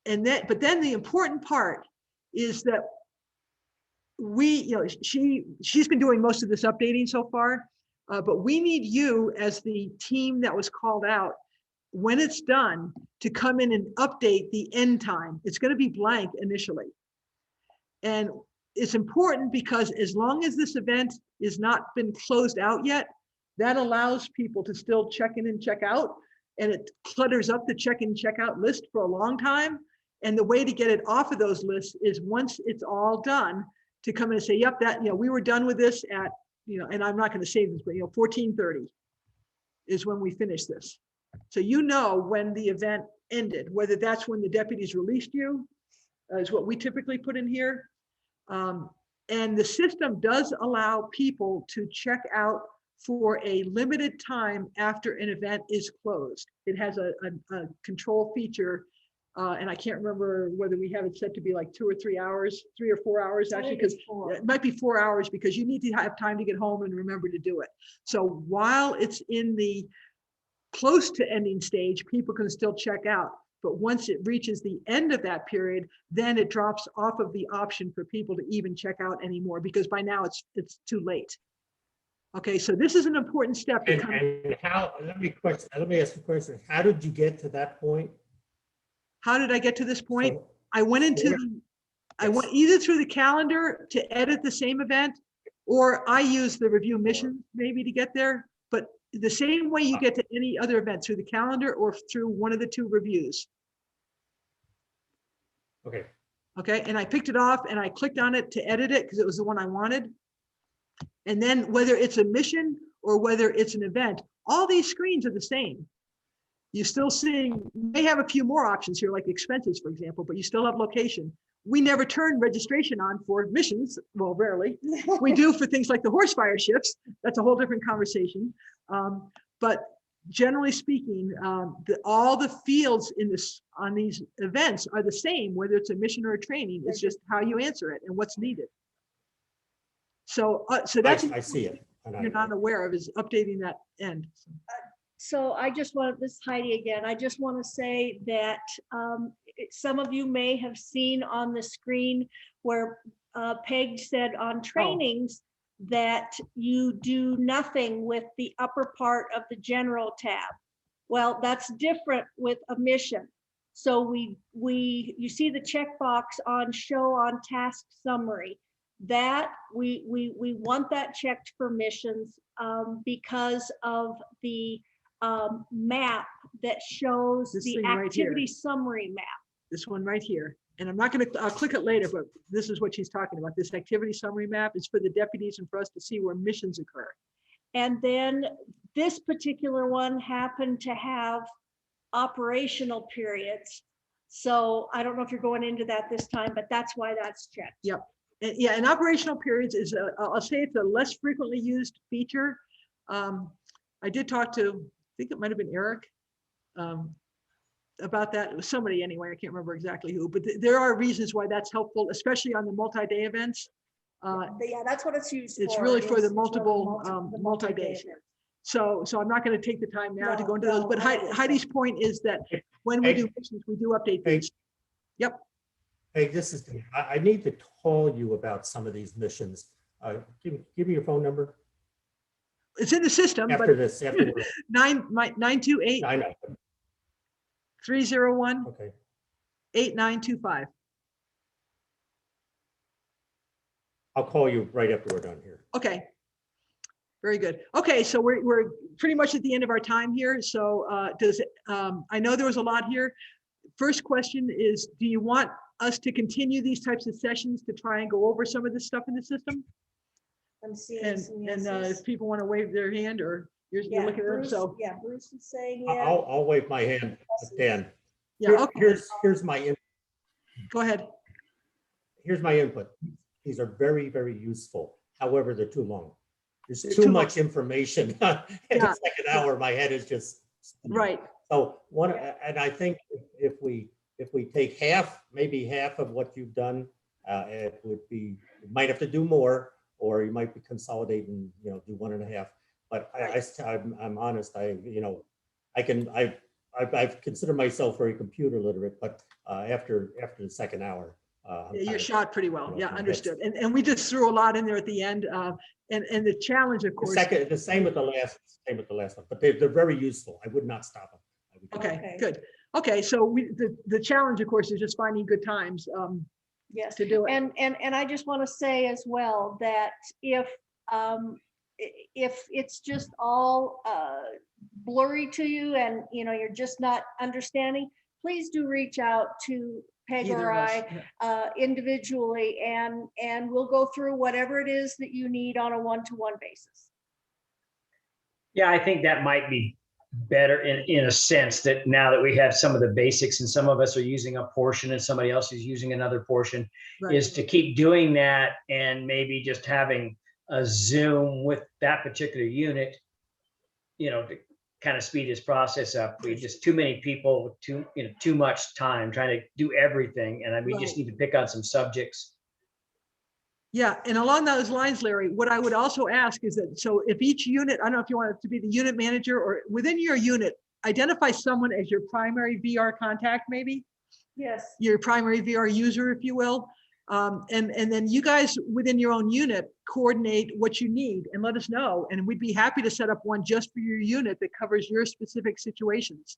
But then the important part is that she's been doing most of this updating so far, but we need you as the team that was called out, when it's done, to come in and update the end time. It's going to be blank initially. And it's important because as long as this event is not been closed out yet, that allows people to still check in and check out, and it clutters up the check in, check out list for a long time. And the way to get it off of those lists is once it's all done, to come in and say, yep, that, we were done with this at, and I'm not going to save this, but 14:30 is when we finish this. So when the event ended, whether that's when the deputies released you, is what we typically put in here. And the system does allow people to check out for a limited time after an event is closed. It has a control feature. And I can't remember whether we have it set to be like 2 or 3 hours, 3 or 4 hours actually, because it might be 4 hours because you need to have time to get home and remember to do it. So while it's in the close to ending stage, people can still check out. But once it reaches the end of that period, then it drops off of the option for people to even check out anymore, because by now it's too late. Okay, so this is an important step. And how, let me ask you a question. How did you get to that point? How did I get to this point? So, I went I went either through the calendar to edit the same event, or I used the review mission maybe to get there. But the same way you get to any other event, through the calendar or through one of the two reviews. Okay. Okay, and I picked it off and I clicked on it to edit it because it was the one I wanted. And then whether it's a mission or whether it's an event, all these screens are the same. You still seeing, you may have a few more options here, like expenses, for example, but you still have location. We never turn registration on for missions. Well, rarely. We do for things like the horse fire shifts. That's a whole different conversation. But generally speaking, all the fields on these events are the same, whether it's a mission or a training. It's just how you answer it and what's needed. So that's I see it. You're not aware of is updating that end. So I just want, this is Heidi again, I just want to say that some of you may have seen on the screen where Peg said on trainings that you do nothing with the upper part of the general tab. Well, that's different with a mission. So you see the checkbox on show on task summary. That we want that checked for missions because of the map that shows This the thing right activity here. Summary map. This one right here. And I'm not going to, I'll click it later, but this is what she's talking about. This activity summary map is for the deputies and for us to see where missions occur. And then this particular one happened to have operational periods. So I don't know if you're going into that this time, but that's why that's checked. Yep. And yeah, and operational periods is, I'll say it's a less frequently used feature. I did talk to, I think it might have been Eric, about that. It was somebody anyway, I can't remember exactly who, but there are reasons why that's helpful, especially on the multi-day events. Yeah, that's what it's used for. It's really for the is multiple the multi-days. events. So I'm not going to take the time now to No, go into those, no, but I don't think so. Heidi's point is that when we do missions, we do update these. Yep. Hey, this is, I need to call you about some of these missions. Give me your phone number. It's in the system, After but this, after we're- 928 I know. 301 Okay. 8925. I'll call you right after we're done here. Okay. Very good. Okay, so we're pretty much at the end of our time here. So I know there was a lot here. First question is, do you want us to continue these types of sessions to try and go over some of this stuff in the system? I'm seeing And, some and yeses. if people want to wave their hand, or you're Yeah, looking at them, Bruce, so, yeah, Bruce is saying yeah. I'll wave my hand, Dan. yeah, okay, Here's my, go ahead. here's my input. These are very, very useful. However, they're too long. There's They're too too much information. Yeah. It's like an hour, my head is just. Right, So and I think if we take half, maybe half of what you've done, it would be, you might have to do more, or you might be consolidating, do 1.5. But I'm honest, I've considered myself very computer literate, but after the second hour. yeah, you're shot pretty well. Yeah, understood. And we just threw a lot in there at the end. And the challenge, of course. The same with the last one, but they're very useful. I would not stop them. Okay, good. Okay, so the challenge, of course, is just finding good times Yes, to do it. and I just want to say as well that if it's just all blurry to you and you're just not understanding, please do reach out to Peg Either or of us, I individually, and we'll go through whatever it is that you need on a one-to-one basis. Yeah, I think that might be better in a sense, that now that we have some of the basics and some of us are using a portion and somebody else is using another portion, Right. is to keep doing that and maybe just having a Zoom with that particular unit, to kind of speed this process up. We just too many people, too much time trying to do everything, and we just need to pick on some subjects. Yeah, and along those lines, Larry, what I would also ask is that, so if each unit, I don't know if you want it to be the unit manager, or within your unit, identify someone as your primary VR contact, maybe Yes. your primary VR user, if you will. And then you guys within your own unit coordinate what you need and let us know. And we'd be happy to set up one just for your unit that covers your specific situations.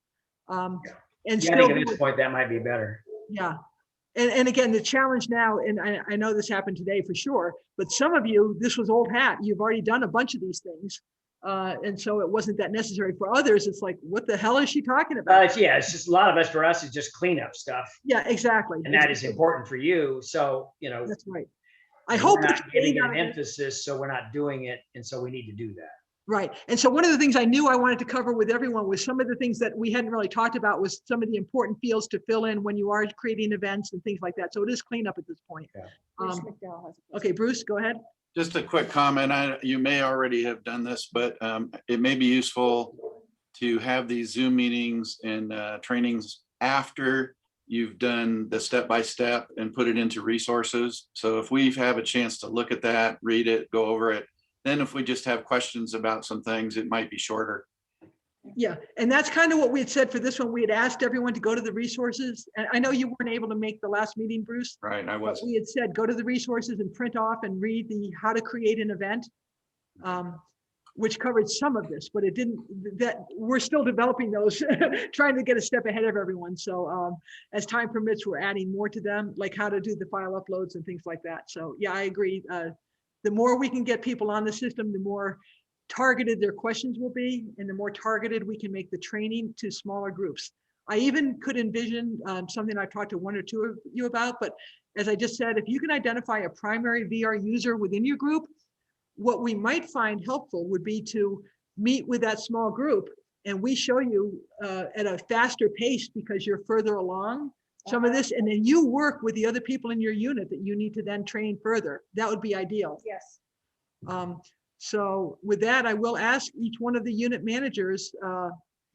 And Yeah, I still, think at this point that might be better. yeah. And again, the challenge now, and I know this happened today for sure, but some of you, this was old hat. You've already done a bunch of these things. And so it wasn't that necessary. For others, it's like, what the hell is she talking about? Yeah, it's just a lot of us, for us, it's just cleanup stuff. Yeah, exactly. And that is important for you. So, That's right. I hope we're it's not giving it not an a- emphasis, so we're not doing it. And so we need to do that. Right. And so one of the things I knew I wanted to cover with everyone was some of the things that we hadn't really talked about, was some of the important fields to fill in when you are creating events and things like that. So it is cleanup at this point. Yeah. Bruce McDowell has a question. Okay, Bruce, go ahead. Just a quick comment. You may already have done this, but it may be useful to have these Zoom meetings and trainings after you've done the step-by-step and put it into resources. So if we have a chance to look at that, read it, go over it, then if we just have questions about some things, it might be shorter. Yeah, and that's kind of what we had said for this one. We had asked everyone to go to the resources. And I know you weren't able to make the last meeting, Bruce. Right, I But was. we had said, go to the resources and print off and read the how to create an event, which covered some of this, but it didn't, that we're still developing those, trying to get a step ahead of everyone. So as time permits, we're adding more to them, like how to do the file uploads and things like that. So yeah, I agree. The more we can get people on the system, the more targeted their questions will be, and the more targeted we can make the training to smaller groups. I even could envision something I've talked to one or two of you about, but as I just said, if you can identify a primary VR user within your group, what we might find helpful would be to meet with that small group, and we show you at a faster pace because you're further along some of this, and then you work with the other people in your unit that you need to then train further. That would be ideal. Yes. So with that, I will ask each one of the unit managers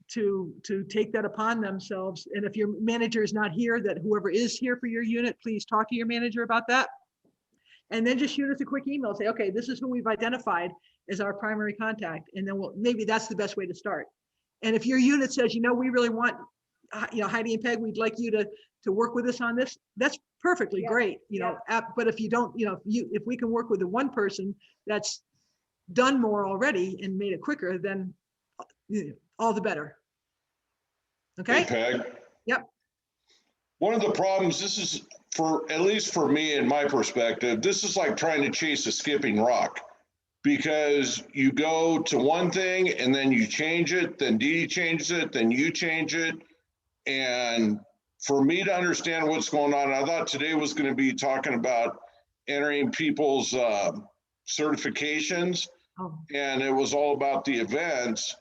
to take that upon themselves. And if your manager is not here, that whoever is here for your unit, please talk to your manager about that. And then just shoot us a quick email, say, okay, this is who we've identified as our primary contact. And then maybe that's the best way to start. And if your unit says, we really want, Heidi and Peg, we'd like you to work with us on this, that's perfectly great, but if you don't, if we can work with the one person that's done more already and made it quicker, then all the better. Okay. Hey, Peg. Yep. One of the problems, this is at least for me and my perspective, this is like trying to chase a skipping rock, because you go to one thing and then you change it, then Dee Dee changes it, then you change it. And for me to understand what's going on, I thought today was going to be talking about entering people's certifications, and it was all about the events.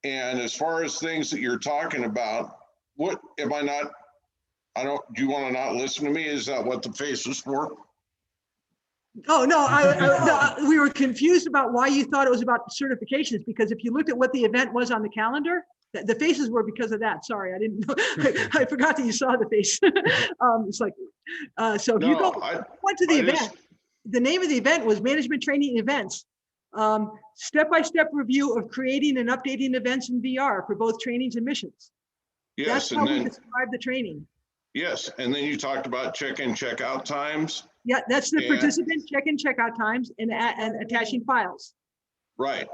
And as far as things that you're talking about, what am I not? Do you want to not listen to me? Is that what the face is for? Oh, no, no, we were confused about why you thought it was about certifications, because if you looked at what the event was on the calendar, the faces were because of that. Sorry, I didn't know. I forgot that you saw the face. It's like, so if you went to the event, the name of the event was Management Training Events. Step-by-step review of creating and updating events in VR for both trainings and missions. Yes, that's how we describe the training. Yes, and then you talked about check-in, check-out times. Yeah, that's the participant check-in, check-out times and attaching files. Right,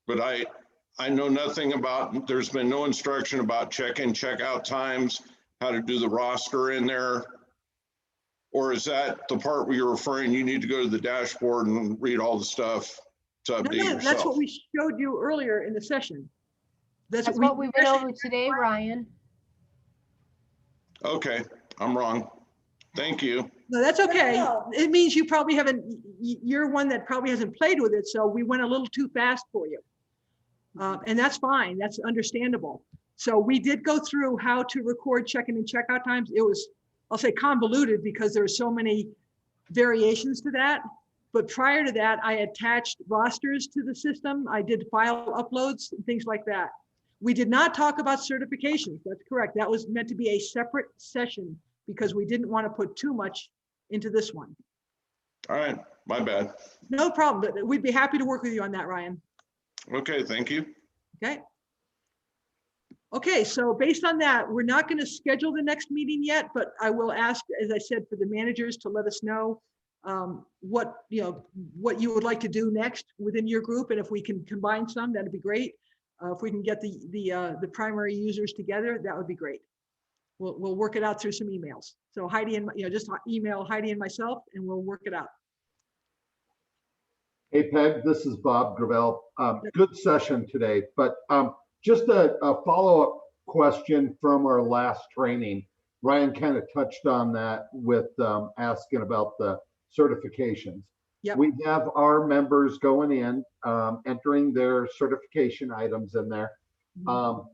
but I know nothing about, there's been no instruction about check-in, check-out times, how to do the roster in there. Or is that the part where you're referring, you need to go to the dashboard and read all the stuff to update yourself? That's what we showed you earlier in the session. That's what we went over today, Ryan. Okay, I'm wrong. Thank you. No, that's okay. It means you probably haven't, you're one that probably hasn't played with it, so we went a little too fast for you. And that's fine, that's understandable. So we did go through how to record check-in and check-out times. It was, I'll say convoluted because there are so many variations to that. But prior to that, I attached rosters to the system. I did file uploads and things like that. We did not talk about certifications. That's correct. That was meant to be a separate session because we didn't want to put too much into this one. All right, my bad. No problem. But we'd be happy to work with you on that, Ryan. Okay, thank you. Okay. Okay, so based on that, we're not going to schedule the next meeting yet, but I will ask, as I said, for the managers to let us know what you would like to do next within your group, and if we can combine some, that'd be great. If we can get the primary users together, that would be great. We'll work it out through some emails. So Heidi and just email Heidi and myself, and we'll work it out. Hey Peg, this is Bob Gravel. Good session today, but just a follow-up question from our last training. Ryan kind of touched on that with asking about the certifications. Yep. We have our members going in, entering their certification items in there. Am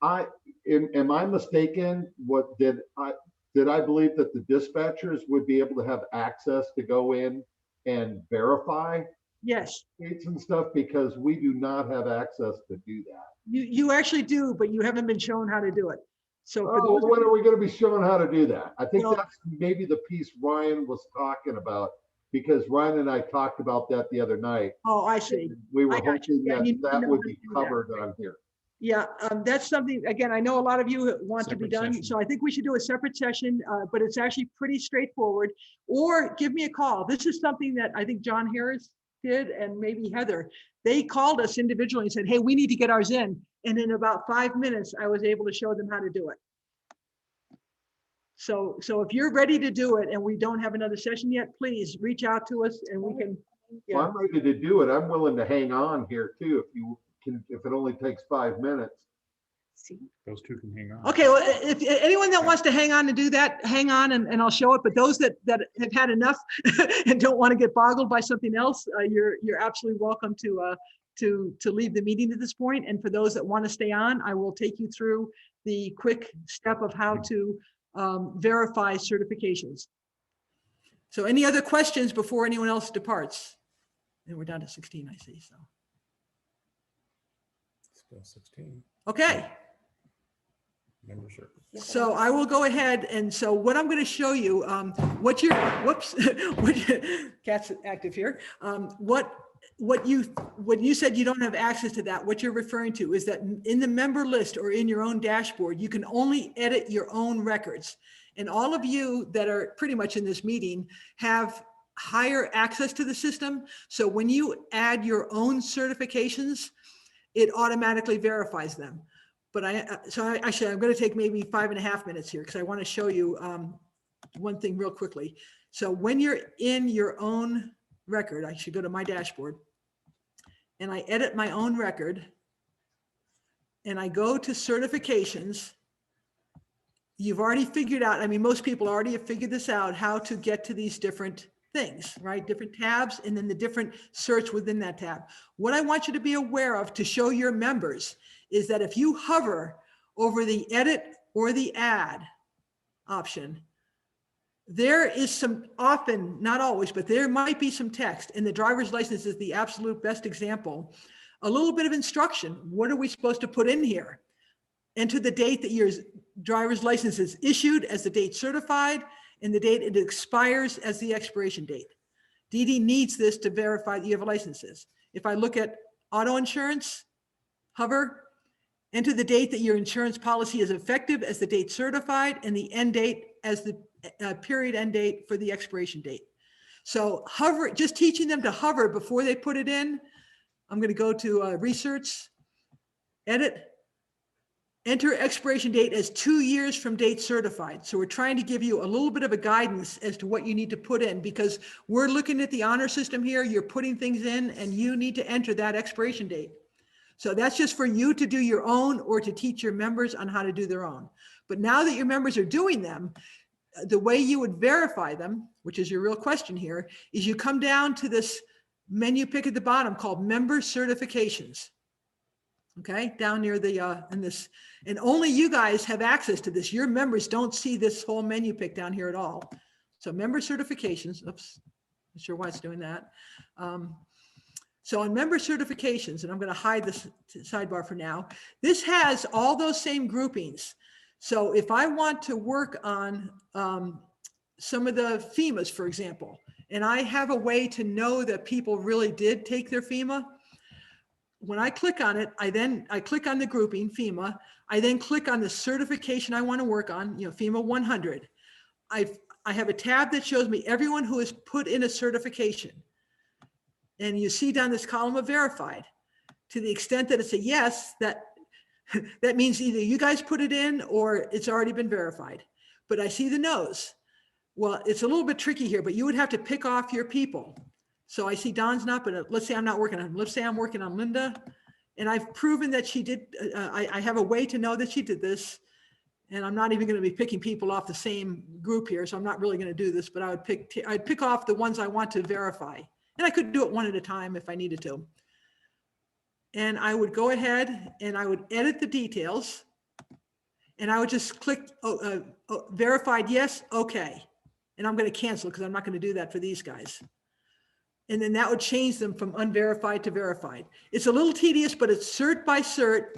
I mistaken? Did I believe that the dispatchers would be able to have access to go in and verify? Yes. Dates and stuff, because we do not have access to do that. You actually do, but you haven't been shown how to do it. So when are we going to be shown how to do that? I think that's maybe the piece Ryan was talking about, because Ryan and I talked about that the other night. Oh, I see. We were hoping that would be covered on here. Yeah, that's something, again, I know a lot of you want to be done, so I think we should do a separate session, but it's actually pretty straightforward. Or give me a call. This is something that I think John Harris did, and maybe Heather. They called us individually and said, hey, we need to get ours in. And in about 5 minutes, I was able to show them how to do it. So if you're ready to do it and we don't have another session yet, please reach out to us and we can. Yeah. Well, I'm ready to do it. I'm willing to hang on here too, if it only takes 5 minutes. Those two can hang on. Okay, well, if anyone that wants to hang on to do that, hang on and I'll show it. But those that have had enough and don't want to get boggled by something else, you're absolutely welcome to leave the meeting at this point. And for those that want to stay on, I will take you through the quick step of how to verify certifications. So any other questions before anyone else departs? And we're down to 16, I see. So. Still 16. Okay. Membership. So I will go ahead, and so what I'm going to show you, what cat's active here. When you said you don't have access to that, what you're referring to is that in the member list or in your own dashboard, you can only edit your own records. And all of you that are pretty much in this meeting have higher access to the system. So when you add your own certifications, it automatically verifies them. But actually, I'm going to take maybe 5.5 minutes here because I want to show you one thing real quickly. So when you're in your own record, I should go to my dashboard. and I edit my own record and I go to certifications, you've already figured out, I mean, most people already have figured this out, how to get to these different things, right? Different tabs and then the different search within that tab. What I want you to be aware of to show your members is that if you hover over the edit or the add option, there is some, often, not always, but there might be some text, and the driver's license is the absolute best example. A little bit of instruction. What are we supposed to put in here? Enter the date that your driver's license is issued as the date certified and the date it expires as the expiration date. DD needs this to verify that you have licenses. If I look at auto insurance, hover, enter the date that your insurance policy is effective as the date certified and the end date as the period end date for the expiration date. So hover, just teaching them to hover before they put it in. I'm going to go to research, edit, enter expiration date as 2 years from date certified. So we're trying to give you a little bit of a guidance as to what you need to put in, because we're looking at the honor system here. You're putting things in and you need to enter that expiration date. So that's just for you to do your own or to teach your members on how to do their own. But now that your members are doing them, the way you would verify them, which is your real question here, is you come down to this menu pick at the bottom called Member Certifications. Okay, down near the, in this, and only you guys have access to this. Your members don't see this whole menu pick down here at all. So Member Certifications, oops, not sure why it's doing that. So on Member Certifications, and I'm going to hide this sidebar for now, this has all those same groupings. So if I want to work on some of the FEMAs, for example, and I have a way to know that people really did take their FEMA, when I click on it, I click on the grouping FEMA. I then click on the certification I want to work on, you know, FEMA 100. I have a tab that shows me everyone who has put in a certification. And you see down this column of verified. To the extent that it's a yes, that means either you guys put it in or it's already been verified. But I see the no's. Well, it's a little bit tricky here, but you would have to pick off your people. So I see Don's not, but let's say I'm not working on him. Let's say I'm working on Linda, and I've proven that she did. I have a way to know that she did this, and I'm not even going to be picking people off the same group here. So I'm not really going to do this, but I'd pick off the ones I want to verify, and I could do it one at a time if I needed to. And I would go ahead and I would edit the details, and I would just click verified yes, okay, and I'm going to cancel because I'm not going to do that for these guys. And then that would change them from unverified to verified. It's a little tedious, but it's cert by cert,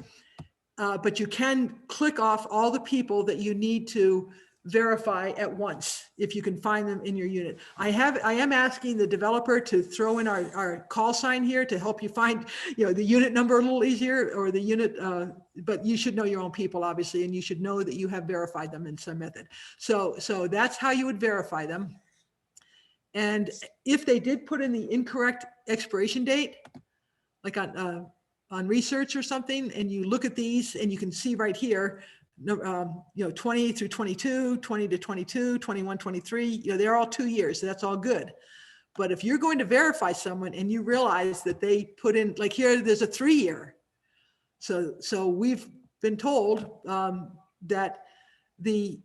but you can click off all the people that you need to verify at once if you can find them in your unit. I am asking the developer to throw in our call sign here to help you find, you know, the unit number a little easier, or the unit, but you should know your own people, obviously, and you should know that you have verified them in some method. So that's how you would verify them. And if they did put in the incorrect expiration date, like on research or something, and you look at these and you can see right here, you know, 20 through 22, 20 to 22, 21, 23, you know, they're all 2 years. So that's all good. But if you're going to verify someone and you realize that they put in, like here, there's a 3-year. So we've been told that the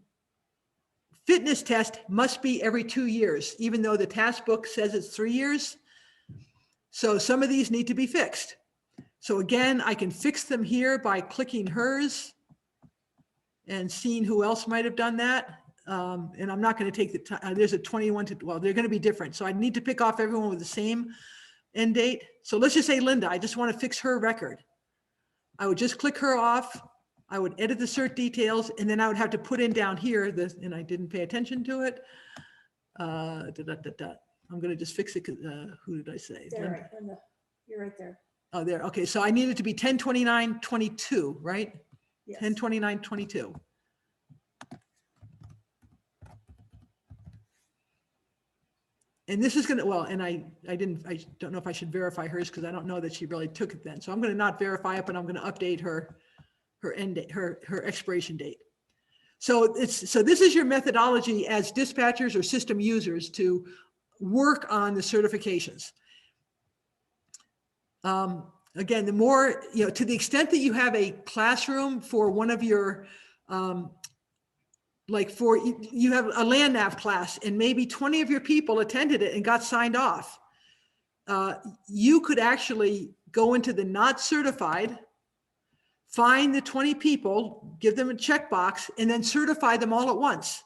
fitness test must be every 2 years, even though the task book says it's 3 years. So some of these need to be fixed. So again, I can fix them here by clicking hers and seeing who else might have done that. And I'm not going to take the time. There's a 21 to, well, they're going to be different. So I need to pick off everyone with the same end date. So let's just say Linda, I just want to fix her record. I would just click her off. I would edit the cert details, and then I would have to put in down here, and I didn't pay attention to it. I'm going to just fix it. Who did I say? There, right, you're right there. Oh, there. Okay, so I need it to be 10/29/22, right? Yes. 10/29/22. And this is going to, well, and I don't know if I should verify hers because I don't know that she really took it then. So I'm going to not verify it, but I'm going to update her end date, her expiration date. So this is your methodology as dispatchers or system users to work on the certifications. Again, the more, to the extent that you have a classroom for one of your, you have a land nav class and maybe 20 of your people attended it and got signed off. You could actually go into the not certified, find the 20 people, give them a checkbox, and then certify them all at once.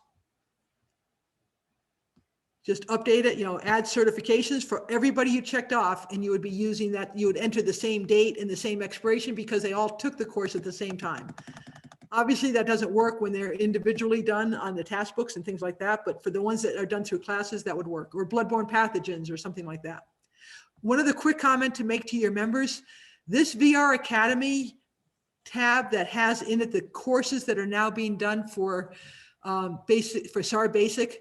Just update it, add certifications for everybody you checked off, and you would be using that, you would enter the same date and the same expiration because they all took the course at the same time. Obviously, that doesn't work when they're individually done on the task books and things like that, but for the ones that are done through classes, that would work, or bloodborne pathogens or something like that. One other quick comment to make to your members, this VR Academy tab that has in it the courses that are now being done for SAR Basic,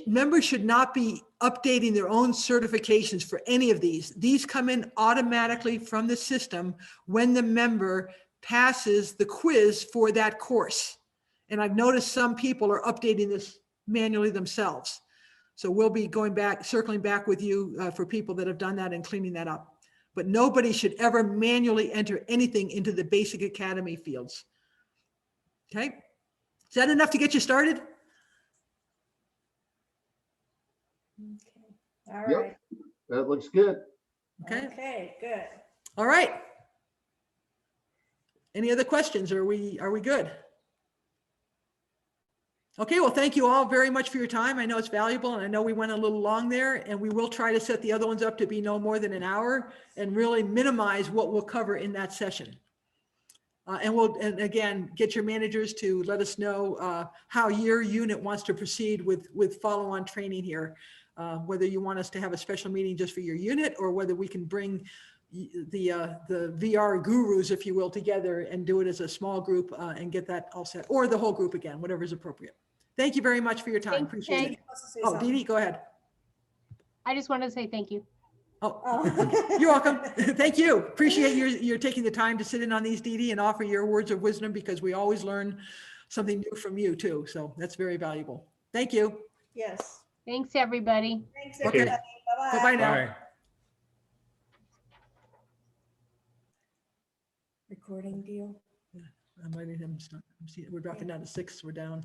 members should not be updating their own certifications for any of these. These come in automatically from the system when the member passes the quiz for that course. And I've noticed some people are updating this manually themselves. So we'll be circling back with you for people that have done that and cleaning that up. But nobody should ever manually enter anything into the Basic Academy fields. Okay, is that enough to get you started? Okay. All Yep. right. That looks good. Okay. Okay, good. All right. Any other questions? Are we good? Okay, well, thank you all very much for your time. I know it's valuable, and I know we went a little long there, and we will try to set the other ones up to be no more than an hour and really minimize what we'll cover in that session. And again, get your managers to let us know how your unit wants to proceed with follow-on training here. Whether you want us to have a special meeting just for your unit, or whether we can bring the VR gurus, if you will, together and do it as a small group and get that all set, or the whole group again, whatever is appropriate. Thank you very much for your time. Appreciate it. Oh, Dee Dee, go ahead. I just wanted to say thank you. Oh, you're welcome. Thank you. Appreciate your taking the time to sit in on these, Dee Dee, and offer your words of wisdom, because we always learn something new from you too. So that's very valuable. Thank you. Yes. Thanks, everybody. Thanks, Okay. everybody. Bye-bye. Bye-bye now. Bye. Recording deal. I'm letting him stop. We're dropping down to 6. We're down.